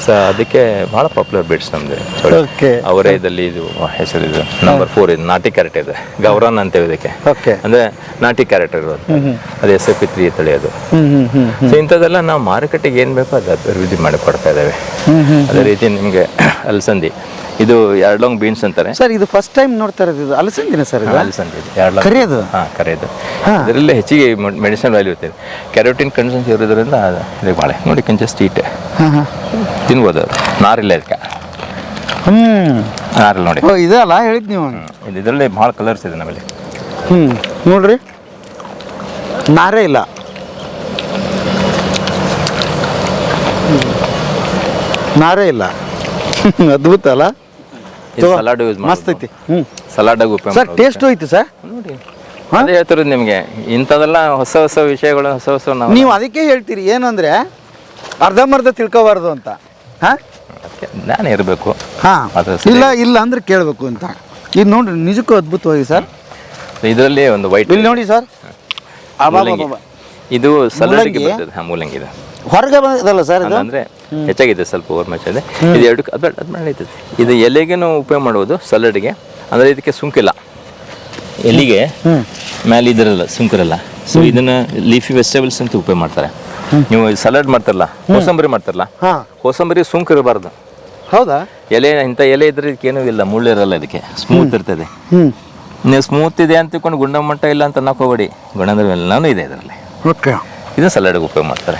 ಸೊ ಅದಕ್ಕೆ ಭಾಳ ಪಾಪ್ಯುಲರ್ ಬಿಡ್ಸ್ ನಮ್ಮದು ಚೌಳಿ. ಅವರೇ ಇದಲ್ಲಿ ಇದು ಹೆಸರು, ಇದು ನಂಬರ್ 4 ಇದು ನಾಟಿ ಕ್ಯಾರೆಟ್ ಇದೆ, ಗೌರನ್ ಅಂತೇವೆ ಇದಕ್ಕೆ. ಅಂದರೆ ನಾಟಿ ಕ್ಯಾರೆಟ್ ಇರೋದು, ಅದು SP3 ತಳಿ ಅದು. ಸೊ ಇಂಥದ್ದೆಲ್ಲ ನಾವು ಮಾರುಕಟ್ಟೆಗೆ ಏನು ಬೇಕೋ ಅದು ಅಭಿವೃದ್ಧಿ ಮಾಡಿ ಕೊಡ್ತಾ ಇದ್ದೇವೆ. ಅದೇ ರೀತಿ ನಿಮಗೆ ಅಲಸಂದಿ, ಇದು ಎರಡ್ಲಾಂಗ್ ಬೀನ್ಸ್ ಅಂತಾರೆ ಸರ್. ಇದು ಫಸ್ಟ್ ಟೈಮ್ ನೋಡ್ತಾ ಇರೋದು, ಇದು ಅಲಸಂದಿನ ಸರ್? ಅಲಸಂದಿ ಎರಡ್ಲಾಂಗ್ ಕರೆಯೋದು. ಕರೆಯೋದು. ಇದರಲ್ಲಿ ಹೆಚ್ಚಿಗೆ ಮೆಡಿಸಿನ್ ವ್ಯಾಲ್ಯೂ ಇರ್ತದೆ, ಕ್ಯಾರೋಟಿನ್ ಕನ್ಸೆನ್ಸ್ ಇರೋದ್ರಿಂದ ಇದು ಭಾಳ ನೋಡಿ. ಜಸ್ಟ್ ಈಟ್ ತಿನ್ಬೋದು, ಅವರು ನಾರಿಲ್ಲ ಇದಕ್ಕೆ. ಆರಲ್ಲಿ ನೋಡಿ. ಓ ಇದಲ್ಲ ಹೇಳಿದ್ ನೀವು. ಇದರಲ್ಲಿ ಭಾಳ ಕಲರ್ಸ್ ಇದೆ ನಮ್ಮಲ್ಲಿ. ನೋಡ್ರಿ ನಾರೇ ಇಲ್ಲ. ನಾರೇ ಇಲ್ಲ. ಅದ್ಭುತ ಅಲ್ಲ. ಸಲಾಡ್ ಯೂಸ್ ಮಸ್ತ್ ಐತಿ. ಸಲಾಡಾಗಿ ಉಪಯೋಗ ಸರ್ ಟೇಸ್ಟು ಐತಿ ಸರ್. ನೋಡಿ ಅದೇ ಹೇಳ್ತಿರೋದು ನಿಮಗೆ, ಇಂಥದೆಲ್ಲ ಹೊಸ ಹೊಸ ವಿಷಯಗಳು, ಹೊಸ ಹೊಸ ನಾವು ನೀವು ಅದಕ್ಕೆ ಹೇಳ್ತೀರಿ ಏನಂದ್ರೆ ಅರ್ಧಂಬರ್ಧ ತಿಳ್ಕೊಬಾರ್ದು ಅಂತ. ಹಾಂ ಜ್ಞಾನ ಇರಬೇಕು. ಹಾಂ ಅದು ಇಲ್ಲ ಇಲ್ಲ ಅಂದ್ರೆ ಕೇಳಬೇಕು ಅಂತ. ಇದು ನೋಡ್ರಿ ನಿಜಕ್ಕೂ ಅದ್ಭುತವಾಗಿ ಸರ್. ಇದರಲ್ಲಿ ಒಂದು ವೈಟ್ ಇಲ್ಲಿ ನೋಡಿ ಸರ್. ಮೂಲಂಗಿ. ಇದು ಸಲಾಡ್ಗೆ ಮೂಲಂಗಿ? ಬರ್ತದೆ. ಹಾಂ, ಮೂಲಂಗಿ ಇದೆ. ಹೊರಗೆ ಬಂದಲ್ಲ ಸರ್ ಇದು. ಅಂದರೆ ಹೆಚ್ಚಾಗಿದೆ, ಸ್ವಲ್ಪ ಓವರ್ ಮ್ಯಾಚ್ ಇದೆ. ಇದು ಎರಡು ಅದು ನಡೀತದೆ. ಇದು ಎಲೆಗೇನು ಉಪಯೋಗ ಮಾಡ್ಬೋದು ಸಲಾಡ್ಗೆ. ಅಂದರೆ ಇದಕ್ಕೆ ಸುಂಕಿಲ್ಲ. ಎಲೆಗೆ ಮೇಲೆ ಇದಿರಲ್ಲ, ಸುಂಕಿರಲ್ಲ. ಸೊ ಇದನ್ನ ಲೀಫಿ ವೆಜಿಟೇಬಲ್ಸ್ ಅಂತ ಉಪಯೋಗ ಮಾಡ್ತಾರೆ. ನೀವು ಸಲಾಡ್ ಮಾಡ್ತಾರಲ್ಲ, ಕೋಸಂಬರಿ ಮಾಡ್ತಾರಲ್ಲ, ಹಾಂ ಕೋಸಂಬರಿ ಸುಂಕಿರಬಾರ್ದು. ಹೌದಾ? ಎಲೆ ಇಂಥ ಎಲೆ ಇದ್ರೆ ಇದಕ್ಕೇನೂ ಇಲ್ಲ, ಮುಳ್ಳಿರಲ್ಲ, ಇದಕ್ಕೆ ಸ್ಮೂತ್ ಇರ್ತದೆ. ಹ್ಞೂ ನೀವು ಸ್ಮೂತ್ ಇದೆ ಅಂತ ತಿಳ್ಕೊಂಡು ಗುಣಮಟ್ಟ ಇಲ್ಲ ಅಂತ ಅನ್ನೋಕೆ ಹೋಗಬೇಡಿ. ಗುಣದ ಎಲ್ಲನೂ ಇದೆ ಇದರಲ್ಲಿ. ಓಕೆ. ಇದು ಸಲಾಡ್ಗೆ ಉಪಯೋಗ ಮಾಡ್ತಾರೆ.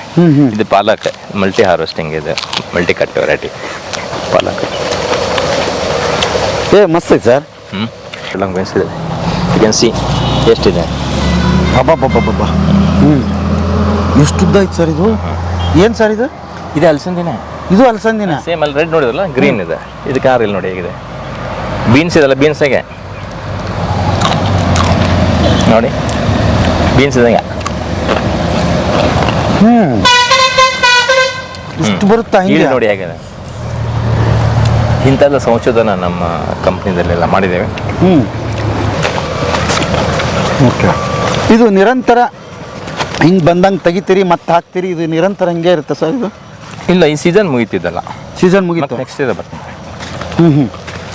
ಇದು ಪಾಲಕ್ ಮಲ್ಟಿ ಹಾರ್ವೆಸ್ಟಿಂಗ್ ಇದೆ, ಮಲ್ಟಿ ಕಟ್ ವೆರೈಟಿ ಪಾಲಕ್. ಮಸ್ತ್ ಐತೆ ಸರ್. ಲಾಂಗ್ ಇದೆ. ಯು ಕ್ಯಾನ್ ಸಿ ಎಷ್ಟಿದೆ. ಅಬ್ಬಬ್ಬಬ್ಬಬ್ಬ. ಎಷ್ಟು ಉದ್ದ ಐತೆ ಸರ್ ಇದು. ಏನು ಸರ್ ಇದು? ಇದೆ ಅಲಸಂದಿನೇ. ಇದು ಅಲಸಂದಿನ. ಸೇಮ್ ಅಲ್ಲಿ ರೆಡ್ ನೋಡಿದ್ರಲ್ಲ, ಗ್ರೀನ್ ಇದೆ. ಇದಕ್ಕೆ ಆರು ಇಲ್ಲಿ ನೋಡಿ ಹೇಗಿದೆ. ಬೀನ್ಸ್ ಇದೆಲ್ಲ, ಬೀನ್ಸಾಗೆ ನೋಡಿ, ಬೀನ್ಸ್ ಇದಂಗೆ ಇಷ್ಟು ಬರುತ್ತಾ ಇಲ್ಲಿ ಹಿಂಗೆ? ನೋಡಿ ಹೇಗಿದೆ. ಇಂಥದ್ದು ಸಂಶೋಧನೆ ನಮ್ಮ ಕಂಪ್ನಿದಲ್ಲೆಲ್ಲ ಮಾಡಿದ್ದೇವೆ. ಓಕೆ. ಇದು ನಿರಂತರ ಹಿಂಗೆ ಬಂದಂಗೆ ತೆಗಿತೀರಿ ಮತ್ತೆ ಹಾಕ್ತೀರಿ, ಇದು ನಿರಂತರ ಹಿಂಗೆ ಇರುತ್ತೆ ಸರ್ ಇದು? ಇಲ್ಲ, ಈ ಸೀಸನ್ ಮುಗೀತಿದ್ದಲ್ಲ, ಸೀಸನ್ ಮುಗೀತು. ನೆಕ್ಸ್ಟ್ ಇದೆ ಬರ್ತದೆ.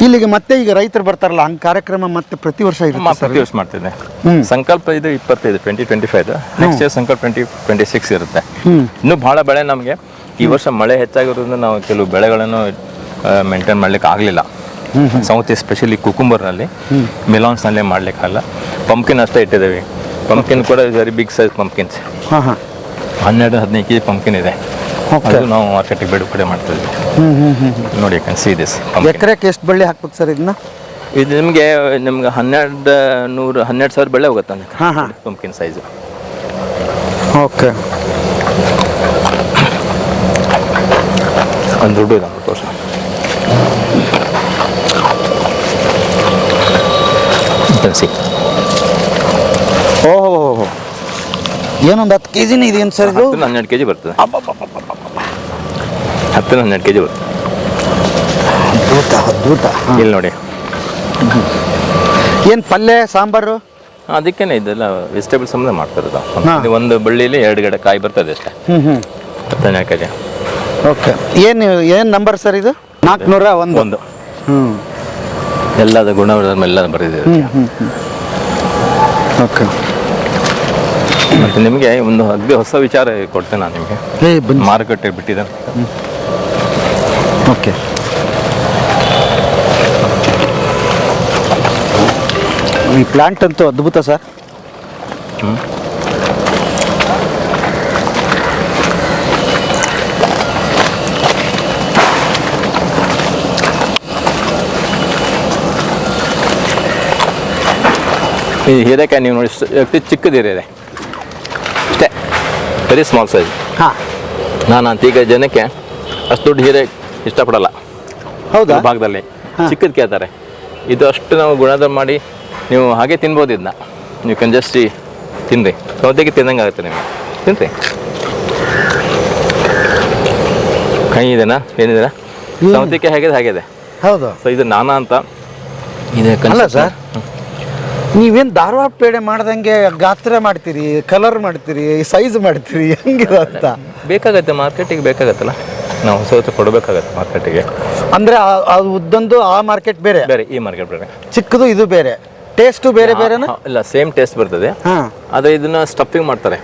ಇಲ್ಲಿಗೆ ಮತ್ತೆ ಈಗ ರೈತರು ಬರ್ತಾರಲ್ಲ, ಹಂಗೆ ಕಾರ್ಯಕ್ರಮ ಮತ್ತೆ ಪ್ರತಿ ವರ್ಷ ಇರುತ್ತೆ ಸರ್? ಪ್ರತಿ ವರ್ಷ ಮಾಡ್ತಿದ್ದೆ. ಸಂಕಲ್ಪ ಇದು 2025 ನೆಕ್ಸ್ಟ್ ಇಯರ್ ಸಂಕಲ್ಪ 2026 ಇರುತ್ತೆ. ಇನ್ನೂ ಭಾಳ ಬೆಳೆ ನಮಗೆ ಈ ವರ್ಷ ಮಳೆ ಹೆಚ್ಚಾಗಿರೋದ್ರಿಂದ ನಾವು ಕೆಲವು ಬೆಳೆಗಳನ್ನು ಮೇಂಟೈನ್ ಮಾಡ್ಲಿಕ್ಕೆ ಆಗಲಿಲ್ಲ. ಸೌತ್ ಎಸ್ಪೆಷಲಿ ಕುಕುಂಬರ್ನಲ್ಲಿ, ಮಿಲಾನ್ಸ್ನಲ್ಲೇ ಮಾಡ್ಲಿಕ್ಕಾಗಲ್ಲ. ಪಂಪ್ಕಿನ್ ಅಷ್ಟೇ ಇಟ್ಟಿದ್ದೇವೆ. ಪಂಪ್ಕಿನ್ ಕೂಡ very big size pumpkins. 12-15 kg pumpkin ಇದೆ. ಅದು ನಾವು ಮಾರ್ಕೆಟಿಗೆ ಬೇಡಿಕೆ ಮಾಡ್ತಿದ್ವಿ. ನೋಡಿ, ಯು ಕ್ಯಾನ್ ಸಿ ದಿಸ್. ಎಕರೆಗೆ ಎಷ್ಟು ಬಳ್ಳಿ ಹಾಕ್ಬೇಕು ಸರ್ ಇದನ್ನ? ಇದು ನಿಮಗೆ 12,000 ಬೆಳೆ ಹೋಗುತ್ತೆ ಪಂಪ್ಕಿನ್ ಸೈಜು. ಓಕೆ. ಒಂದು ದುಡ್ಡು ಇದೆ ತೋರ್ಸ. ಸಿ ಓಹೋ, ಏನೊಂದು 10 kg ಇದೇನು ಸರ್ ಇದು? 10-12 kg ಬರ್ತದೆ. 10-12 kg ಬರ್ತದೆ. ಅದ್ಭುತ. ಇಲ್ಲಿ ನೋಡಿ, ಏನು ಪಲ್ಯ ಸಾಂಬಾರು? ಅದಕ್ಕೇನೆ ಇದೆಲ್ಲ ವೆಜಿಟೇಬಲ್ಸ್ ಸಂಬಂಧ ಮಾಡ್ತಾರೆ. ಒಂದು ಬಳ್ಳಿಲಿ 2 ಗಿಡ ಕಾಯಿ ಬರ್ತದೆ ಅಷ್ಟೇ. 10-12 kg. ಓಕೆ. ಏನು ನಂಬರ್ ಸರ್ ಇದು? 401. ಎಲ್ಲದ ಗುಣಧರ್ಮ ಎಲ್ಲ ಬರೆದಿದೆ. ಓಕೆ. ಮತ್ತು ನಿಮಗೆ ಒಂದು ಅಗ್ದಿ ಹೊಸ ವಿಚಾರ ಕೊಡ್ತೇನೆ ನಾನು ನಿಮಗೆ. ಮಾರುಕಟ್ಟೆ ಬಿಟ್ಟಿದ್ದಾರೆ. ಓಕೆ. ಈ ಪ್ಲಾಂಟ್ ಅಂತೂ ಅದ್ಭುತ ಸರ್. ಈ ಹೀರೆಕಾಯಿ ನೀವು ನೋಡಿ, ಅತಿ ಚಿಕ್ಕದು ಹೀರೆ ಅಷ್ಟೇ, ವೆರಿ ಸ್ಮಾಲ್ ಸೈಜ್. ಹಾಂ. ನಾನು ಈಗ ಜನಕ್ಕೆ ಅಷ್ಟು ದೊಡ್ಡ ಹೀರೆ ಇಷ್ಟಪಡಲ್ಲ. ಹೌದಾ? ಭಾಗದಲ್ಲಿ ಚಿಕ್ಕದು ಕೇಳ್ತಾರೆ. ಇದು ಅಷ್ಟು ನಾವು ಗುಣಧರ್ಮ ಮಾಡಿ ನೀವು ಹಾಗೆ ತಿನ್ಬೋದು. ಇದನ್ನ ನೀವು ಕ್ಯಾನ್ ಜಸ್ಟ್ ತಿನ್ನಿರಿ, ಸೌತೆಗೆ ತಿನ್ನಂಗೆ ಆಗುತ್ತೆ ನಿಮಗೆ. ತಿನ್ನಿರಿ. ಕೈ ಇದೆನಾ, ಏನಿದೆ ಸೌತೆಗೆ ಹೇಗಿದೆ ಹಾಗಿದೆ. ಹೌದು. ಸೊ ಇದು ನಾನಾ ಅಂತ ಇದೆ. ಅಲ್ಲ ಸರ್, ನೀವೇನು ಧಾರವಾಡ ಪೇಡೆ ಮಾಡ್ದಂಗೆ ಗಾತ್ರ ಮಾಡ್ತೀರಿ, ಕಲರ್ ಮಾಡ್ತೀರಿ, ಸೈಜ್ ಮಾಡ್ತೀರಿ, ಹೆಂಗಿದೆ ಅಂತ? ಬೇಕಾಗತ್ತೆ, ಮಾರ್ಕೆಟಿಗೆ ಬೇಕಾಗತ್ತಲ್ಲ, ನಾವು ಸೌತೆ ಕೊಡಬೇಕಾಗತ್ತೆ ಮಾರ್ಕೆಟಿಗೆ. ಅಂದರೆ ಅದು ಉದ್ದೊಂದು ಆ ಮಾರ್ಕೆಟ್ ಬೇರೆ, ಬೇರೆ ಈ ಮಾರ್ಕೆಟ್ ಬೇರೆ, ಚಿಕ್ಕದು ಇದು ಬೇರೆ, ಟೇಸ್ಟು ಬೇರೆ ಬೇರೆನಾ? ಇಲ್ಲ, ಸೇಮ್ ಟೇಸ್ಟ್ ಬರ್ತದೆ. ಹಾಂ. ಆದರೆ ಇದನ್ನ ಸ್ಟಫಿಂಗ್ ಮಾಡ್ತಾರೆ.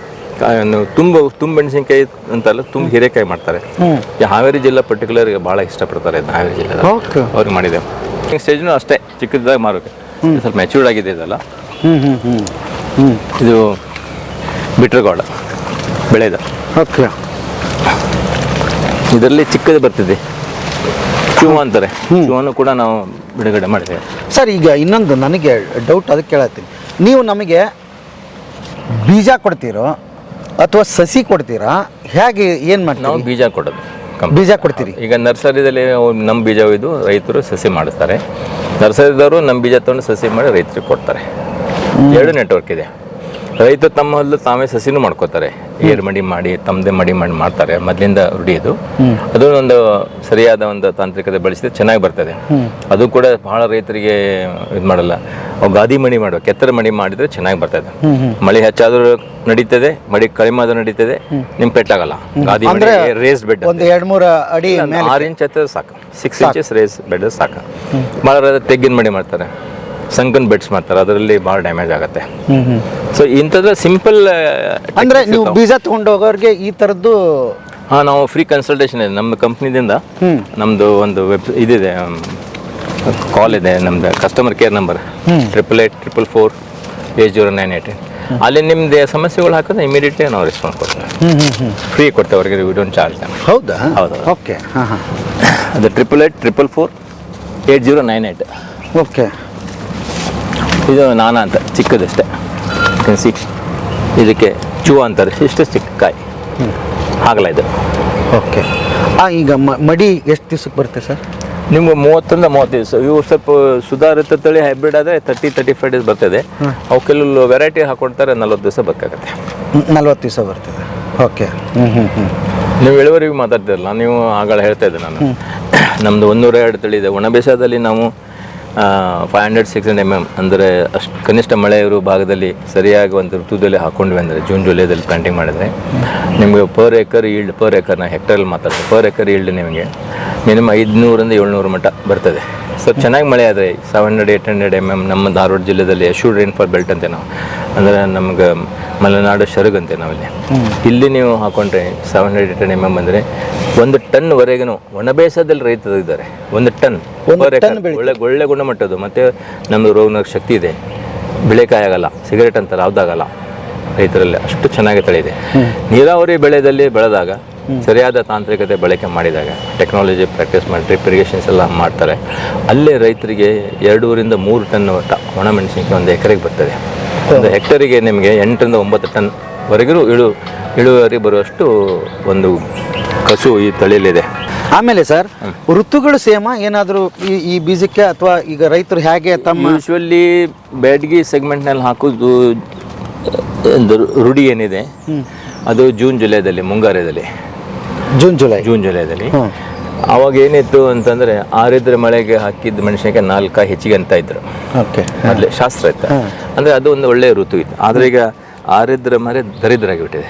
ತುಂಬ ಮೆಣಸಿನ್ಕಾಯಿ ಅಂತಲ್ಲ, ತುಂಬ ಹೀರೆಕಾಯಿ ಮಾಡ್ತಾರೆ. ಈ ಹಾವೇರಿ ಜಿಲ್ಲೆ ಪರ್ಟಿಕ್ಯುಲರ್ ಭಾಳ ಇಷ್ಟಪಡ್ತಾರೆ ಇದನ್ನ. ಹಾವೇರಿ ಜಿಲ್ಲೆ ಓಕೆ. ಅವ್ರಿಗೆ ಮಾಡಿದೆ. ಸ್ಟೇಜ್ನು ಅಷ್ಟೇ ಚಿಕ್ಕದಾಗಿ ಮಾರೋಕೆ. ಸ್ವಲ್ಪ ಮೆಚ್ಯೂರ್ಡ್ ಆಗಿದೆ ಇದೆಲ್ಲ. ಇದು ಬಿಟ್ರಗೋಡ ಬೆಳೆದ. ಓಕೆ. ಇದರಲ್ಲಿ ಚಿಕ್ಕದು ಬರ್ತಿದೆ. ಚೂ ಅಂತಾರೆ. ಚೂವನ್ನು ಕೂಡ ನಾವು ಬಿಡುಗಡೆ ಮಾಡಿದ್ದೇವೆ. ಸರ್, ಈಗ ಇನ್ನೊಂದು ನನಗೆ ಡೌಟ್ ಅದಕ್ಕೆ ಕೇಳತ್ತೀನಿ. ನೀವು ನಮಗೆ ಬೀಜ ಕೊಡ್ತೀರೋ ಅಥವಾ ಸಸಿ ಕೊಡ್ತೀರಾ, ಹೇಗೆ ಏನು ನಾವು ಮಾಡ್ತೀವಿ? ಬೀಜ ಕೊಡೋದು. ಬೀಜ ಕೊಡ್ತೀರಿ? ಈಗ ನರ್ಸರಿದಲ್ಲಿ ನಮ್ಮ ಬೀಜ ಒಯ್ದು ರೈತರು ಸಸಿ ಮಾಡಿಸ್ತಾರೆ. ನರ್ಸರಿದವರು ನಮ್ಮ ಬೀಜ ತೊಗೊಂಡು ಸಸಿ ಮಾಡಿ ರೈತರಿಗೆ ಕೊಡ್ತಾರೆ. ಎರಡು ನೆಟ್ವರ್ಕ್ ಇದೆ. ರೈತರು ತಮ್ಮ ಹೊಲದಲ್ಲಿ ತಾವೇ ಸಸಿನೂ ಮಾಡ್ಕೋತಾರೆ. ಏರ್ ಮಡಿ ಮಾಡಿ ತಮ್ಮದೇ ಮಡಿ ಮಾಡಿ ಮಾಡ್ತಾರೆ. ಮೊದಲಿಂದ ರೂಢಿದು. ಅದು ಒಂದು ಸರಿಯಾದ ಒಂದು ತಾಂತ್ರಿಕತೆ ಬಳಸಿದ್ರೆ ಚೆನ್ನಾಗಿ ಬರ್ತದೆ. ಅದು ಕೂಡ ಬಹಳ ರೈತರಿಗೆ ಇದು ಮಾಡಲ್ಲ. ಅವು ಗಾದಿ ಮಡಿ ಮಾಡುವ ಕೆತ್ತರ ಮಡಿ ಮಾಡಿದ್ರೆ ಚೆನ್ನಾಗಿ ಬರ್ತದೆ. ಮಳೆ ಹೆಚ್ಚಾದ್ರೂ ನಡೀತದೆ, ಮಡಿ ಕಡಿಮೆ ಆದ್ರೂ ನಡೀತದೆ, ನಿಮ್ ಪೆಟ್ಟಾಗಲ್ಲ. ಗಾದಿ ಮಡಿ ರೇಸ್ ಬೆಡ್ ಒಂದು 2-3 ಅಡಿ 6 ಇಂಚ್ ಹತ್ತಿರ ಸಾಕು. 6 ಇಂಚಸ್ ರೇಸ್ ಬೆಡ್ ಸಾಕು. ಭಾಳ ತೆಗ್ಗಿನ ಮಡಿ ಮಾಡ್ತಾರೆ, ಸಂಕನ್ ಬೆಡ್ಸ್ ಮಾಡ್ತಾರೆ, ಅದರಲ್ಲಿ ಭಾಳ ಡ್ಯಾಮೇಜ್ ಆಗುತ್ತೆ. ಸೊ ಇಂಥದ್ದು ಸಿಂಪಲ್. ಅಂದ್ರೆ ನೀವು ಬೀಜ ತಗೊಂಡು ಹೋಗೋರಿಗೆ ಈ ಥರದ್ದು? ಹಾಂ, ನಾವು ಫ್ರೀ ಕನ್ಸಲ್ಟೇಷನ್ ಇದೆ ನಮ್ಮ ಕಂಪ್ನಿದಿಂದ. ನಮ್ಮದು ಒಂದು ಇದಿದೆ, ಕಾಲ್ ಇದೆ ನಮ್ಮದು, ಕಸ್ಟಮರ್ ಕೇರ್ ನಂಬರ್ 8884480988. ಅಲ್ಲಿ ನಿಮ್ಮದು ಸಮಸ್ಯೆಗಳು ಹಾಕಿದ್ರೆ ಇಮಿಡಿಯೇಟ್ಲಿ ನಾವು ರೆಸ್ಪಾನ್ಸ್ ಕೊಡ್ತೇವೆ. ಫ್ರೀ ಕೊಡ್ತೇವೆ ಅವ್ರಿಗೆ, ವಿ ಡೋಂಟ್ ಚಾರ್ಜ್. ಹೌದಾ? ಹೌದು. ಓಕೆ. ಹಾಂ ಹಾಂ. ಅದು 8844480988. ಓಕೆ. ಇದು ನಾನಾ ಅಂತ ಚಿಕ್ಕದಷ್ಟೇ. ಸಿ ಇದಕ್ಕೆ ಚೂ ಅಂತಾರೆ. ಇಷ್ಟು ಚಿಕ್ಕ ಕಾಯಿ ಆಗಲ್ಲ ಇದು. ಓಕೆ. ಈಗ ಮಡಿ ಎಷ್ಟು ದಿವ್ಸಕ್ಕೆ ಬರುತ್ತೆ ಸರ್? ನಿಮ್ಗೆ 30-35 ದಿವಸ. ಇವು ಸ್ವಲ್ಪ ಸುಧಾರಿತ ತಳಿ ಹೈಬ್ರಿಡ್ ಆದರೆ 30-35 ಡೇಸ್ ಬರ್ತದೆ. ಅವು ಕೆಲವು ವೆರೈಟಿ ಹಾಕೊಡ್ತಾರೆ, 40 ದಿವಸ ಬೇಕಾಗುತ್ತೆ. 40 ದಿವಸ ಬರ್ತದೆ. ಓಕೆ. ನೀವು ಇಳುವರಿಗೂ ಮಾತಾಡ್ತಿರಲ್ಲ, ನೀವು ಆಗಳ ಹೇಳ್ತಾ ಇದ್ದೆ ನಾನು. ನಮ್ಮದು 102 ತಳಿ ಇದೆ. ಒಣ ಬೇಸಾಯದಲ್ಲಿ ನಾವು 500-600 mm ಅಂದರೆ ಅಷ್ಟು ಕನಿಷ್ಠ ಮಳೆ ಇರೋ ಭಾಗದಲ್ಲಿ ಸರಿಯಾಗಿ ಒಂದು ಋತುದಲ್ಲಿ ಹಾಕೊಂಡ್ವಿ ಅಂದರೆ ಜೂನ್ ಜುಲೈದಲ್ಲಿ ಪ್ಲಾಂಟಿಂಗ್ ಮಾಡಿದರೆ ನಿಮಗೆ per acre yield, per acre ನಾ ಹೆಕ್ಟರಲ್ಲಿ ಮಾತಾಡ್ತೀವಿ, ಪರ್ ಏಕರ್ ಈಲ್ಡ್ ನಿಮಗೆ ಮಿನಿಮಮ್ 500-700 ಮಟ್ಟ ಬರ್ತದೆ. ಸ್ವಲ್ಪ ಚೆನ್ನಾಗಿ ಮಳೆ ಆದರೆ 700-800 mm. ನಮ್ಮ ಧಾರವಾಡ ಜಿಲ್ಲೆಯಲ್ಲಿ ಅಶ್ಯೂರ್ಡ್ ರೈನ್ಫಾಲ್ ಬೆಲ್ಟ್ ಅಂತೆ ನಾವು, ಅಂದರೆ ನಮ್ಗೆ ಮಲೆನಾಡು ಶರಗ್ ಅಂತೆ ನಾವಿಲ್ಲಿ. ಇಲ್ಲಿ ನೀವು ಹಾಕೊಂಡ್ರೆ 700-800 mm ಅಂದರೆ 1 ಟನ್ವರೆಗೂ ಒಣ ಬೇಸಾಯದಲ್ಲಿ ರೈತರು ಇದ್ದಾರೆ. 1 ಟನ್ ಒಳ್ಳೆ ಗುಣಮಟ್ಟದ್ದು. ಮತ್ತು ನಮ್ಮದು ರೋಗನಿರೋಧಕ ಶಕ್ತಿ ಇದೆ, ಬೆಳೆಕಾಯಿ ಆಗಲ್ಲ, ಸಿಗರೇಟ್ ಅಂತಾರೆ ಯಾವುದಾಗಲ್ಲ ರೈತರಲ್ಲಿ, ಅಷ್ಟು ಚೆನ್ನಾಗಿ ತಳಿ ಇದೆ. ನೀರಾವರಿ ಬೆಳೆದಲ್ಲಿ ಬೆಳೆದಾಗ ಸರಿಯಾದ ತಾಂತ್ರಿಕತೆ ಬಳಕೆ ಮಾಡಿದಾಗ, ಟೆಕ್ನಾಲಜಿ ಪ್ರಾಕ್ಟೀಸ್ ಮಾಡಿ ಡ್ರಿಪ್ ಇರಿಗೇಷನ್ಸ್ ಎಲ್ಲ ಮಾಡ್ತಾರೆ, ಅಲ್ಲೇ ರೈತರಿಗೆ 2-3 ಟನ್ ಒಣಮೆಣಸಿನಕಾಯಿ ಒಂದು ಎಕರೆಗೆ ಬರ್ತದೆ. ಒಂದು ಹೆಕ್ಟರಿಗೆ ನಿಮಗೆ 8-9 ಟನ್ವರೆಗೂ ಇಳುವರಿ ಬರುವಷ್ಟು ಒಂದು ಕಸು ಈ ತಳಿಯಲ್ಲಿದೆ. ಆಮೇಲೆ ಸರ್, ಋತುಗಳು ಸೇಮ ಏನಾದರೂ ಈ ಬೀಜಕ್ಕೆ, ಅಥವಾ ಈಗ ರೈತರು ಹೇಗೆ ತಮ್ಮ ಯೂಶ್ವಲಿ ಬ್ಯಾಡ್ಗಿ ಸೆಗ್ಮೆಂಟ್ನಲ್ಲಿ ಹಾಕೋದು ರೂಢಿ ಏನಿದೆ ಅದು ಜೂನ್ ಜುಲೈದಲ್ಲಿ, ಮುಂಗಾರದಲ್ಲಿ, ಜೂನ್ ಜುಲೈದಲ್ಲಿ. ಅವಾಗ ಏನಿತ್ತು ಅಂತಂದರೆ ಆರಿದ್ರೆ ಮಳೆಗೆ ಹಾಕಿದ ಮೆಣಸಿನಕಾಯಿ 4 ಕಾಯಿ ಹೆಚ್ಚಿಗೆ ಅಂತ ಇದ್ರು. ಓಕೆ. ಮೊದಲೇ ಶಾಸ್ತ್ರ ಇತ್ತು, ಅಂದರೆ ಅದು ಒಂದು ಒಳ್ಳೆಯ ಋತು ಇತ್ತು. ಆದರೆ ಈಗ ಆರಿದ್ರೆ ಮರೆ ದರಿದ್ರಾಗಿಬಿಟ್ಟಿದೆ.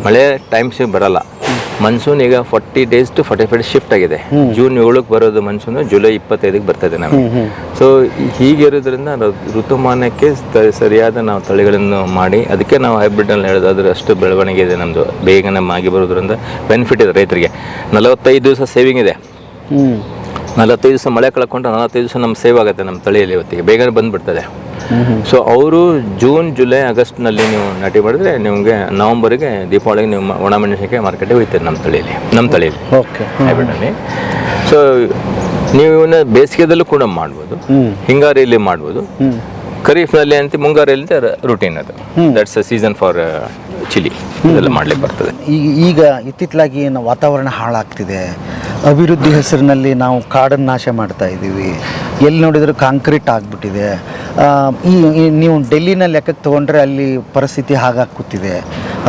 ಮಳೆ ಟೈಮ್ಸಿಗೆ ಬರಲ್ಲ. ಮನ್ಸೂನ್ ಈಗ 40 days to 45 days ಶಿಫ್ಟ್ ಆಗಿದೆ. ಜೂನ್ 7ಕ್ಕೆ ಬರೋದು ಮನ್ಸೂನು, ಜುಲೈ 25ಕ್ಕೆ ಬರ್ತದೆ ನಮಗೆ. ಸೊ ಹೀಗಿರೋದ್ರಿಂದ ಋತುಮಾನಕ್ಕೆ ಸರಿಯಾದ ನಾವು ತಳಿಗಳನ್ನು ಮಾಡಿ, ಅದಕ್ಕೆ ನಾವು ಹೈಬ್ರಿಡ್ನಲ್ಲಿ ಹೇಳೋದು, ಅದ್ರ ಅಷ್ಟು ಬೆಳವಣಿಗೆ ಇದೆ ನಮ್ಮದು, ಬೇಗನೆ ಆಗಿ ಬರೋದ್ರಿಂದ ಬೆನಿಫಿಟ್ ಇದೆ ರೈತರಿಗೆ. 45 ದಿವಸ ಸೇವಿಂಗ್ ಇದೆ. 45 ದಿವಸ ಮಳೆ ಕಳ್ಕೊಂಡ್ರೆ 45 ದಿವಸ ನಮ್ಮ ಸೇವ್ ಆಗುತ್ತೆ ನಮ್ಮ ತಳಿಯಲ್ಲಿ, ಇವತ್ತಿಗೆ ಬೇಗನೆ ಬಂದುಬಿಡ್ತದೆ. ಸೊ ಅವರು ಜೂನ್ ಜುಲೈ ಆಗಸ್ಟ್ನಲ್ಲಿ ನೀವು ನಾಟಿ ಮಾಡಿದ್ರೆ ನಿಮಗೆ ನವಂಬರ್ಗೆ ದೀಪಾವಳಿಗೆ ನೀವು ಒಣ ಮೆಣಸಿನಕಾಯಿ ಮಾರ್ಕೆಟಿಗೆ ಹೋಗ್ತದೆ ನಮ್ಮ ತಳಿಯಲ್ಲಿ ಹೈಬ್ರಿಡಲ್ಲಿ. ಸೊ ನೀವು ಇವನ್ನ ಬೇಸಿಗೆದಲ್ಲೂ ಕೂಡ ಮಾಡ್ಬೋದು, ಹಿಂಗಾರಿಯಲ್ಲಿ ಮಾಡ್ಬೋದು, ಖರೀಫ್ನಲ್ಲಿ ಅಂತ ಮುಂಗಾರಿಯಲ್ಲಿ ರೂಟೀನ್ ಅದು. That's a season for chilli, ಇದೆಲ್ಲ ಮಾಡ್ಲಿಕ್ಕೆ ಬರ್ತದೆ. ಈಗ ಇತ್ತಿತ್ತಲಾಗಿ ಏನು ವಾತಾವರಣ ಹಾಳಾಗ್ತಿದೆ, ಅಭಿವೃದ್ಧಿ ಹೆಸರಿನಲ್ಲಿ ನಾವು ಕಾಡನ್ನು ನಾಶ ಮಾಡ್ತಾ ಇದ್ದೀವಿ, ಎಲ್ಲಿ ನೋಡಿದರೂ ಕಾಂಕ್ರೀಟ್ ಆಗಿಬಿಟ್ಟಿದೆ. ನೀವು ಡೆಲ್ಲಿನ ಲೆಕ್ಕಕ್ಕೆ ತೊಗೊಂಡ್ರೆ ಅಲ್ಲಿ ಪರಿಸ್ಥಿತಿ ಹಾಗಾಗ್ತಿದೆ.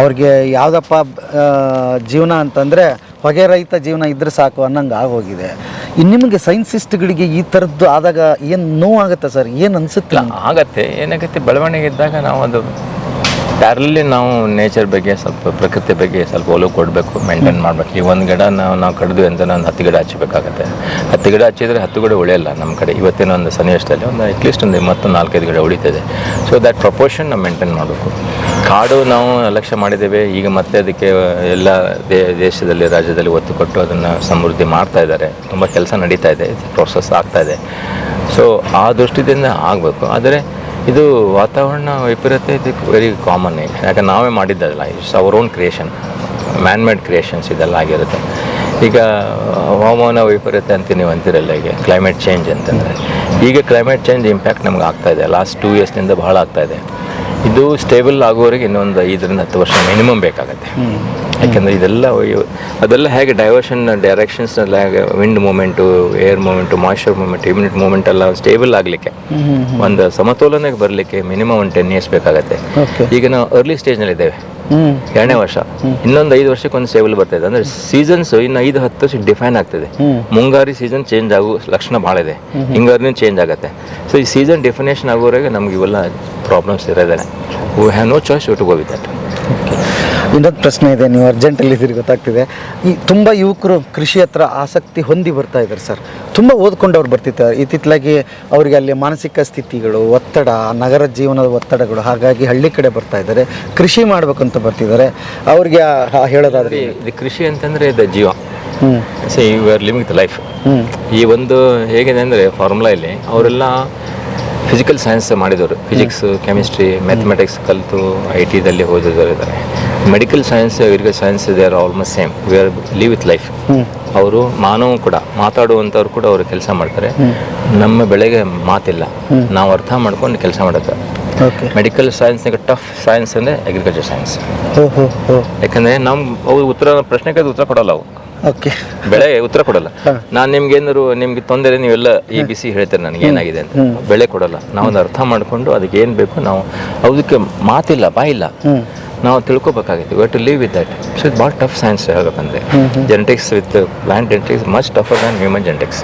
ಅವ್ರಿಗೆ ಯಾವುದಪ್ಪ ಜೀವನ ಅಂತಂದರೆ ಹೊಗೆ ರಹಿತ ಜೀವನ ಇದ್ರೆ ಸಾಕು ಅನ್ನಂಗೆ ಆಗೋಗಿದೆ. ನಿಮಗೆ ಸೈನ್ಸಿಸ್ಟ್ಗಳಿಗೆ ಈ ಥರದ್ದು ಆದಾಗ ಏನು ನೋವಾಗುತ್ತೆ ಸರ್? ಏನು ಅನಿಸುತ್ತೆ? ಆಗತ್ತೆ, ಏನಾಗುತ್ತೆ, ಬೆಳವಣಿಗೆ ಇದ್ದಾಗ ನಾವು ಅದು ಪ್ಯಾರಲಿ ನಾವು ನೇಚರ್ ಬಗ್ಗೆ ಸ್ವಲ್ಪ, ಪ್ರಕೃತಿ ಬಗ್ಗೆ ಸ್ವಲ್ಪ ಒಲವು ಕೊಡಬೇಕು, ಮೇಂಟೈನ್ ಮಾಡಬೇಕು. ಈ ಒಂದು ಗಿಡ ನಾವು ಕಡಿದ್ವಿ ಅಂತ ನಾನು 10 ಗಿಡ ಹಚ್ಚಬೇಕಾಗತ್ತೆ. 10 ಗಿಡ ಹಚ್ಚಿದರೆ 10 ಗಿಡ ಉಳಿಯಲ್ಲ ನಮ್ಮ ಕಡೆ. ಇವತ್ತಿನ ಒಂದು ಸನ್ನಿವೇಶದಲ್ಲಿ ಒಂದು ಅಟ್ಲೀಸ್ಟ್ ಒಂದು 4-5 ಗಿಡ ಉಳಿತದೆ. ಸೊ ದ್ಯಾಟ್ ಪ್ರಪೋರ್ಷನ್ ನಾವು ಮೇಂಟೈನ್ ಮಾಡಬೇಕು. ಕಾಡು ನಾವು ಲಕ್ಷ್ಯ ಮಾಡಿದ್ದೇವೆ, ಈಗ ಮತ್ತೆ ಅದಕ್ಕೆ ಎಲ್ಲ ದೇಶದಲ್ಲಿ, ರಾಜ್ಯದಲ್ಲಿ ಒತ್ತು ಕೊಟ್ಟು ಅದನ್ನು ಸಮೃದ್ಧಿ ಮಾಡ್ತಾ ಇದ್ದಾರೆ. ತುಂಬ ಕೆಲಸ ನಡೀತಾ ಇದೆ, ಪ್ರೋಸೆಸ್ ಆಗ್ತಾ ಇದೆ. ಸೊ ಆ ದೃಷ್ಟಿಯಿಂದ ಆಗಬೇಕು. ಆದರೆ ಇದು ವಾತಾವರಣ ವೈಪರೀತ್ಯ ಇದಕ್ಕೆ ವೆರಿ ಕಾಮನ್. ಯಾಕಂದ್ರೆ ನಾವೇ ಮಾಡಿದ್ದಲ್ಲ, it's our own creation, man made creations ಇದೆಲ್ಲ ಆಗಿರುತ್ತೆ. ಈಗ ಹವಾಮಾನ ವೈಪರೀತ್ಯ ಅಂತ ನೀವು ಅಂತಿರಲ್ಲ, ಈಗ ಕ್ಲೈಮೇಟ್ ಚೇಂಜ್ ಅಂತಂದರೆ, ಈಗ ಕ್ಲೈಮೇಟ್ ಚೇಂಜ್ ಇಂಪ್ಯಾಕ್ಟ್ ನಮ್ಗೆ ಆಗ್ತಾ ಇದೆ. ಲಾಸ್ಟ್ 2 ಇಯರ್ಸ್ನಿಂದ ಬಹಳ ಆಗ್ತಾ ಇದೆ. ಇದು ಸ್ಟೇಬಲ್ ಆಗೋವರೆಗೆ ಇನ್ನೊಂದು 5 ರಿಂದ 10 ವರ್ಷ ಮಿನಿಮಮ್ ಬೇಕಾಗುತ್ತೆ. ಯಾಕೆಂದರೆ ಅದೆಲ್ಲ ಹೇಗೆ directions wind movement, air movement, moisture movement, humidity movement ಎಲ್ಲ ಸ್ಟೇಬಲ್ ಆಗಲಿಕ್ಕೆ, ಒಂದು ಸಮತೋಲನಕ್ಕೆ ಬರಲಿಕ್ಕೆ ಮಿನಿಮಮ್ ಒಂದು 10 years ಬೇಕಾಗುತ್ತೆ. ಈಗ ನಾವು ಅರ್ಲಿ ಸ್ಟೇಜ್ನಲ್ಲಿದ್ದೇವೆ, 2ನೇ ವರ್ಷ. ಇನ್ನೊಂದು 5 ವರ್ಷಕ್ಕೆ ಸ್ಟೇಬಲ್ ಬರ್ತಾ ಇದೆ. ಅಂದರೆ ಸೀಸನ್ಸ್ ಇನ್ನು 5-10 ವರ್ಷ ಡಿಫೈನ್ ಆಗ್ತದೆ. ಮುಂಗಾರಿ ಸೀಸನ್ ಚೇಂಜ್ ಆಗೋ ಲಕ್ಷಣ ಭಾಳ ಇದೆ, ಹಿಂಗಾರಿನೂ ಚೇಂಜ್ ಆಗುತ್ತೆ. ಸೊ ಈ ಸೀಸನ್ ಡೆಫಿನೇಷನ್ ಆಗೋವರೆಗೆ ನಮ್ಗೆ ಇವೆಲ್ಲ ಪ್ರಾಬ್ಲಮ್ಸ್ ಇರೋದೇ. We have no choice to go with that. ಇನ್ನೊಂದು ಪ್ರಶ್ನೆ ಇದೆ, ನೀವು ಅರ್ಜೆಂಟಲ್ಲಿ ಇದ್ದೀರಿ ಗೊತ್ತಾಗ್ತಿದೆ. ಈ ತುಂಬ ಯುವಕರು ಕೃಷಿ ಹತ್ರ ಆಸಕ್ತಿ ಹೊಂದಿ ಬರ್ತಾ ಇದ್ದಾರೆ ಸರ್. ತುಂಬ ಓದ್ಕೊಂಡವ್ರು ಬರ್ತಿದ್ದಾರೆ. ಇತ್ತಿತ್ತಲಾಗಿ ಅವರಿಗೆ ಅಲ್ಲಿ ಮಾನಸಿಕ ಸ್ಥಿತಿಗಳು, ಒತ್ತಡ, ನಗರ ಜೀವನದ ಒತ್ತಡಗಳು, ಹಾಗಾಗಿ ಹಳ್ಳಿ ಕಡೆ ಬರ್ತಾ ಇದ್ದಾರೆ, ಕೃಷಿ ಮಾಡಬೇಕಂತ ಬರ್ತಿದ್ದಾರೆ. ಅವ್ರಿಗೆ ಹೇಳೋದಾದ್ರೆ ಇದು ಕೃಷಿ ಅಂತಂದರೆ ಇದು ಜೀವ. So you are living the life. ಈ ಒಂದು ಹೇಗಿದೆ ಅಂದರೆ ಫಾರ್ಮುಲಾ ಇಲ್ಲಿ ಅವರೆಲ್ಲ ಫಿಸಿಕಲ್ ಸೈನ್ಸ್ ಮಾಡಿದವರು, ಫಿಸಿಕ್ಸ್, ಕೆಮಿಸ್ಟ್ರಿ, ಮ್ಯಾಥಮೆಟಿಕ್ಸ್ ಕಲಿತು IT ದಲ್ಲಿ ಓದಿದವರು ಇದ್ದಾರೆ. Medical science, agriculture science they are almost same. We are live with life. ಅವರು ಮಾನವ ಕೂಡ ಮಾತಾಡುವಂಥವ್ರು ಕೂಡ ಅವರು ಕೆಲಸ ಮಾಡ್ತಾರೆ. ನಮ್ಮ ಬೆಳೆಗೆ ಮಾತಿಲ್ಲ, ನಾವು ಅರ್ಥ ಮಾಡ್ಕೊಂಡು ಕೆಲಸ ಮಾಡುತ್ತೆ. ಮೆಡಿಕಲ್ ಸೈನ್ಸ್ನಾಗ ಟಫ್ ಸೈನ್ಸ್ ಅಂದರೆ ಅಗ್ರಿಕಲ್ಚರ್ ಸೈನ್ಸ್. ಯಾಕಂದರೆ ನಮ್ಮ ಪ್ರಶ್ನೆಗೆ ಉತ್ತರ ಕೊಡಲ್ಲ ಅವು. ಬೆಳೆ ಉತ್ತರ ಕೊಡಲ್ಲ. ನಾನು ನಿಮ್ಗೆ ತೊಂದರೆ ನೀವೆಲ್ಲ ABC ಹೇಳ್ತಾರೆ ನನಗೆ ಏನಾಗಿದೆ ಅಂತ. ಬೆಳೆ ಕೊಡಲ್ಲ. ನಾವೊಂದು ಅರ್ಥ ಮಾಡಿಕೊಂಡು ಅದಕ್ಕೆ ಏನು ಬೇಕು ನಾವು ಅದಕ್ಕೆ ಮಾತಿಲ್ಲ, ಬಾಯಿಲ್ಲ, ನಾವು ತಿಳ್ಕೊಬೇಕಾಗಿತ್ತು. We have to live with that. So ಇದು ಭಾಳ ಟಫ್ ಸೈನ್ಸ್ ಹೇಳಬೇಕಂದ್ರೆ. Genetics with plant genetics much tougher than human genetics.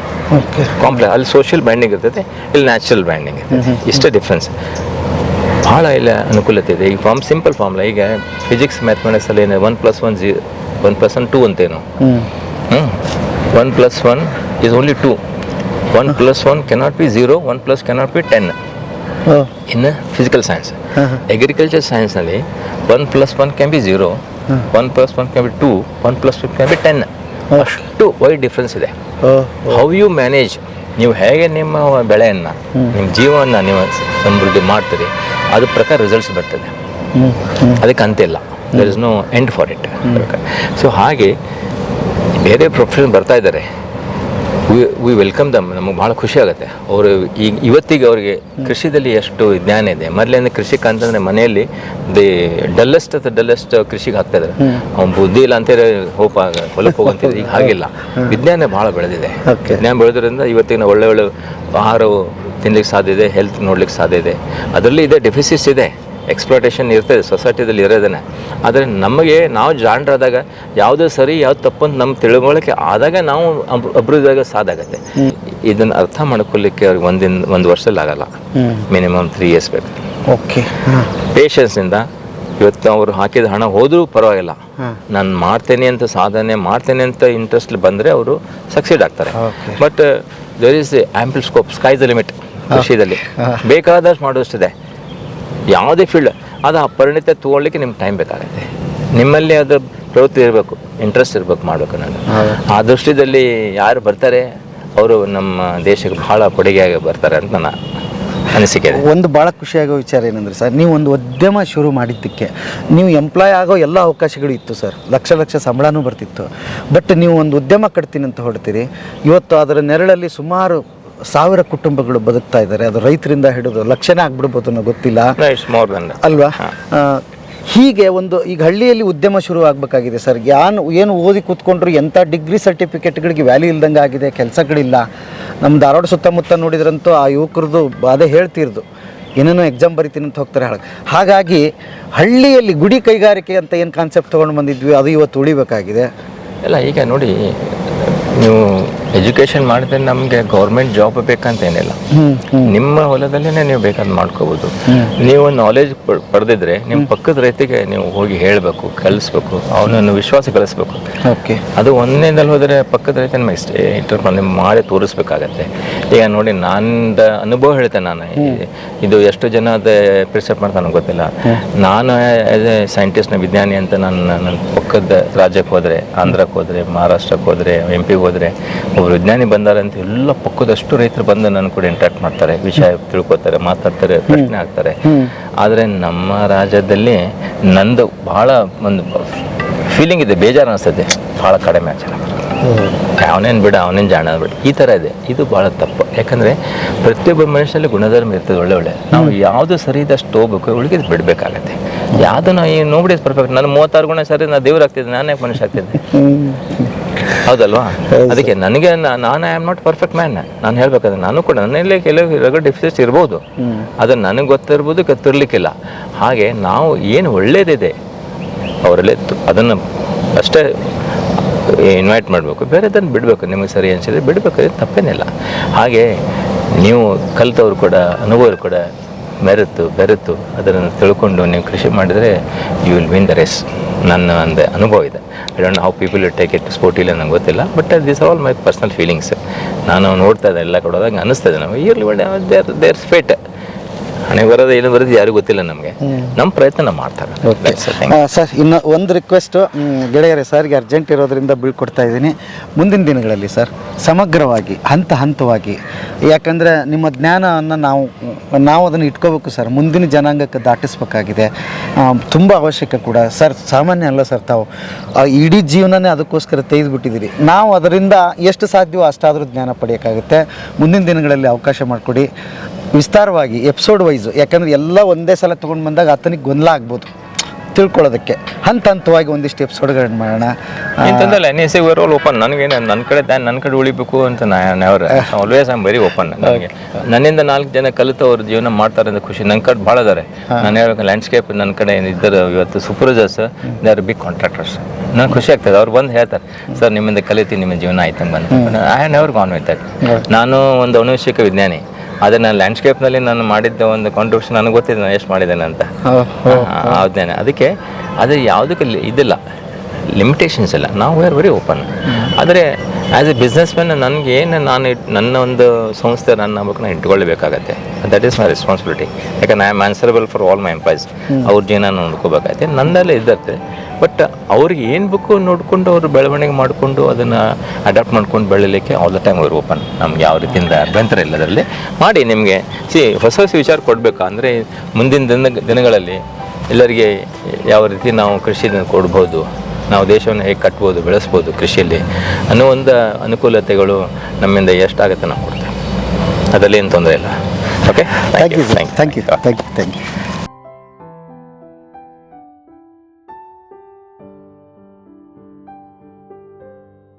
Complex. ಅಲ್ಲಿ ಸೋಷಿಯಲ್ ಬ್ಯಾಂಡಿಂಗ್ ಇರ್ತೈತೆ, ಇಲ್ಲಿ ನ್ಯಾಚುರಲ್ ಬ್ಯಾಂಡಿಂಗ್ ಇರ್ತೈತೆ. ಇಷ್ಟೇ ಡಿಫ್ರೆನ್ಸ್. ಭಾಳ ಇಲ್ಲ ಅನುಕೂಲತೆ ಇದೆ. ಈಗ ಸಿಂಪಲ್ ಫಾರ್ಮುಲಾ. ಈಗ ಫಿಸಿಕ್ಸ್ ಮ್ಯಾಥಮೆಟಿಕ್ಸಲ್ಲಿ ಏನು 1+1 2 ಅಂತೇನು. 1+1 is only 2. 1+1 cannot be 0, 1+ cannot be 10 in physical science. Agriculture science ನಲ್ಲಿ 1+1 can be 0, 1+1 can be 2, 1+1 can be 10. ಅಷ್ಟು ವೈಡ್ ಡಿಫ್ರೆನ್ಸ್ ಇದೆ. ಹೌ ಯು ಮ್ಯಾನೇಜ್, ನೀವು ಹೇಗೆ ನಿಮ್ಮ ಬೆಳೆಯನ್ನು, ನಿಮ್ಮ ಜೀವನ ನೀವು ಸಮೃದ್ಧಿ ಮಾಡ್ತೀರಿ, ಅದ್ರ ಪ್ರಕಾರ ರಿಸಲ್ಟ್ಸ್ ಬರ್ತದೆ. ಅದಕ್ಕೆ ಅಂತಿಲ್ಲ. There is no end for it. So ಹಾಗೆ ಬೇರೆ ಪ್ರೊಫೆಷನ್ ಬರ್ತಾ ಇದ್ದಾರೆ. We welcome them. ನಮಗೆ ಭಾಳ ಖುಷಿ ಆಗುತ್ತೆ. ಅವರು ಇವತ್ತಿಗೆ ಅವರಿಗೆ ಕೃಷಿದಲ್ಲಿ ಎಷ್ಟು ಜ್ಞಾನ ಇದೆ. ಮೊದಲಿಂದ ಕೃಷಿಕ ಅಂತಂದರೆ ಮನೆಯಲ್ಲಿ ಡಲ್ಲೆಸ್ಟ್ ಕೃಷಿಗೆ ಹಾಕ್ತಾಯಿದ್ದಾರೆ. ಅವ್ನು ಬುದ್ಧಿ ಇಲ್ಲ ಅಂತೇಳಿ ಹೊಲಕ್ಕೆ ಹೋಗಂತಿದ್ರೆ ಈಗ ಹಾಗಿಲ್ಲ. ವಿಜ್ಞಾನ ಭಾಳ ಬೆಳೆದಿದೆ. ವಿಜ್ಞಾನ ಬೆಳೆದ್ರಿಂದ ಇವತ್ತಿನ ಒಳ್ಳೆ ಆಹಾರ ತಿನ್ಲಿಕ್ಕೆ ಸಾಧ್ಯ ಇದೆ, ಹೆಲ್ತ್ ನೋಡ್ಲಿಕ್ಕೆ ಸಾಧ್ಯ ಇದೆ. ಅದರಲ್ಲಿ ಇದೆ ಡೆಫಿಸಿಟ್ಸ್ ಇದೆ, ಎಕ್ಸ್ಪ್ಲೋಟೇಷನ್ ಇರ್ತದೆ ಸೊಸೈಟಿದಲ್ಲಿ ಇರೋದನ್ನೇ. ಆದರೆ ನಾವು ಜಾಣರಾದಾಗ ಯಾವುದು ಸರಿ ಯಾವ್ದು ತಪ್ಪು ಅಂತ ನಮ್ಮ ತಿಳುವಳಿಕೆ ಆದಾಗ ನಾವು ಅಭಿವೃದ್ಧಿಯಾಗ ಸಾಧಾಗತ್ತೆ. ಇದನ್ನು ಅರ್ಥ ಮಾಡ್ಕೊಳ್ಳಿಕ್ಕೆ ಅವ್ರಿಗೆ ಒಂದು ವರ್ಷದಲ್ಲಿ ಆಗಲ್ಲ. ಮಿನಿಮಮ್ 3 years ಬೇಕು. ಪೇಷನ್ಸಿಂದ ಇವತ್ತು ಅವರು ಹಾಕಿದ ಹಣ ಹೋದರೂ ಪರವಾಗಿಲ್ಲ, ನಾನು ಮಾಡ್ತೇನೆ ಅಂತ ಸಾಧನೆ ಮಾಡ್ತೇನೆ ಅಂತ ಇಂಟ್ರೆಸ್ಟ್ ಬಂದರೆ ಅವರು ಸಕ್ಸೀಡ್ ಆಗ್ತಾರೆ. But there is ample scope, sky the limit. ಕೃಷಿದಲ್ಲಿ ಬೇಕಾದಷ್ಟು ಮಾಡೋಷ್ಟಿದೆ. ಯಾವುದೇ ಫೀಲ್ಡ್ ಅದು ಪರಿಣಿತ ತೊಗೊಳ್ಲಿಕ್ಕೆ ನಿಮ್ಗೆ ಟೈಮ್ ಬೇಕಾಗುತ್ತೆ. ನಿಮ್ಮಲ್ಲಿ ಅದು ಪ್ರವೃತ್ತಿ ಇರಬೇಕು, ಇಂಟ್ರೆಸ್ಟ್ ಇರಬೇಕು ಮಾಡಬೇಕು. ನಾನು ಆ ದೃಷ್ಟಿಯಲ್ಲಿ ಯಾರು ಬರ್ತಾರೆ ಅವರು ನಮ್ಮ ದೇಶಕ್ಕೆ ಭಾಳ ಕೊಡುಗೆಯಾಗಿ ಬರ್ತಾರೆ ಅಂತ ನನ್ನ ಅನಿಸಿಕೆ. ಒಂದು ಭಾಳ ಖುಷಿಯಾಗೋ ವಿಚಾರ ಏನಂದರೆ ಸರ್, ನೀವು ಒಂದು ಉದ್ಯಮ ಶುರು ಮಾಡಿದ್ದಕ್ಕೆ ನೀವು ಎಂಪ್ಲಾಯ್ ಆಗೋ ಎಲ್ಲ ಅವಕಾಶಗಳು ಇತ್ತು ಸರ್, ಲಕ್ಷ ಸಂಬಳನೂ ಬರ್ತಿತ್ತು. ಬಟ್ ನೀವು ಒಂದು ಉದ್ಯಮ ಕಟ್ತೀನಿ ಅಂತ ಹೊಡ್ತೀರಿ. ಇವತ್ತು ಅದರ ನೆರಳಲ್ಲಿ ಸುಮಾರು 1000 ಕುಟುಂಬಗಳು ಬದುಕ್ತಾ ಇದ್ದಾರೆ. ಅದು ರೈತರಿಂದ ಹಿಡಿದು ಲಕ್ಷನೇ ಆಗ್ಬಿಡ್ಬೋದು ಅನ್ನೋ ಗೊತ್ತಿಲ್ಲ ಅಲ್ವಾ. ಹೀಗೆ ಈಗ ಹಳ್ಳಿಯಲ್ಲಿ ಉದ್ಯಮ ಶುರು ಆಗಬೇಕಾಗಿದೆ ಸರ್. ಏನು ಓದಿ ಕೂತ್ಕೊಂಡ್ರು ಎಂಥ ಡಿಗ್ರಿ ಸರ್ಟಿಫಿಕೇಟ್ಗಳಿಗೆ ವ್ಯಾಲ್ಯೂ ಇಲ್ದಂಗೆ ಆಗಿದೆ, ಕೆಲಸಗಳಿಲ್ಲ. ನಮ್ಮ ಧಾರವಾಡ ಸುತ್ತಮುತ್ತ ನೋಡಿದ್ರಂತೂ ಆ ಯುವಕರದು ಅದೇ ಹೇಳ್ತಿರ್ದು, ಏನೇನೋ ಎಕ್ಸಾಮ್ ಬರಿತೀನಿ ಅಂತ ಹೋಗ್ತಾರೆ ಹೇಳಕ್ಕೆ. ಹಾಗಾಗಿ ಹಳ್ಳಿಯಲ್ಲಿ ಗುಡಿ ಕೈಗಾರಿಕೆ ಅಂತ ಏನು ಕಾನ್ಸೆಪ್ಟ್ ತೊಗೊಂಡು ಬಂದಿದ್ವಿ ಅದು ಇವತ್ತು ಉಳಿಬೇಕಾಗಿದೆ. ಎಲ್ಲ ಈಗ ನೋಡಿ, ನೀವು ಎಜುಕೇಷನ್ ಮಾಡಿದ್ರೆ ನಮಗೆ ಗೌರ್ಮೆಂಟ್ ಜಾಬ್ ಬೇಕಂತೇನಿಲ್ಲ. ನಿಮ್ಮ ಹೊಲದಲ್ಲೇ ನೀವು ಬೇಕಾದ್ರೆ ಮಾಡ್ಕೋಬೋದು. ನೀವು ನಾಲೆಜ್ ಪಡೆದಿದ್ರೆ ನಿಮ್ಮ ಪಕ್ಕದ ರೈತಿಗೆ ನೀವು ಹೋಗಿ ಹೇಳಬೇಕು, ಕಲಿಸ್ಬೇಕು, ಅವನನ್ನು ವಿಶ್ವಾಸ ಕಲಿಸ್ಬೇಕು. ಅದು ಒಂದೇದಲ್ಲಿ ಹೋದರೆ ಪಕ್ಕದ ರೈತ ನಿಮಗೆ ಮಾಡಿ ತೋರಿಸ್ಬೇಕಾಗತ್ತೆ. ಈಗ ನೋಡಿ, ನನ್ನ ಅನುಭವ ಹೇಳ್ತೇನೆ. ನಾನು ಇದು ಎಷ್ಟು ಜನ ಅದು ಪ್ರಿಸೆಪ್ಟ್ ಮಾಡ್ತಾನೋ ಗೊತ್ತಿಲ್ಲ. ನಾನು ಆ್ಯಸ್ ಎ ಸೈಂಟಿಸ್ಟ್ನ ವಿಜ್ಞಾನಿ ಅಂತ ನನ್ನ ಪಕ್ಕದ ರಾಜ್ಯಕ್ಕೆ ಹೋದರೆ, ಆಂಧ್ರಕ್ಕೆ ಹೋದರೆ, ಮಹಾರಾಷ್ಟ್ರಕ್ಕೆ ಹೋದರೆ, MP ಹೋದರೆ, ಒಬ್ಬರು ವಿಜ್ಞಾನಿ ಬಂದಾರಂತ ಎಲ್ಲ ಪಕ್ಕದಷ್ಟು ರೈತರು ಬಂದು ನನ್ನ ಕೂಡ ಇಂಟ್ರಾಕ್ಟ್ ಮಾಡ್ತಾರೆ, ವಿಷಯ ತಿಳ್ಕೊತಾರೆ, ಮಾತಾಡ್ತಾರೆ, ಪ್ರಶ್ನೆ ಆಗ್ತಾರೆ. ಆದರೆ ನಮ್ಮ ರಾಜ್ಯದಲ್ಲಿ ನಂದು ಭಾಳ ಒಂದು ಫೀಲಿಂಗ್ ಇದೆ, ಬೇಜಾರು ಅನಿಸ್ತದೆ, ಭಾಳ ಕಡಿಮೆ ಜನ. ಅವನೇನು ಬಿಡ ಅವನೇನು ಜಾಣ ಬಿಡ ಈ ಥರ ಇದೆ. ಇದು ಭಾಳ ತಪ್ಪು. ಯಾಕಂದರೆ ಪ್ರತಿಯೊಬ್ಬ ಮನುಷ್ಯನಲ್ಲಿ ಗುಣಧರ್ಮ ಇರ್ತದೆ ಒಳ್ಳೆ ನಾವು ಯಾವುದು ಸರಿ ಇದಷ್ಟು ಹೋಗ್ಬೇಕು ಉಳಿದು ಬಿಡಬೇಕಾಗತ್ತೆ. ಯಾವುದನ್ನು ಈ ನೋಬಿಡಿ ಪರ್ಫೆಕ್ಟ್. ನಾನು 36 ಗುಣ ಸರಿ ನಾನು ದೇವ್ರು ಆಗ್ತಿದ್ದೆ, ನಾನೇ ಮನುಷ್ಯ ಆಗ್ತಿದ್ದೆ, ಹೌದಲ್ವಾ? ಅದಕ್ಕೆ ನನಗೆ ನಾನು I am not perfect man. ನಾನು ಹೇಳ್ಬೇಕಾದ್ರೆ ನಾನು ಕೂಡ ನನ್ನಲ್ಲಿ ಕೆಲವು ಡೆಫಿಸಿಟ್ಸ್ ಇರ್ಬೋದು, ಅದನ್ನು ನನಗೆ ಗೊತ್ತಿರ್ಬೋದು, ಗೊತ್ತಿರಲಿಕ್ಕಿಲ್ಲ. ಹಾಗೆ ನಾವು ಏನು ಒಳ್ಳೇದಿದೆ ಅವರಲ್ಲೇ ಅದನ್ನು ಅಷ್ಟೇ ಇನ್ವೈಟ್ ಮಾಡಬೇಕು, ಬೇರೆದನ್ನು ಬಿಡಬೇಕು. ನಿಮಗೆ ಸರಿ ಅನಿಸಿದ್ರೆ ಬಿಡಬೇಕು, ತಪ್ಪೇನಿಲ್ಲ. ಹಾಗೆ ನೀವು ಕಲಿತವ್ರು ಕೂಡ ಅನುಭವರು ಕೂಡ ಬೆರೆತು ಅದನ್ನು ತಿಳ್ಕೊಂಡು ನೀವು ಕೃಷಿ ಮಾಡಿದರೆ you will win the race. ನನ್ನ ಒಂದು ಅನುಭವ ಇದೆ. I don't know how people will take it ಸ್ಪೋರ್ಟಿಲ್ಲ ನಂಗೆ ಗೊತ್ತಿಲ್ಲ, but this all my personal feelings. ನಾನು ನೋಡ್ತಾ ಇದ್ದೆ ಎಲ್ಲ ಕೊಡೋದಾಗ ಅನ್ನಿಸ್ತದೆ ನಮಗೆ ಇಯರ್ಲಿ ದೇರ್ ಸ್ಪೇಟ್ ಹಣೆ ಬರೋದು ಏನು ಬರೋದು ಯಾರಿಗೂ ಗೊತ್ತಿಲ್ಲ. ನಮಗೆ ನಮ್ಮ ಪ್ರಯತ್ನ ನಾವು ಮಾಡ್ತಾರೆ. ಸರ್, ಇನ್ನು ಒಂದು ರಿಕ್ವೆಸ್ಟು ಗೆಳೆಯರೇ, ಸರ್ಗೆ ಅರ್ಜೆಂಟ್ ಇರೋದ್ರಿಂದ ಬೀಳ್ಕೊಡ್ತಾ ಇದ್ದೀನಿ. ಮುಂದಿನ ದಿನಗಳಲ್ಲಿ ಸರ್ ಸಮಗ್ರವಾಗಿ ಹಂತವಾಗಿ, ಯಾಕಂದರೆ ನಿಮ್ಮ ಜ್ಞಾನವನ್ನು ನಾವು ಅದನ್ನು ಇಟ್ಕೋಬೇಕು ಸರ್. ಮುಂದಿನ ಜನಾಂಗಕ್ಕೆ ದಾಟಿಸ್ಬೇಕಾಗಿದೆ, ತುಂಬ ಅವಶ್ಯಕ ಕೂಡ ಸರ್. ಸಾಮಾನ್ಯ ಅಲ್ಲ ಸರ್, ತಾವು ಇಡೀ ಜೀವನನೇ ಅದಕ್ಕೋಸ್ಕರ ತೆಗೆದುಬಿಟ್ಟಿದ್ದೀರಿ. ನಾವು ಅದರಿಂದ ಎಷ್ಟು ಸಾಧ್ಯವೋ ಅಷ್ಟಾದರೂ ಜ್ಞಾನ ಪಡೆಯೋಕ್ಕಾಗುತ್ತೆ. ಮುಂದಿನ ದಿನಗಳಲ್ಲಿ ಅವಕಾಶ ಮಾಡಿಕೊಡಿ, ವಿಸ್ತಾರವಾಗಿ ಎಪಿಸೋಡ್ ವೈಸು. ಯಾಕಂದರೆ ಎಲ್ಲ ಒಂದೇ ಸಲ ತೊಗೊಂಡು ಬಂದಾಗ ಆತನಿಗೆ ಗೊಂದಲ ಆಗ್ಬೋದು ತಿಳ್ಕೊಳ್ಳೋದಕ್ಕೆ. ಹಂತವಾಗಿ ಒಂದಿಷ್ಟು ಎಪಿಸೋಡ್ಗಳನ್ನ ಮಾಡೋಣ. ಇಂಥದ್ದಲ್ಲ ಎಸ್ ಸಿ ಆಲ್ ಓಪನ್. ನನಗೇನು ನನ್ನ ಕಡೆ ಉಳಿಬೇಕು ಅಂತ never always I am very open. ನನಗೆ ನನ್ನಿಂದ 4 ಜನ ಕಲಿತವ್ರು ಜೀವನ ಮಾಡ್ತಾರೆ ಅಂತ ಖುಷಿ. ನನ್ನ ಕಡೆ ಭಾಳ ಇದ್ದಾರೆ. ನಾನು ಹೇಳ್ಬೇಕು, ಲ್ಯಾಂಡ್ಸ್ಕೇಪ್ ನನ್ನ ಕಡೆ ಇದ್ದರು ಇವತ್ತು supervisors, they are big contractors. ನನಗೆ ಖುಷಿ ಆಗ್ತದೆ. ಅವ್ರು ಬಂದು ಹೇಳ್ತಾರೆ, ಸರ್ ನಿಮ್ಮಿಂದ ಕಲಿತೀವಿ, ನಿಮ್ಮ ಜೀವನ ಆಯ್ತು ಬಂದು. I have never gone with that. ನಾನು ಒಂದು ಅನುವಂಶಿಕ ವಿಜ್ಞಾನಿ, ಆದರೆ ನಾನು ಲ್ಯಾಂಡ್ಸ್ಕೇಪ್ನಲ್ಲಿ ನಾನು ಮಾಡಿದ್ದ ಒಂದು ಕಾಂಟ್ರಿಬ್ಯೂಷನ್ ನನಗೆ ಗೊತ್ತಿದೆ ನಾನು ಎಷ್ಟು ಮಾಡಿದ್ದೇನೆ ಅಂತ. ಹೌದೇನೆ. ಅದಕ್ಕೆ ಅದು ಯಾವುದಕ್ಕೆ ಇದಿಲ್ಲ, ಲಿಮಿಟೇಷನ್ಸ್ ಇಲ್ಲ. ನಾವು ವಿ ಆರ್ ವೆರಿ ಓಪನ್. ಆದರೆ ಆ್ಯಸ್ ಎ ಬಿಸ್ನೆಸ್ ಮ್ಯಾನ್ ನನಗೆ ಏನು ನನ್ನ ಒಂದು ಸಂಸ್ಥೆ ನಾನು ಇಟ್ಕೊಳ್ಬೇಕಾಗತ್ತೆ. That is my responsibility. ಯಾಕಂದ್ರೆ I am answerable for all my employees. ಅವ್ರ ಜೀವನ ನೋಡ್ಕೋಬೇಕಾಗತ್ತೆ, ನನ್ನಲ್ಲೇ ಇದ್ದತ್ತೆ. ಬಟ್ ಅವ್ರಿಗೆ ಏನು ಬೇಕು ನೋಡಿಕೊಂಡು ಅವರು ಬೆಳವಣಿಗೆ ಮಾಡಿಕೊಂಡು ಅದನ್ನು ಅಡಾಪ್ಟ್ ಮಾಡ್ಕೊಂಡು ಬೆಳೀಲಿಕ್ಕೆ ಆಲ್ ದ ಟೈಮ್ ಅವರು ಓಪನ್. ನಮ್ಗೆ ಯಾವ ರೀತಿಯಿಂದ ಅಭ್ಯಂತರ ಇಲ್ಲ ಅದರಲ್ಲಿ. ಮಾಡಿ ನಿಮಗೆ ಹೊಸ ವಿಚಾರ ಕೊಡಬೇಕಾ ಅಂದರೆ ಮುಂದಿನ ದಿನಗಳಲ್ಲಿ ಎಲ್ಲರಿಗೆ ಯಾವ ರೀತಿ ನಾವು ಕೃಷಿನ ಕೊಡ್ಬೋದು, ನಾವು ದೇಶವನ್ನು ಹೇಗೆ ಕಟ್ಬೋದು, ಬೆಳೆಸ್ಬೋದು ಕೃಷಿಯಲ್ಲಿ ಅನ್ನೋ ಒಂದು ಅನುಕೂಲತೆಗಳು ನಮ್ಮಿಂದ ಎಷ್ಟಾಗುತ್ತೆ ನಾವು ಕೊಡ್ತೇವೆ. ಅದರಲ್ಲಿ ಏನು ತೊಂದರೆ ಇಲ್ಲ. Okay, thank you.